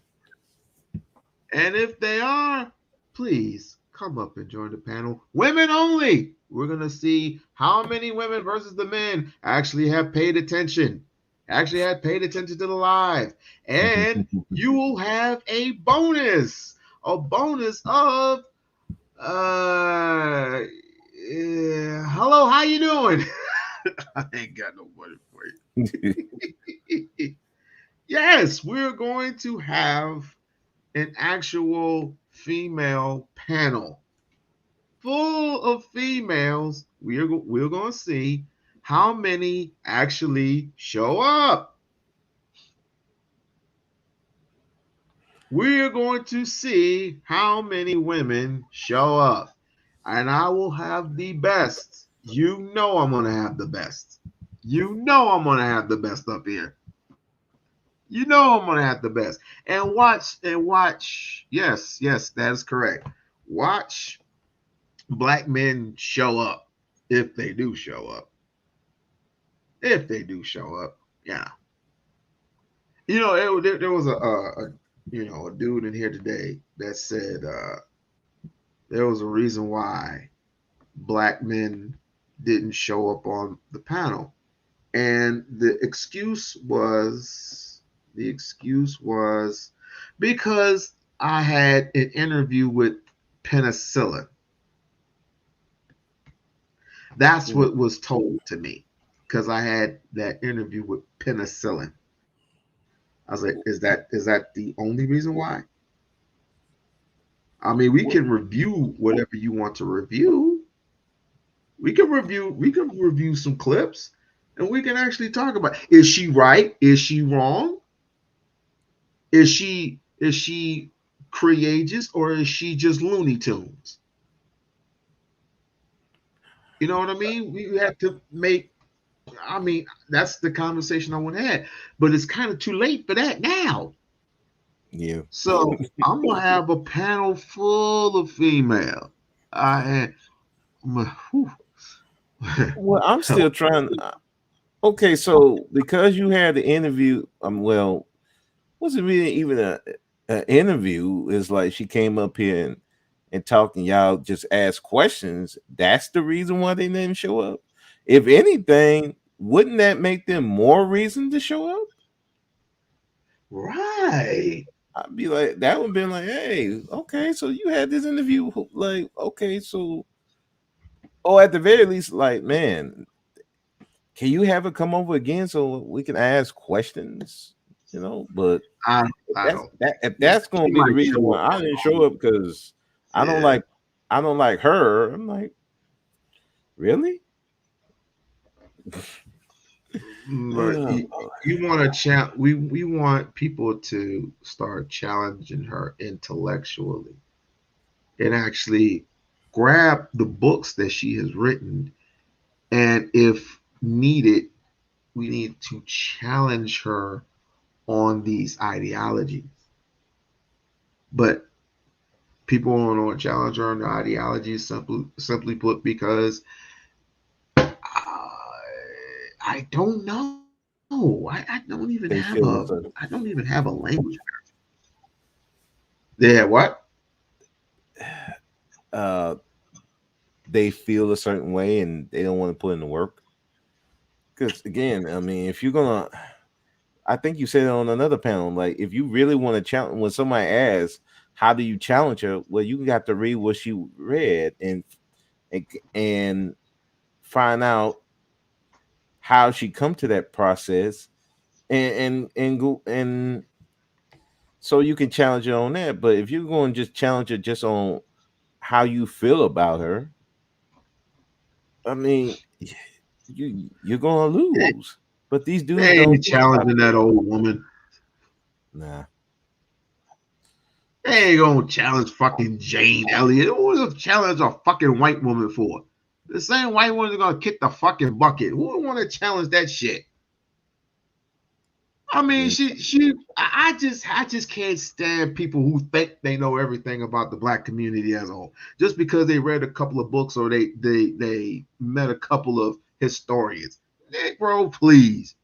And if they are, please come up and join the panel. Women only. We're going to see how many women versus the men actually have paid attention, actually had paid attention to the live. And you will have a bonus of, hello, how you doing? I ain't got no money for you. Yes, we're going to have an actual female panel full of females. We're going to see how many actually show up. We're going to see how many women show up. And I will have the best. You know I'm going to have the best. You know I'm going to have the best up here. You know I'm going to have the best. And watch. Yes, that is correct. Watch black men show up if they do show up. If they do show up, yeah. There was a dude in here today that said there was a reason why black men didn't show up on the panel, and the excuse was because I had an interview with penicillin. That's what was told to me because I had that interview with penicillin. I was like, is that the only reason why? I mean, we can review whatever you want to review. We can review some clips, and we can actually talk about, is she right? Is she wrong? Is she courageous, or is she just Looney Tunes? You know what I mean? We have to make. I mean, that's the conversation I want to have, but it's kind of too late for that now. Yeah. So I'm gonna have a panel full of female. I whew. Well, I'm still trying. Okay, so because you had the interview, well, wasn't really even a interview. It's like she came up here and talked, and y'all just asked questions. That's the reason why they didn't show up. If anything, wouldn't that make them more reason to show up? Right. I'd be like, that would be like, hey, okay, so you had this interview, like, okay, so, oh, at the very least, like, man, can you have it come over again so we can ask questions? You know, but I if don't. that's going She to be the might reason show why up I on didn't the show up because I don't yeah. like her. I'm like, really? But you want to we want people to start challenging her intellectually and actually grab the books that she has written, and if needed, we need to challenge her on these ideologies. But people don't want to challenge her on the ideologies, simply put, because I don't know. I don't even They have feel a a certain, I don't even have a language. Yeah, what? uh, they feel a certain way and they don't want to put in the work. Because again, I mean, if you're gonna, I think you said it on another panel, like if you really want to challenge, when somebody asks, how do you challenge her? Well, you got to read what she read and find out how she come to that process and go and so you can challenge her on that. But if you're going to just challenge her just on how you feel about her, I mean, you're gonna lose. But these dudes They don't ain't think about challenging that old woman. nah. They ain't gonna challenge fucking Jane Elliott. Who would challenge a fucking white woman for? The same white woman's gonna kick the fucking bucket. Who would want to challenge that shit? I mean, Yeah. I just can't stand people who think they know everything about the black community as a whole, just because they read a couple of books or they met a couple of historians. Nick, bro, please.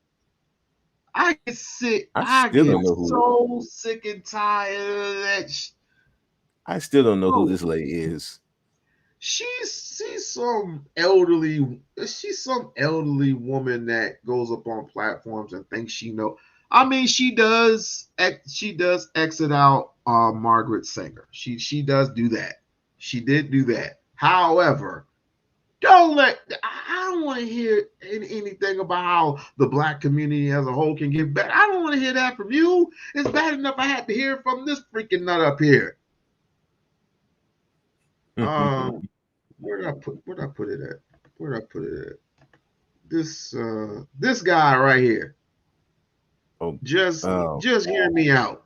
I I still get don't know who so sick and tired of that. I still don't know who Bro, this lady is. she's some elderly woman that goes up on platforms and thinks she know. I mean, she does exit out Margaret Sanger. She does do that. She did do that. However, I don't want to hear anything about how the black community as a whole can get better. I don't want to hear that from you. It's bad enough I had to hear it from this freaking nut up here. Um, where did I put it at? Where did I put it at? This guy right here. oh, Just oh, just hear me out.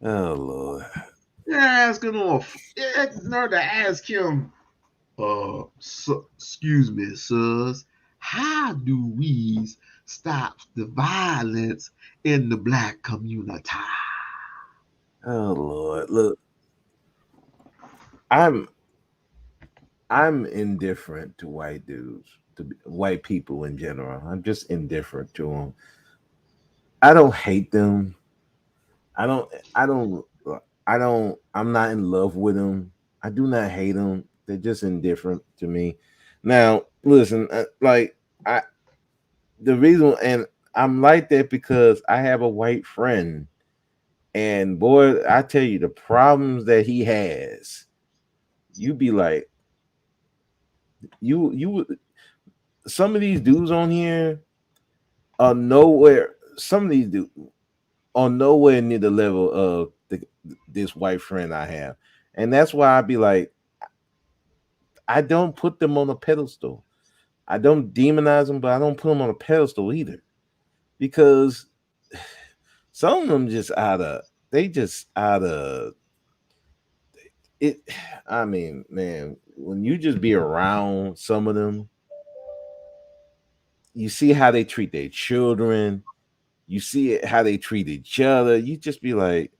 oh Lord. You're asking off. Nerd to ask him. Excuse me, sirs. How do we stop the violence in the black community? Oh Lord. Look, I'm I'm indifferent to white dudes, white people in general. I'm just indifferent to them. I don't hate them. I don't. I don't. I'm not in love with them. I do not hate them. They're just indifferent to me. Now, listen. Like I, the reason, and I'm like that because I have a white friend, and boy, I tell you, the problems that he has, you be like, you. Some of these dudes on here are nowhere. Some of these dudes are nowhere near the level of this white friend I have, and that's why I be like, I don't put them on a pedestal. I don't demonize them, but I don't put them on a pedestal either, because some of them just out of it. I mean, man, when you just be around some of them, you see how they treat their children, you see it, how they treat each other. You just be like,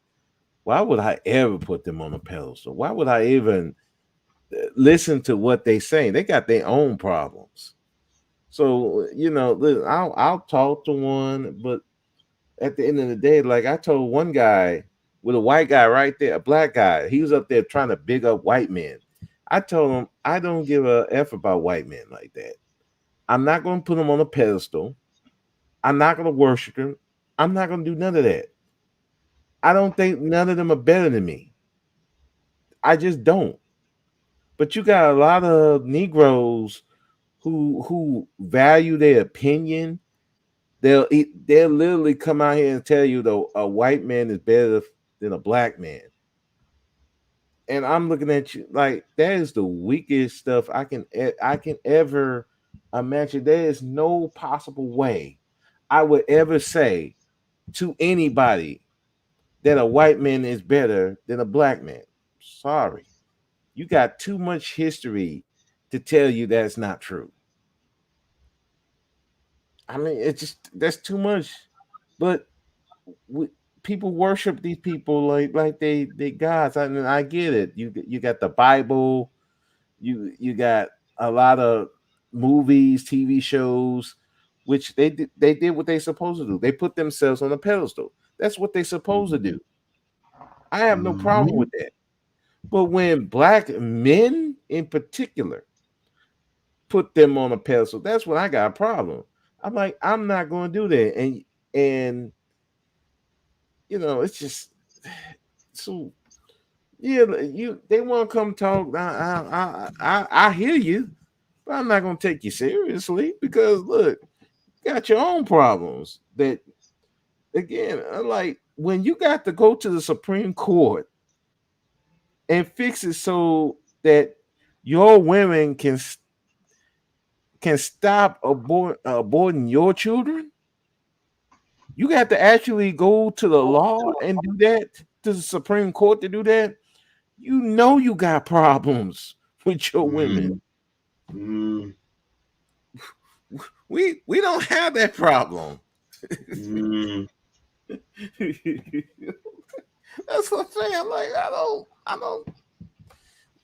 why would I ever put them on a pedestal? Why would I even listen to what they say? They got their own problems. So listen, I'll talk to one, but at the end of the day, like I told one guy with a white guy right there, a black guy, he was up there trying to big up white men. I told him I don't give a f about white men like that. I'm not going to put them on a pedestal. I'm not going to worship them. I'm not going to do none of that. I don't think none of them are better than me. I just don't. But you got a lot of Negroes who value their opinion. They'll literally come out here and tell you though a white man is better than a black man. And I'm looking at you like that is the weakest stuff I can ever imagine. There is no possible way I would ever say to anybody that a white man is better than a black man. Sorry. You got too much history to tell you that's not true. I mean, it's just that's too much. But people worship these people like they gods. I mean, I get it. You got the Bible. You got a lot of movies, TV shows, which they did what they supposed to do. They put themselves on a pedestal. That's what they supposed to do. I have no problem with that. But when black men in particular put them on a pedestal, that's when I got a problem. I'm like, I'm not going to do that. And it's just so yeah. They want to come talk. I hear you, but I'm not going to take you seriously because look, you got your own problems. That again, like when you got to go to the Supreme Court and fix it so that your women can stop aborting your children. You got to actually go to the law and do that, to the Supreme Court to do that. You got problems with your women. We don't have that problem. That's what I'm saying. I'm like, I don't.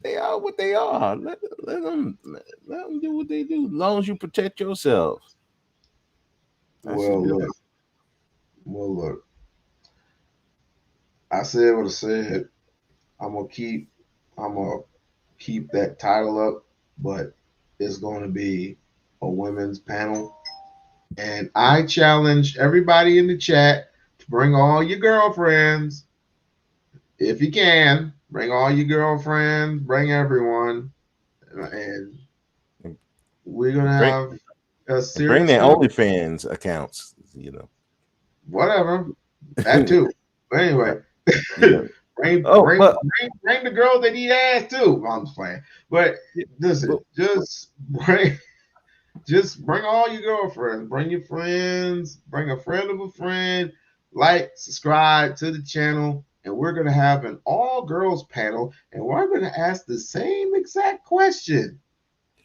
They are what they are. Let them do what they do. As long as you protect yourself. Well, look. I said what I said. I'm gonna keep that title up, but it's gonna be a women's panel. And I challenge everybody in the chat to bring all your girlfriends. If you can, bring all your girlfriends, bring everyone. And we're gonna have a serious bring their OnlyFans accounts, Whatever. That too. But anyway. Bring the girls that eat ass too. I'm just playing. But listen, just bring all your girlfriends, bring your friends, bring a friend of a friend, like, subscribe to the channel, and we're gonna have an all-girls panel, and we're gonna ask the same exact question.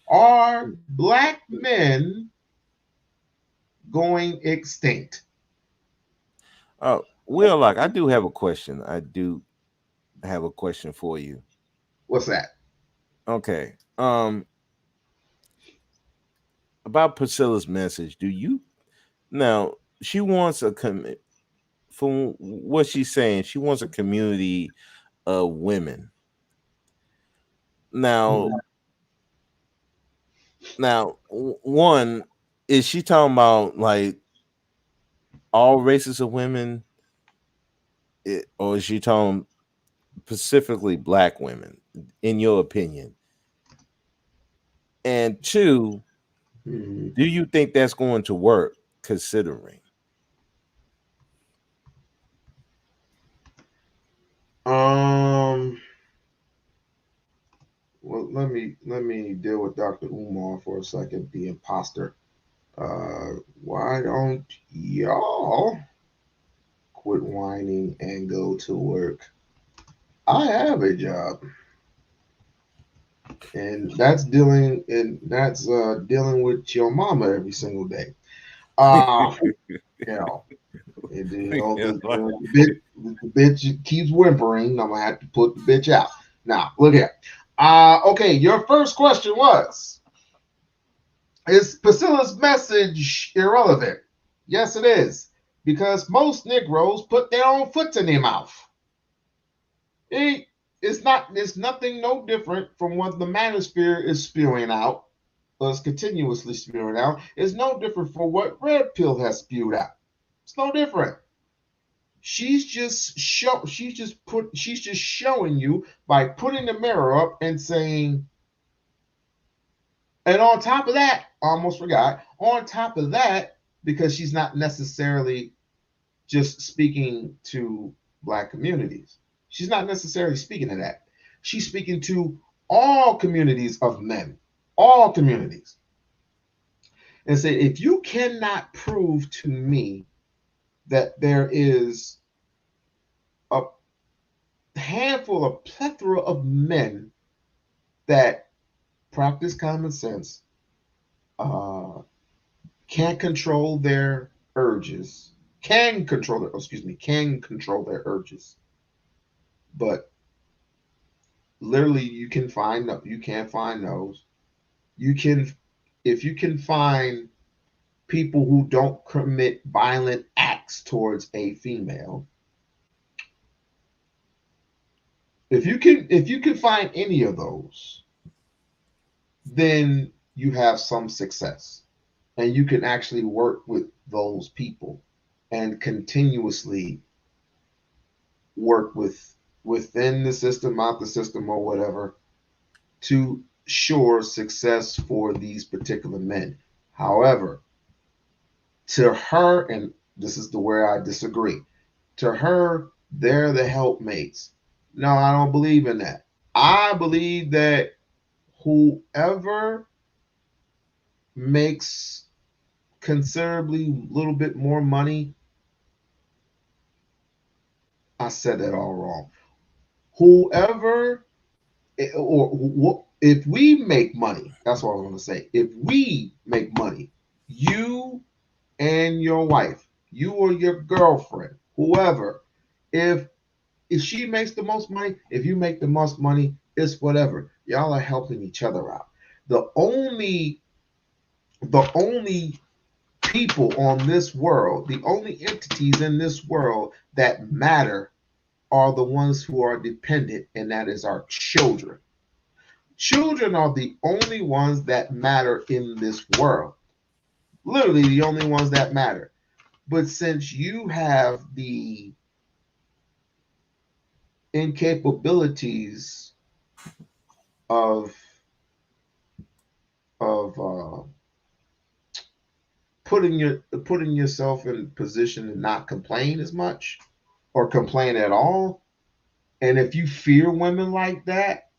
Are black men going extinct? We-On-Loc, I do have a question. I do have a question for you. What's that? Okay. About Priscilla's message, now she wants from what she's saying, she wants a community of women. Now, one, is she talking about like all races of women, or is she talking specifically black women, in your opinion? And two, do you think that's going to work, considering? Well, let me me deal with Dr. Umar for a second, the imposter. Why don't y'all quit whining and go to work? I have a job, and that's dealing with your mama every single day. You know, the bitch keeps whimpering. I'm gonna have to put the bitch out. Now, look here. Okay, your first question was, is Priscilla's message irrelevant? Yes, it is, because most Negroes put their own foot in their mouth. It's nothing no different from what the manosphere is spewing out, is continuously spewing out. It's no different from what Red Pill has spewed out. It's no different. She's just showing you by putting the mirror up and saying, and on top of that, almost forgot, on top of that, because she's not necessarily just speaking to Black communities. She's not necessarily speaking to that. She's speaking to all communities of men, all communities. And say, if you cannot prove to me that there is a handful, a plethora of men that practice common sense, can't control their urges, can control their urges, but literally you can't find those. If you can find people who don't commit violent acts towards a female, if you can find any of those, then you have some success, and you can actually work with those people and continuously work within the system, out the system, or whatever, to ensure success for these particular men. However, to her, and this is the where I disagree, to her, they're the helpmates. No, I don't believe in that. I believe that whoever makes considerably little bit more money, I said that all wrong. Whoever, or if we make money, that's what I was going to say. If we make money, you and your wife, you or your girlfriend, whoever, if she makes the most money, if you make the most money, it's whatever. Y'all are helping each other out. The only people on this world, the only entities in this world that matter are the ones who are dependent, and that is our children. Children are the only ones that matter in this world. Literally the only ones that matter. But since you have the incapabilities of putting yourself in a position to not complain as much or complain at all, and if you fear women like that,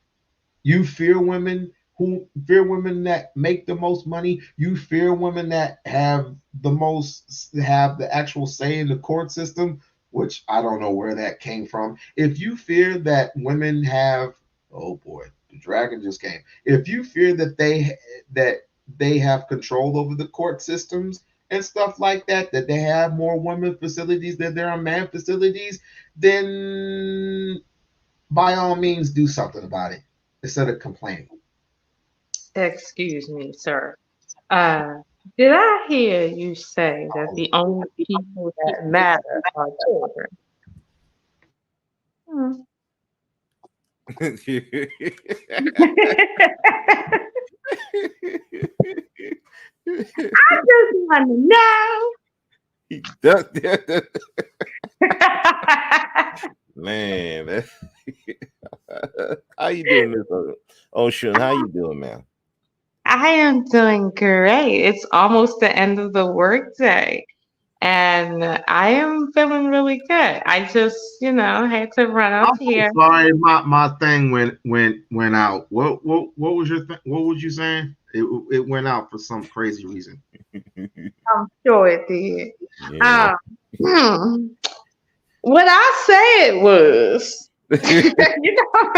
you fear women that make the most money, you fear women that have the actual say in the court system, which I don't know where that came from. If you fear that women have, oh boy, the dragon just came. If you fear that they have control over the court systems and stuff like that, that they have more women facilities than there are man facilities, then by all means do something about it instead of complaining. Excuse me, sir. Did I hear you say that the only people that matter are children? I just want to know. Man, how you doing, Miss Ocean? How you doing, man? I am doing great. It's almost the end of the workday. and I am feeling really good. I just, had to run up I'm so here. sorry, my thing went out. What was your what was you saying? It went out for some crazy reason. I'm sure it did. Yeah. Hmm, what I said was, you know,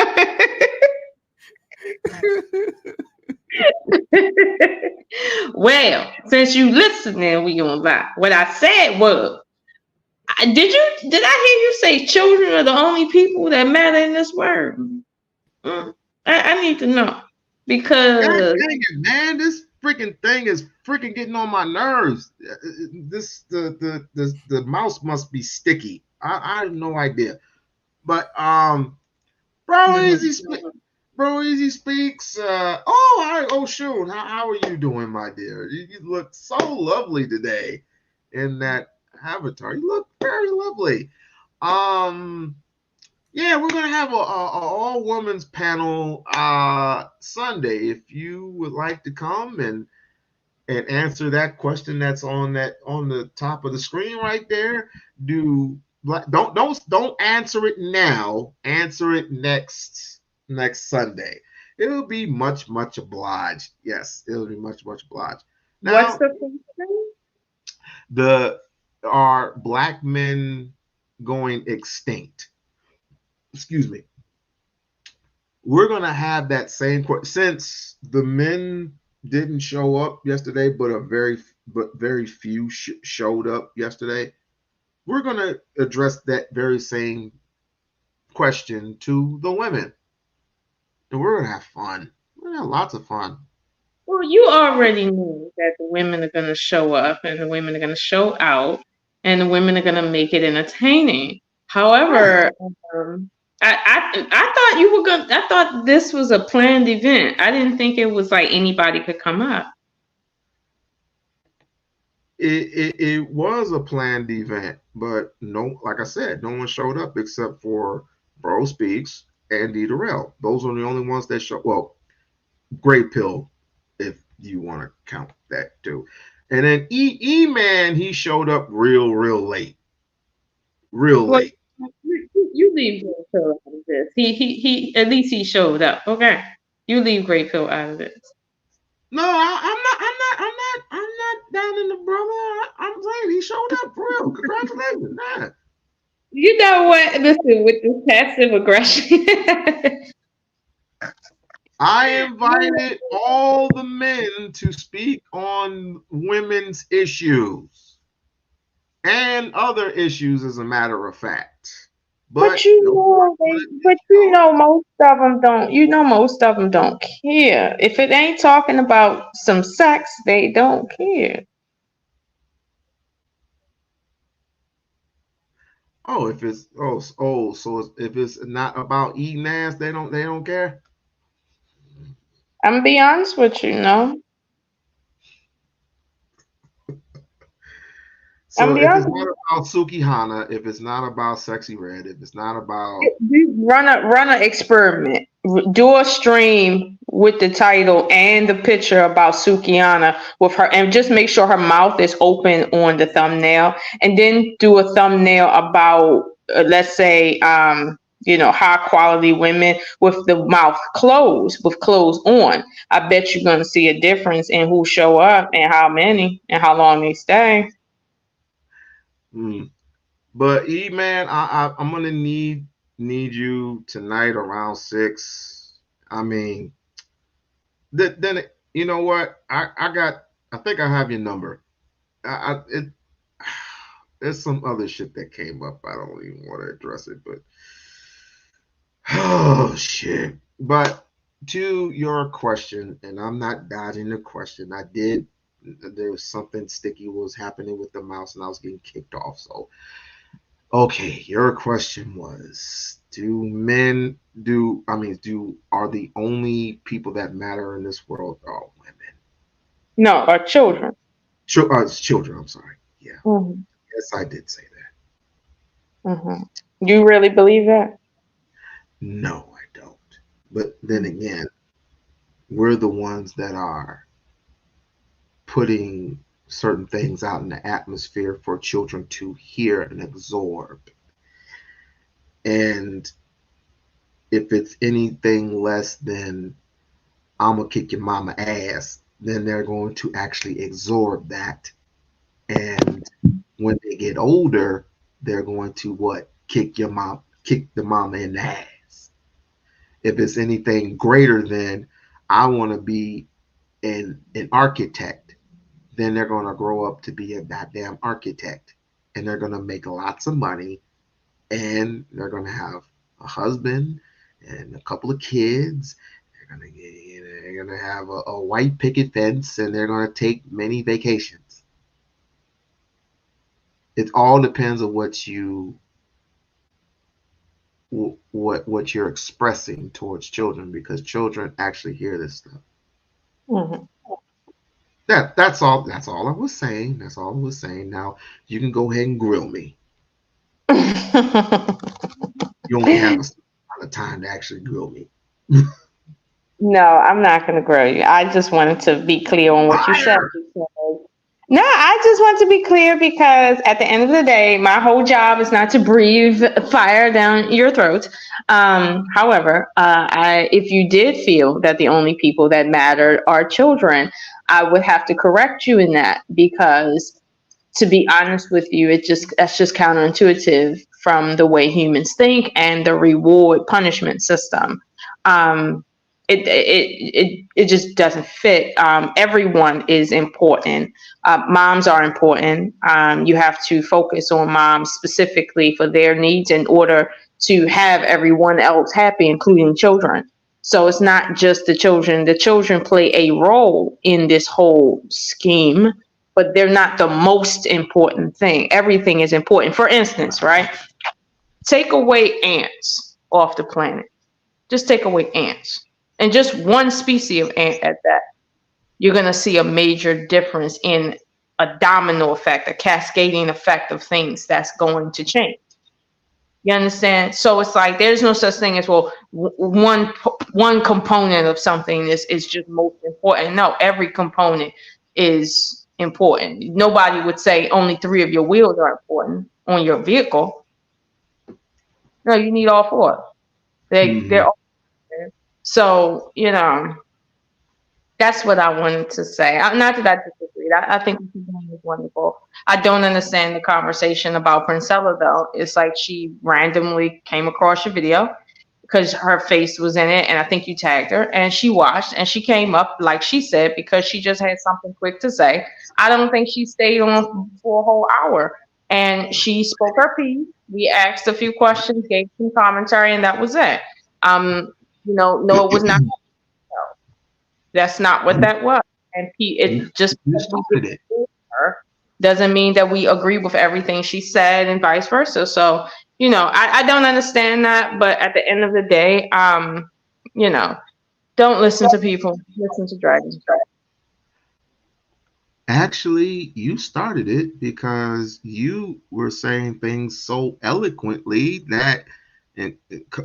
well, since you listening, we on by. What I said was, did I hear you say children are the only people that matter in this world? I need to know God because dang it, man! This freaking thing is freaking getting on my nerves. This the mouse must be sticky. I have no idea. But bro, Easy speaks. Oh shoot, how are you doing, my dear? You look so lovely today in that avatar. You look very lovely. Um, yeah, we're gonna have a all women's panel Sunday. If you would like to come and answer that question that's on the top of the screen right there, don't answer it now. Answer it next Sunday. It'll be much obliged. Yes, it'll be much obliged. what's Now, the question? are black men going extinct? Excuse me. We're gonna have that same question since the men didn't show up yesterday, but very few showed up yesterday. We're gonna address that very same question to the women, and we're gonna have fun. We're gonna have lots of fun. Well, you already knew that the women are going to show up and the women are going to show out and the women are going to make it entertaining. Right. However, I thought you were going. I thought this was a planned event. I didn't think it was like anybody could come up. It was a planned event, but no, like I said, no one showed up except for Bro Speaks and D Darrell. Those are the only ones that showed. Well, Great Pill, if you want to count that too. And then Man, he showed up real late, real Well, late. you leave Great Pill out of this. He. At least he showed up. Okay, you leave Great Pill out of this. No, I'm not down in the brother. I'm saying he showed up for real. Congratulations, man. You know what? Listen, with this passive aggression. I invited all the men to speak on women's issues and other issues, as a matter of fact. But most of them don't. You know, most of them don't care. If it ain't talking about some sex, they don't care. Oh, if it's so if it's not about eating ass, they don't care. I'm gonna be honest with you, no. I'm So be if it's honest. not about Suki Hana, if it's not about Sexy Red, if it's not about Run a experiment. Do a stream with the title and the picture about Sukiana with her, and just make sure her mouth is open on the thumbnail, and then do a thumbnail about, let's say, high quality women with the mouth closed, with clothes on. I bet you're gonna see a difference in who show up and how many and how long they stay. But man, I'm gonna need you tonight around 6. I mean, then you know what? I think I have your number. There's some other shit that came up. I don't even want to address it, but oh shit. But to your question, and I'm not dodging the question. There was something sticky was happening with the mouse, and I was getting kicked off. So okay, your question was, are the only people that matter in this world are women? No, our children. It's children, I'm sorry. Yeah. Mm-hmm. Yes, I did say that. Mm-hmm. You really believe that? No, I don't. But then again, we're the ones that are putting certain things out in the atmosphere for children to hear and absorb. And if it's anything less than I'm gonna kick your mama ass, then they're going to actually absorb that. And when they get older, they're going to what? Kick the mama in the ass. If it's anything greater than I want to be an architect, then they're going to grow up to be a goddamn architect, and they're going to make lots of money, and they're going to have a husband and a couple of kids. They're going to have a white picket fence, and they're going to take many vacations. It all depends on what you're expressing towards children, because children actually hear this stuff. Mm-hmm. That's all I was saying. That's all I was saying. Now you can go ahead and grill me. You only have a amount of time to actually grill me. No, I'm not going to grill you. I just wanted to be clear on what you said. No, I just want to be clear because at the end of the day, my whole job is not to breathe fire down your throat. However, if you did feel that the only people that matter are children, I would have to correct you in that, because to be honest with you, that's just counterintuitive from the way humans think and the reward punishment system. It just doesn't fit. Everyone is important. Moms are important. You have to focus on moms specifically for their needs in order to have everyone else happy, including children. So it's not just the children. The children play a role in this whole scheme, but they're not the most important thing. Everything is important. For instance, right? Take away ants off the planet. Just take away ants. And just one species of ant at that, you're going to see a major difference in a domino effect, a cascading effect of things that's going to change. You understand? So it's like there's no such thing as, well, one component of something is just most important. No, every component is important. Nobody would say only 3 of your wheels are important on your vehicle. No, you need all 4. They're all. So, that's what I wanted to say. Not that I disagree. I think what she's doing is wonderful. I don't understand the conversation about Princella, though. It's like she randomly came across your video because her face was in it, and I think you tagged her, and she watched, and she came up, like she said, because she just had something quick to say. I don't think she stayed on for a whole hour, and she spoke her piece. We asked a few questions, gave some commentary, and that was it. No, it was not. That's not what that was. And it just doesn't mean that we agree with everything she said and vice versa. So, I don't understand that. But at the end of the day, don't listen to people. Listen to Dragons. Actually, you started it because you were saying things so eloquently that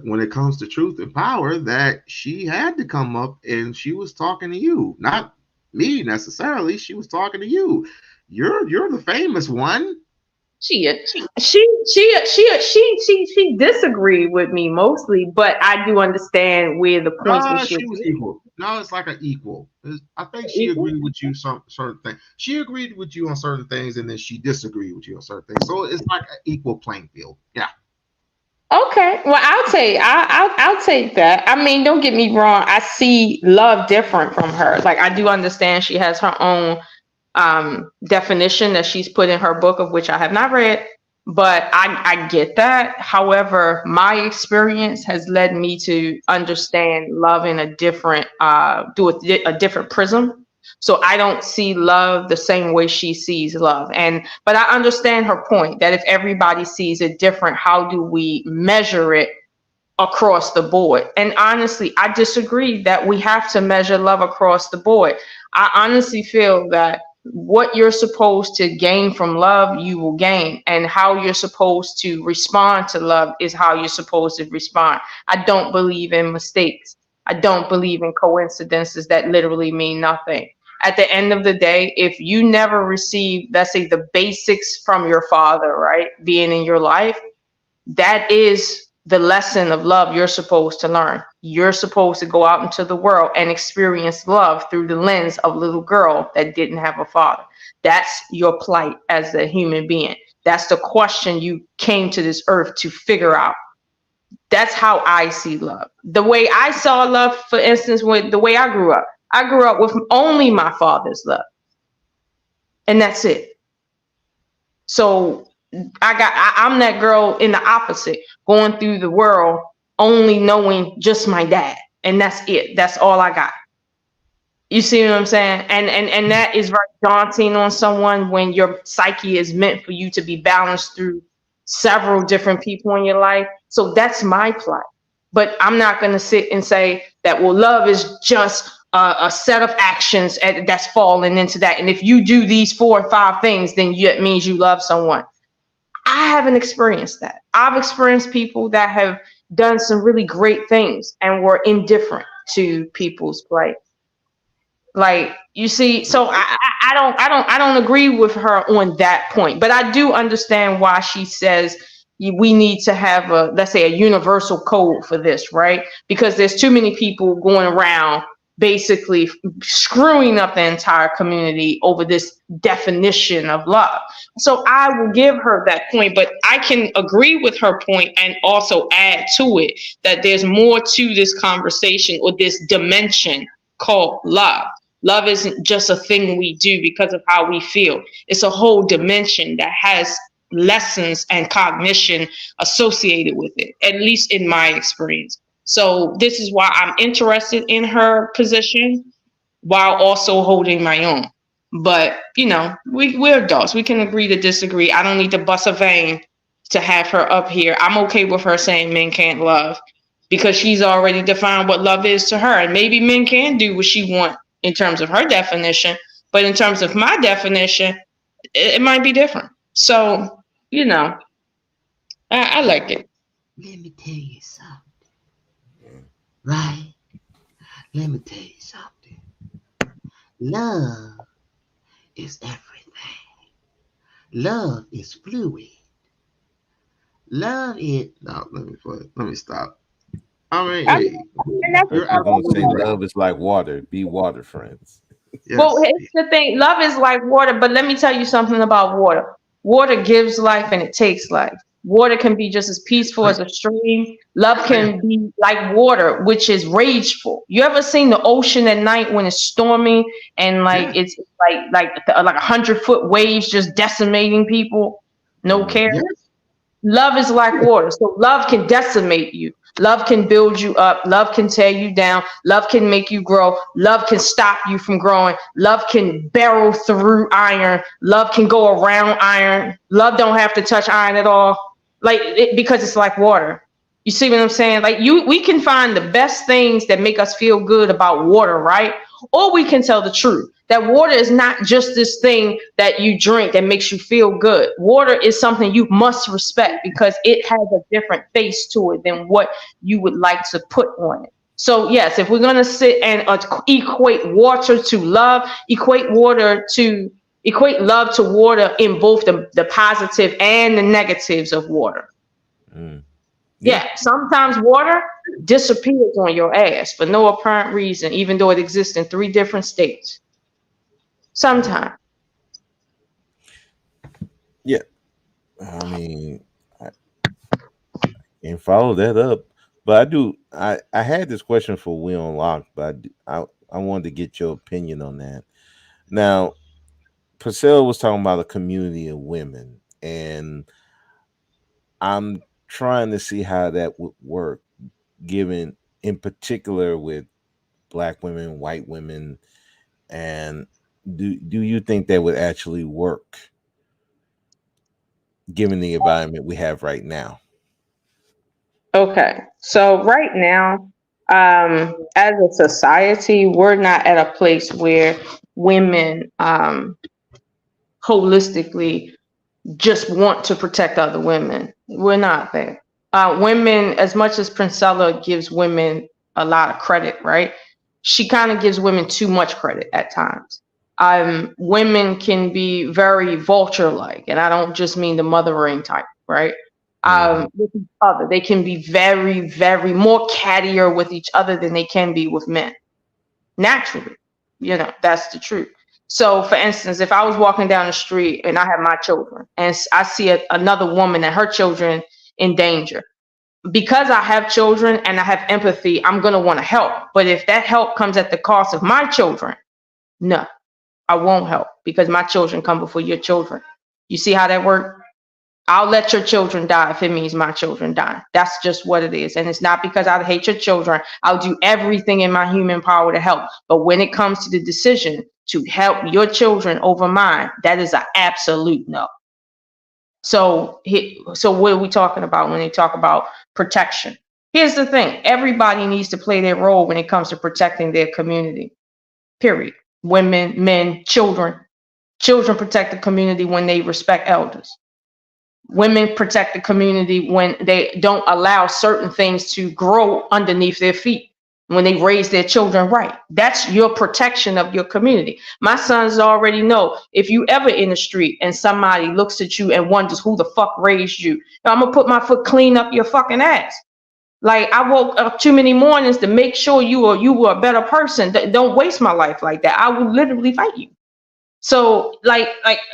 when it comes to truth and power, that she had to come up and she was talking to you, not me necessarily. She was talking to you. You're the famous one. She disagreed with me mostly, but I do understand where the points she was equal. No, it's like an equal. I think she agreed with you certain things. She agreed with you on certain things, and then she disagreed with you on certain things. So it's like an equal playing field. Yeah. Okay, well, I'll take that. I mean, don't get me wrong. I see love different from her. Like, I do understand she has her own definition that she's put in her book, of which I have not read, but I get that. However, my experience has led me to understand love in a different, a different prism. So I don't see love the same way she sees love. But I understand her point that if everybody sees it different, how do we measure it across the board? And honestly, I disagree that we have to measure love across the board. I honestly feel that what you're supposed to gain from love, you will gain. And how you're supposed to respond to love is how you're supposed to respond. I don't believe in mistakes. I don't believe in coincidences that literally mean nothing. at the end of the day, if you never receive, let's say, the basics from your father, right, being in your life, that is the lesson of love you're supposed to learn. You're supposed to go out into the world and experience love through the lens of a little girl that didn't have a father. That's your plight as a human being. That's the question you came to this earth to figure out. That's how I see love. The way I saw love, for instance, with the way I grew up with only my father's love. And that's it. So I'm that girl in the opposite, going through the world only knowing just my dad. And that's it. That's all I got. You see what I'm saying? And that is very daunting on someone when your psyche is meant for you to be balanced through several different people in your life. So that's my plight. But I'm not going to sit and say that, well, love is just a set of actions that's falling into that. And if you do these 4 or 5 things, then it means you love someone. I haven't experienced that. I've experienced people that have done some really great things and were indifferent to people's plight. Like, you see, so I don't agree with her on that point, but I do understand why she says we need to have a, let's say, a universal code for this, right? Because there's too many people going around basically screwing up the entire community over this definition of love. So I will give her that point, but I can agree with her point and also add to it that there's more to this conversation or this dimension called love. Love isn't just a thing we do because of how we feel. It's a whole dimension that has lessons and cognition associated with it, at least in my experience. So this is why I'm interested in her position while also holding my own. But, you know, we're adults. We can agree to disagree. I don't need to bust a vein to have her up here. I'm okay with her saying men can't love because she's already defined what love is to her. And maybe men can do what she wants in terms of her definition, but in terms of my definition, it might be different. So, you know, I like it. Let me tell you something, right? Let me tell you something. Love is everything. Love is fluid. Love is no. Let me stop. I mean, hey, you're going to say love is like water. Be water friends. Yes. Well, it's the thing. Love is like water, but let me tell you something about water. Water gives life and it takes life. Water can be just as peaceful as a stream. Love can be like water, which is rageful. You ever seen the ocean at night when it's stormy and it's like 100-foot waves just decimating people? No care. Yes. Love is like water. So love can decimate you. Love can build you up. Love can tear you down. Love can make you grow. Love can stop you from growing. Love can barrel through iron. Love can go around iron. Love don't have to touch iron at all. Because it's like water. You see what I'm saying? We can find the best things that make us feel good about water, right? Or we can tell the truth that water is not just this thing that you drink that makes you feel good. Water is something you must respect because it has a different face to it than what you would like to put on it. So yes, if we're going to sit and equate water to love, equate love to water in both the positive and the negatives of water. Yeah, sometimes water disappears on your ass for no apparent reason, even though it exists in 3 different states. Sometimes. Yeah. I mean, I can't follow that up. But I had this question for We-On-Loc, but I wanted to get your opinion on that. Now, Priscilla was talking about a community of women, and I'm trying to see how that would work, given in particular with Black women, white women, and do you think that would actually work, given the environment we have right now? Okay, so right now, as a society, we're not at a place where women holistically just want to protect other women. We're not there. Women, as much as Princella gives women a lot of credit, right? She kind of gives women too much credit at times. Women can be very vulture-like, and I don't just mean the mothering type, right? With each other, they can be very, very more cattier with each other than they can be with men. Naturally, that's the truth. So, for instance, if I was walking down the street and I have my children, and I see another woman and her children in danger, because I have children and I have empathy, I'm gonna want to help. But if that help comes at the cost of my children, no. I won't help, because my children come before your children. You see how that works? I'll let your children die if it means my children die. That's just what it is. And it's not because I hate your children. I'll do everything in my human power to help. But when it comes to the decision to help your children over mine, that is an absolute no. So what are we talking about when they talk about protection? Here's the thing. Everybody needs to play their role when it comes to protecting their community, period. Women, men, children. Children protect the community when they respect elders. Women protect the community when they don't allow certain things to grow underneath their feet, when they raise their children right. That's your protection of your community. My sons already know, if you ever in the street and somebody looks at you and wonders who the fuck raised you, I'm gonna put my foot clean up your fucking ass. Like, I woke up too many mornings to make sure you were a better person. Don't waste my life like that. I will literally fight you. So like,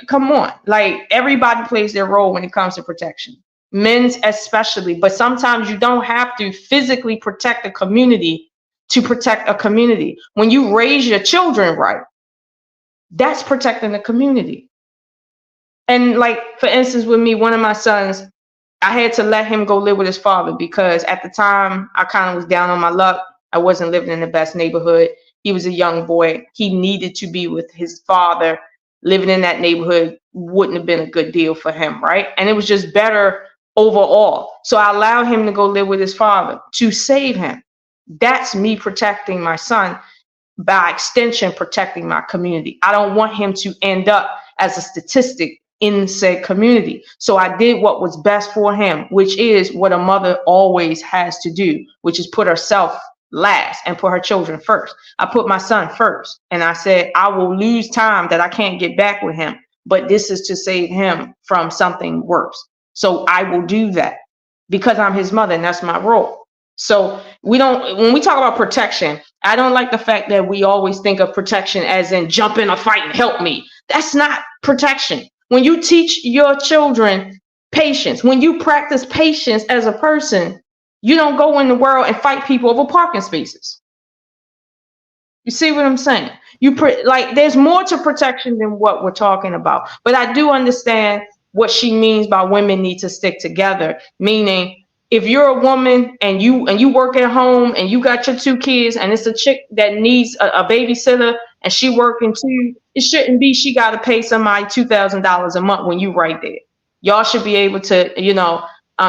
come on. Like, everybody plays their role when it comes to protection. Men's especially, but sometimes you don't have to physically protect a community to protect a community. When you raise your children right, that's protecting the community. And like, for instance, with me, one of my sons, I had to let him go live with his father because at the time I kind of was down on my luck. I wasn't living in the best neighborhood. He was a young boy. He needed to be with his father. Living in that neighborhood wouldn't have been a good deal for him, right? And it was just better overall. So I allowed him to go live with his father to save him. That's me protecting my son, by extension, protecting my community. I don't want him to end up as a statistic in said community. So I did what was best for him, which is what a mother always has to do, which is put herself last and put her children first. I put my son first, and I said, I will lose time that I can't get back with him, but this is to save him from something worse. So I will do that because I'm his mother, and that's my role. So when we talk about protection, I don't like the fact that we always think of protection as in jump in a fight and help me. That's not protection. When you teach your children patience, when you practice patience as a person, you don't go in the world and fight people over parking spaces. You see what I'm saying? There's more to protection than what we're talking about. But I do understand what she means by women need to stick together, meaning if you're a woman and you work at home and you got your 2 kids and it's a chick that needs a babysitter and she working too, it shouldn't be she got to pay somebody $2,000 a month when you right there. Y'all should be able to,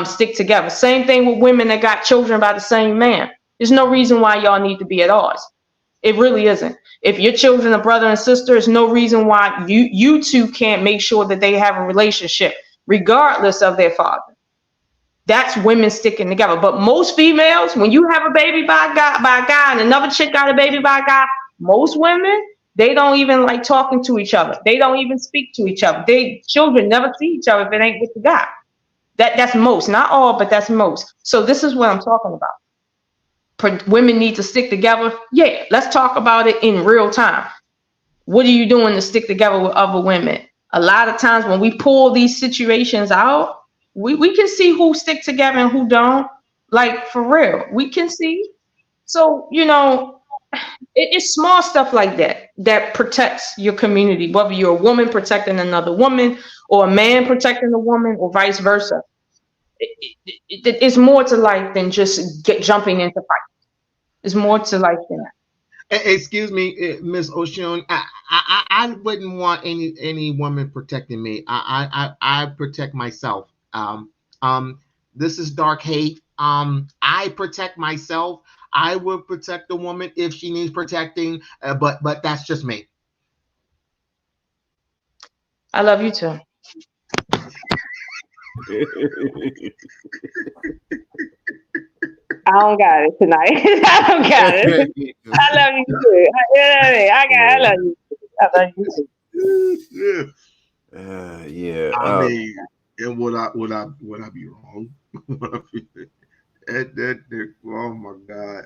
stick together. Same thing with women that got children by the same man. There's no reason why y'all need to be at odds. It really isn't. If your children are brother and sister, there's no reason why you two can't make sure that they have a relationship, regardless of their father. That's women sticking together. But most females, when you have a baby by a guy and another chick got a baby by a guy, most women, they don't even like talking to each other. They don't even speak to each other. Children never see each other if it ain't with the guy. That's most, not all, but that's most. So this is what I'm talking about. Women need to stick together. Yeah, let's talk about it in real time. What are you doing to stick together with other women? A lot of times when we pull these situations out, we can see who stick together and who don't. Like, for real, we can see. So, it's small stuff like that protects your community, whether you're a woman protecting another woman or a man protecting a woman or vice versa. It's more to life than just jumping into fights. There's more to life than that. Excuse me, Miss Oshun. I wouldn't want any woman protecting me. I protect myself. This is dark hate. I protect myself. I will protect the woman if she needs protecting. But that's just me. I love you too. I don't got it tonight. I don't got it. I love you too. I love you. Yeah. I mean, and would I be wrong? Oh my God.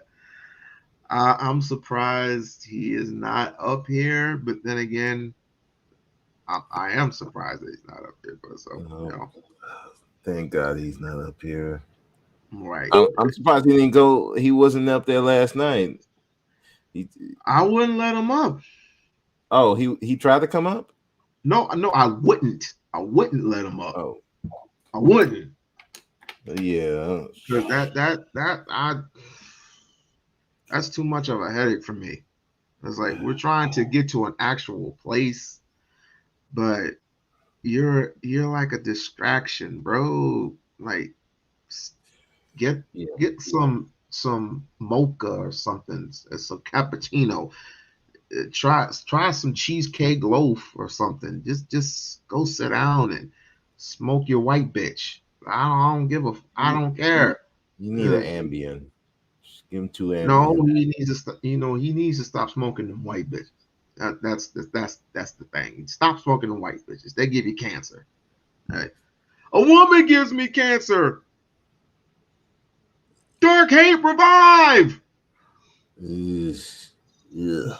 I'm surprised he is not up here, but then again, I am surprised that he's not up here. But so thank God he's not up here. Right. I'm surprised he didn't go. He wasn't up there last night. I wouldn't let him up. Oh, he tried to come up? No, I wouldn't. I wouldn't let him up. Oh, I wouldn't. Yeah. Because that's too much of a headache for me. It's like we're trying to get to an actual place, but you're like a distraction, bro. Like get some mocha or something, some cappuccino. Try some cheesecake loaf or something. Just go sit down and smoke your white bitch. I don't care. You need an Ambien. Just give him 2 Ambien. No, he needs to. He needs to stop smoking them white bitches. That's the thing. Stop smoking them white bitches. They give you cancer. Right? A woman gives me cancer. Dark hate revive. Yeah.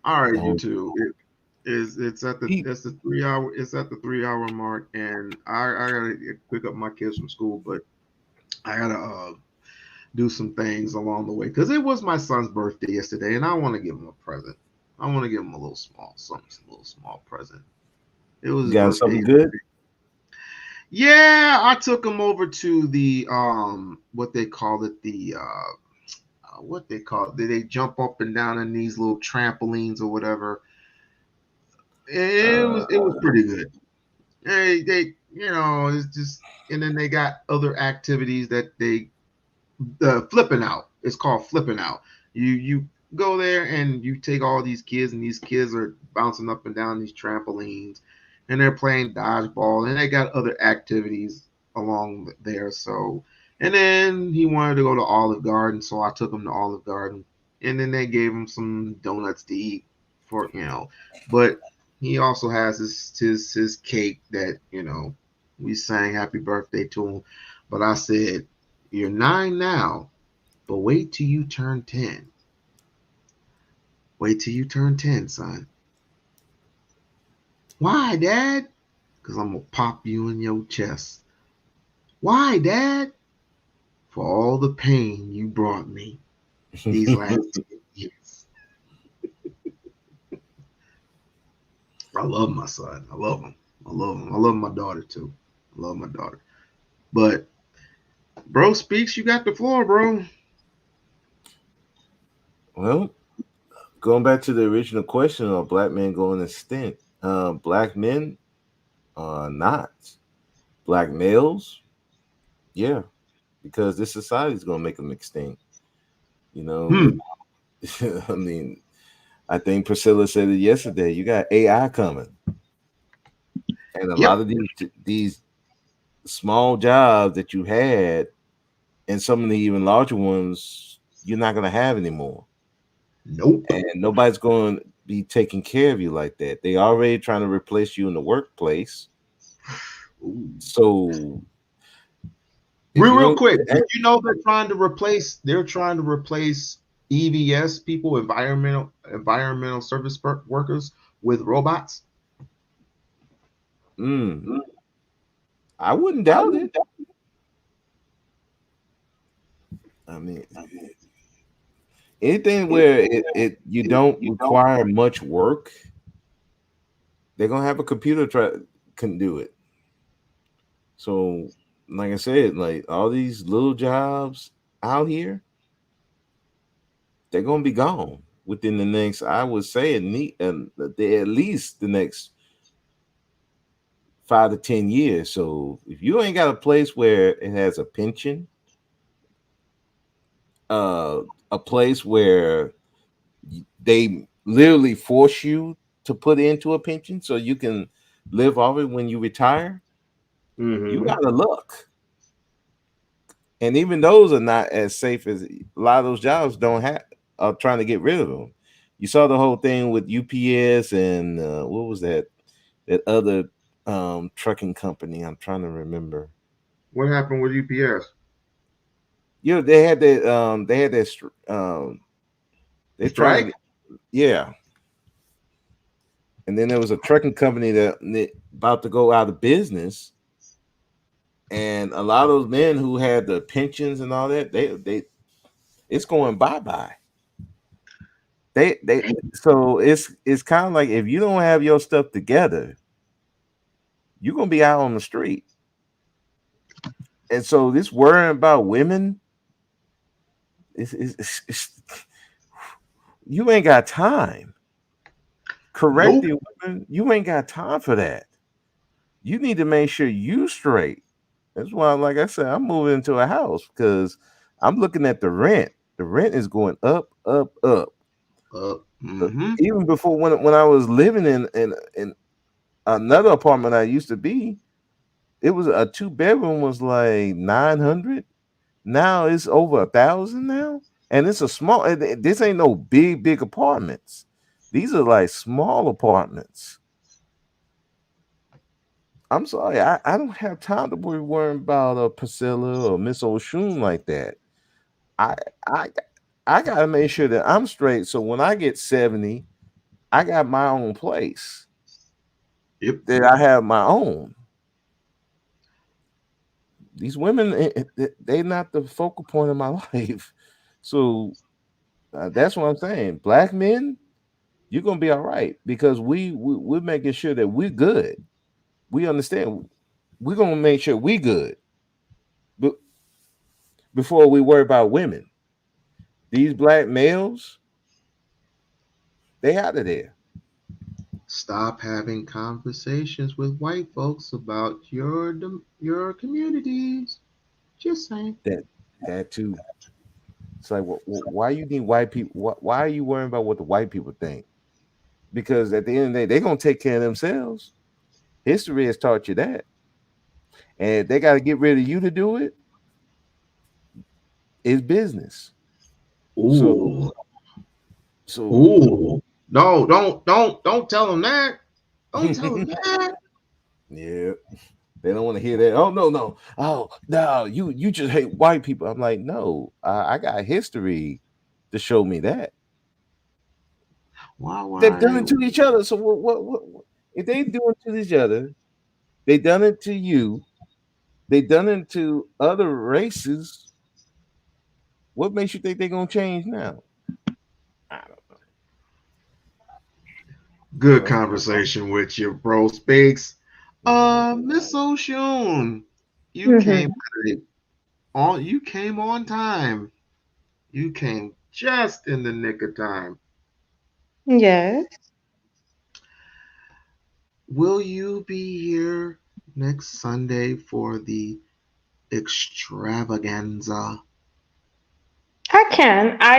All right, you two. It's at the 3 hour mark, and I gotta pick up my kids from school, but I gotta do some things along the way because it was my son's birthday yesterday, and I want to give him a present. I want to give him a little small present. It was his got birthday. something good? Yeah, I took him over to the what they call it, they jump up and down in these little trampolines or whatever. It was pretty good. They it's just, and then they got other activities that they flipping out. It's called flipping out. You go there and you take all these kids, and these kids are bouncing up and down these trampolines, and they're playing dodgeball, and they got other activities along there. So, and then he wanted to go to Olive Garden, so I took him to Olive Garden, and then they gave him some donuts to eat for but he also has his cake that we sang happy birthday to him, but I said, you're 9 now, but wait till you turn 10. Wait till you turn 10, son. Why, Dad? Because I'm going to pop you in your chest. Why, Dad? For all the pain you brought me these last 10 years. I love my son. I love him. I love my daughter, too. I love my daughter. But, bro, Speaks, you got the floor, bro. Well, going back to the original question of black men going extinct, black men not. Black males, yeah, because this society is going to make them extinct. I mean, I think Priscilla said it yesterday. You got AI coming, and a lot of these small jobs that you had, and some of the even larger ones, you're not going to have anymore. Nope. And nobody's going to be taking care of you like that. They already trying to replace you in the workplace. So real quick, did you know they're trying to replace EVS people, environmental service workers, with robots? I wouldn't doubt it. I mean, anything where you don't require much work, they're gonna have a computer can do it. So, like I said, like all these little jobs out here, they're gonna be gone within the next, I would say, at least the next 5 to 10 years. So, if you ain't got a place where it has a pension, a place where they literally force you to put into a pension so you can live off it when you retire, you gotta look. And even those are not as safe as a lot of those jobs are trying to get rid of them. You saw the whole thing with UPS and what was that other trucking company? I'm trying to remember. What happened with UPS? You know, they had that they're trying Strike? to, yeah. And then there was a trucking company that about to go out of business, and a lot of those men who had the pensions and all that, they it's going bye bye. They so it's kind of like if you don't have your stuff together, you're gonna be out on the street. And so this worrying about women is you ain't got time. Nope. Correcting women, you ain't got time for that. You need to make sure you straight. That's why, like I said, I'm moving into a house because I'm looking at the rent. The rent is going up, up, up. Mm-hmm. Even before when I was living in another apartment I used to be, it was a 2 bedroom was like 900. Now it's over 1,000 now, and it's a small. This ain't no big apartments. These are like small apartments. I'm sorry, I don't have time to be worrying about Priscilla or Miss Oshun like that. I I I gotta make sure that I'm straight. So when I get 70, I got my own place. Yep. That I have my own. These women, they not the focal point of my life. So that's what I'm saying. Black men, you're gonna be all right because we're making sure that we're good. We understand. We're gonna make sure we good, but before we worry about women. These black males, they out of there. Stop having conversations with white folks about your communities. Just saying. That too. It's like, why you need white people? Why are you worrying about what the white people think? Because at the end of the day, they're gonna take care of themselves. History has taught you that, and if they got to get rid of you to do it, it's business. So, Ooh. so Ooh. No, don't tell them that. Don't tell them that. yeah, they don't want to hear that. Oh no, no, oh no, you just hate white people. I'm like, no, I got history to show me that Why they've are done they? it to each other. So what if they do it to each other? They done it to you. They done it to other races. What makes you think they're gonna change now? I don't Good know. conversation with you, bro. Speaks. Yeah. Miss Oshun, you Hmm. came on. You came on time. You came just in the nick of time. Yes. Will you be here next Sunday for the extravaganza? I can. I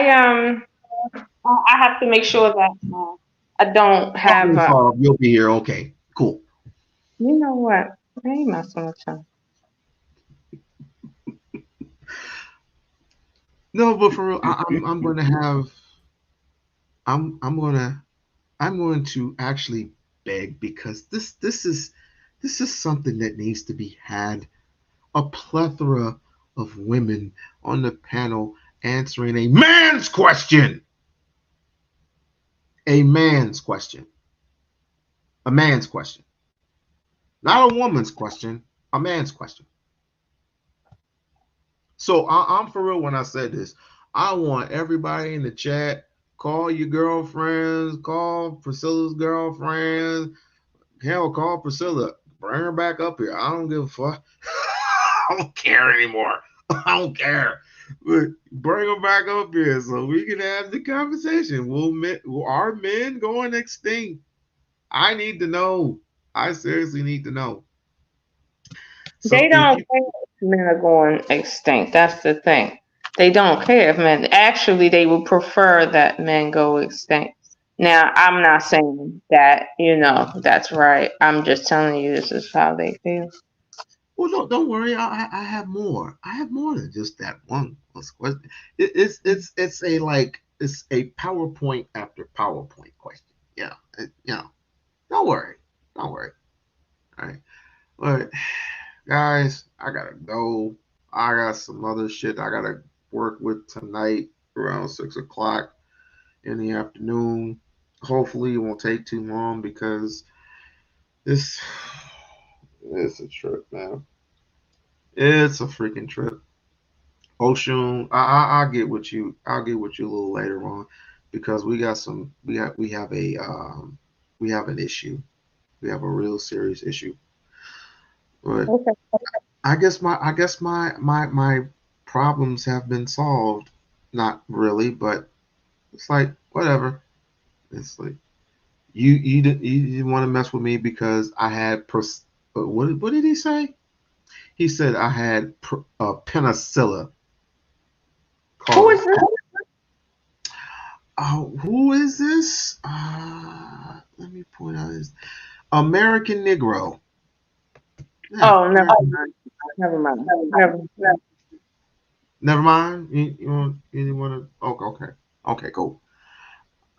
have to make sure that I don't have. Problem solved. You'll be here. Okay, cool. You know what? I ain't messing with you. No, but for real, I'm going to have. I'm going to. I'm going to actually beg because this is something that needs to be had. A plethora of women on the panel answering a man's question. A man's question. A man's question. Not a woman's question. A man's question. So I'm for real when I said this. I want everybody in the chat, call your girlfriends, call Priscilla's girlfriends. Hell, call Priscilla. Bring her back up here. I don't give a fuck. I don't care anymore. I don't care. But bring her back up here so we can have the conversation. Are men going extinct? I need to know. I seriously need to know. So They if don't you care if men are going extinct. That's the thing. They don't care if men. Actually, they would prefer that men go extinct. Now, I'm not saying that, that's right. I'm just telling you this is how they feel. well, don't worry. I have more. I have more than just that one question. It's a like it's a PowerPoint after PowerPoint question. Yeah, don't worry, don't worry. All right, but guys, I gotta go. I got some other shit I gotta work with tonight around 6 o'clock in the afternoon. Hopefully, it won't take too long because this it's a trip, man. It's a freaking trip. Ocean, I'll get with you. I'll get with you a little later on because we have an issue. We have a real serious issue. But Okay. I guess my problems have been solved. Not really, but it's like whatever. It's like you didn't want to mess with me because I had what did he say? He said I had penicillin. Who is this? Who is this? Let me point out his American Negro. Yeah, Oh, never mind. Never mind. never mind. You didn't want to. Okay, cool.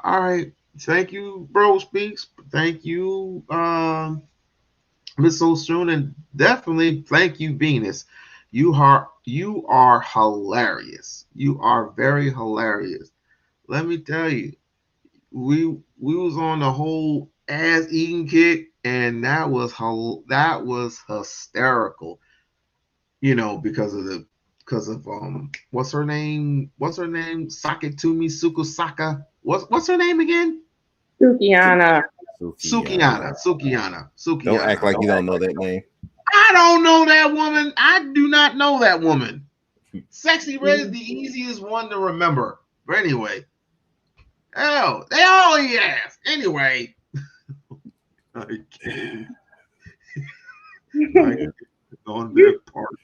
All right. Thank you, Bro Speaks. Thank you, Miss Soon, and definitely thank you, Venus. You are hilarious. You are very hilarious. Let me tell you, we was on the whole ass eating kick, and that was hysterical. Because of what's her name? Sakitumi Sukusaka. What's her name again? Sukiana. Sukiana. Don't act like you don't know that name. I don't know that woman. I do not know that woman. Sexy Red is the easiest one to remember. But anyway, hell, they all eat ass. Anyway, I can't. On that part.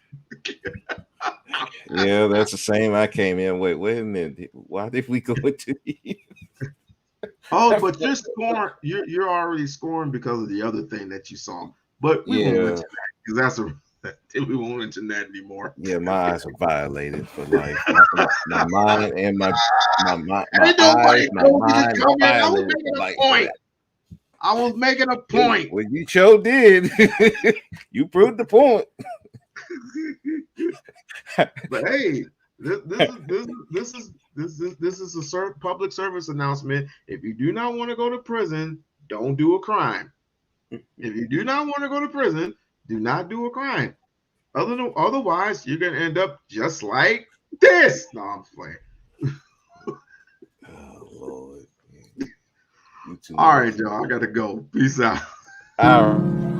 Yeah, that's the same. I came in. Wait a minute. Why did we go into you? Oh, but you're scoring. You're already scoring because of the other thing that you saw. But we won't mention that because we won't mention that anymore. Yeah, my eyes are violated for life. My mind and my eyes, my mind are violated for life. I was making a point. Well, you sure did. You proved the point. But hey, this is a public service announcement. If you do not want to go to prison, don't do a crime. If you do not want to go to prison, do not do a crime. Otherwise, you're gonna end up just like this. No, I'm playing. Oh Lord. All right, y'all. I gotta go. Peace out. All right.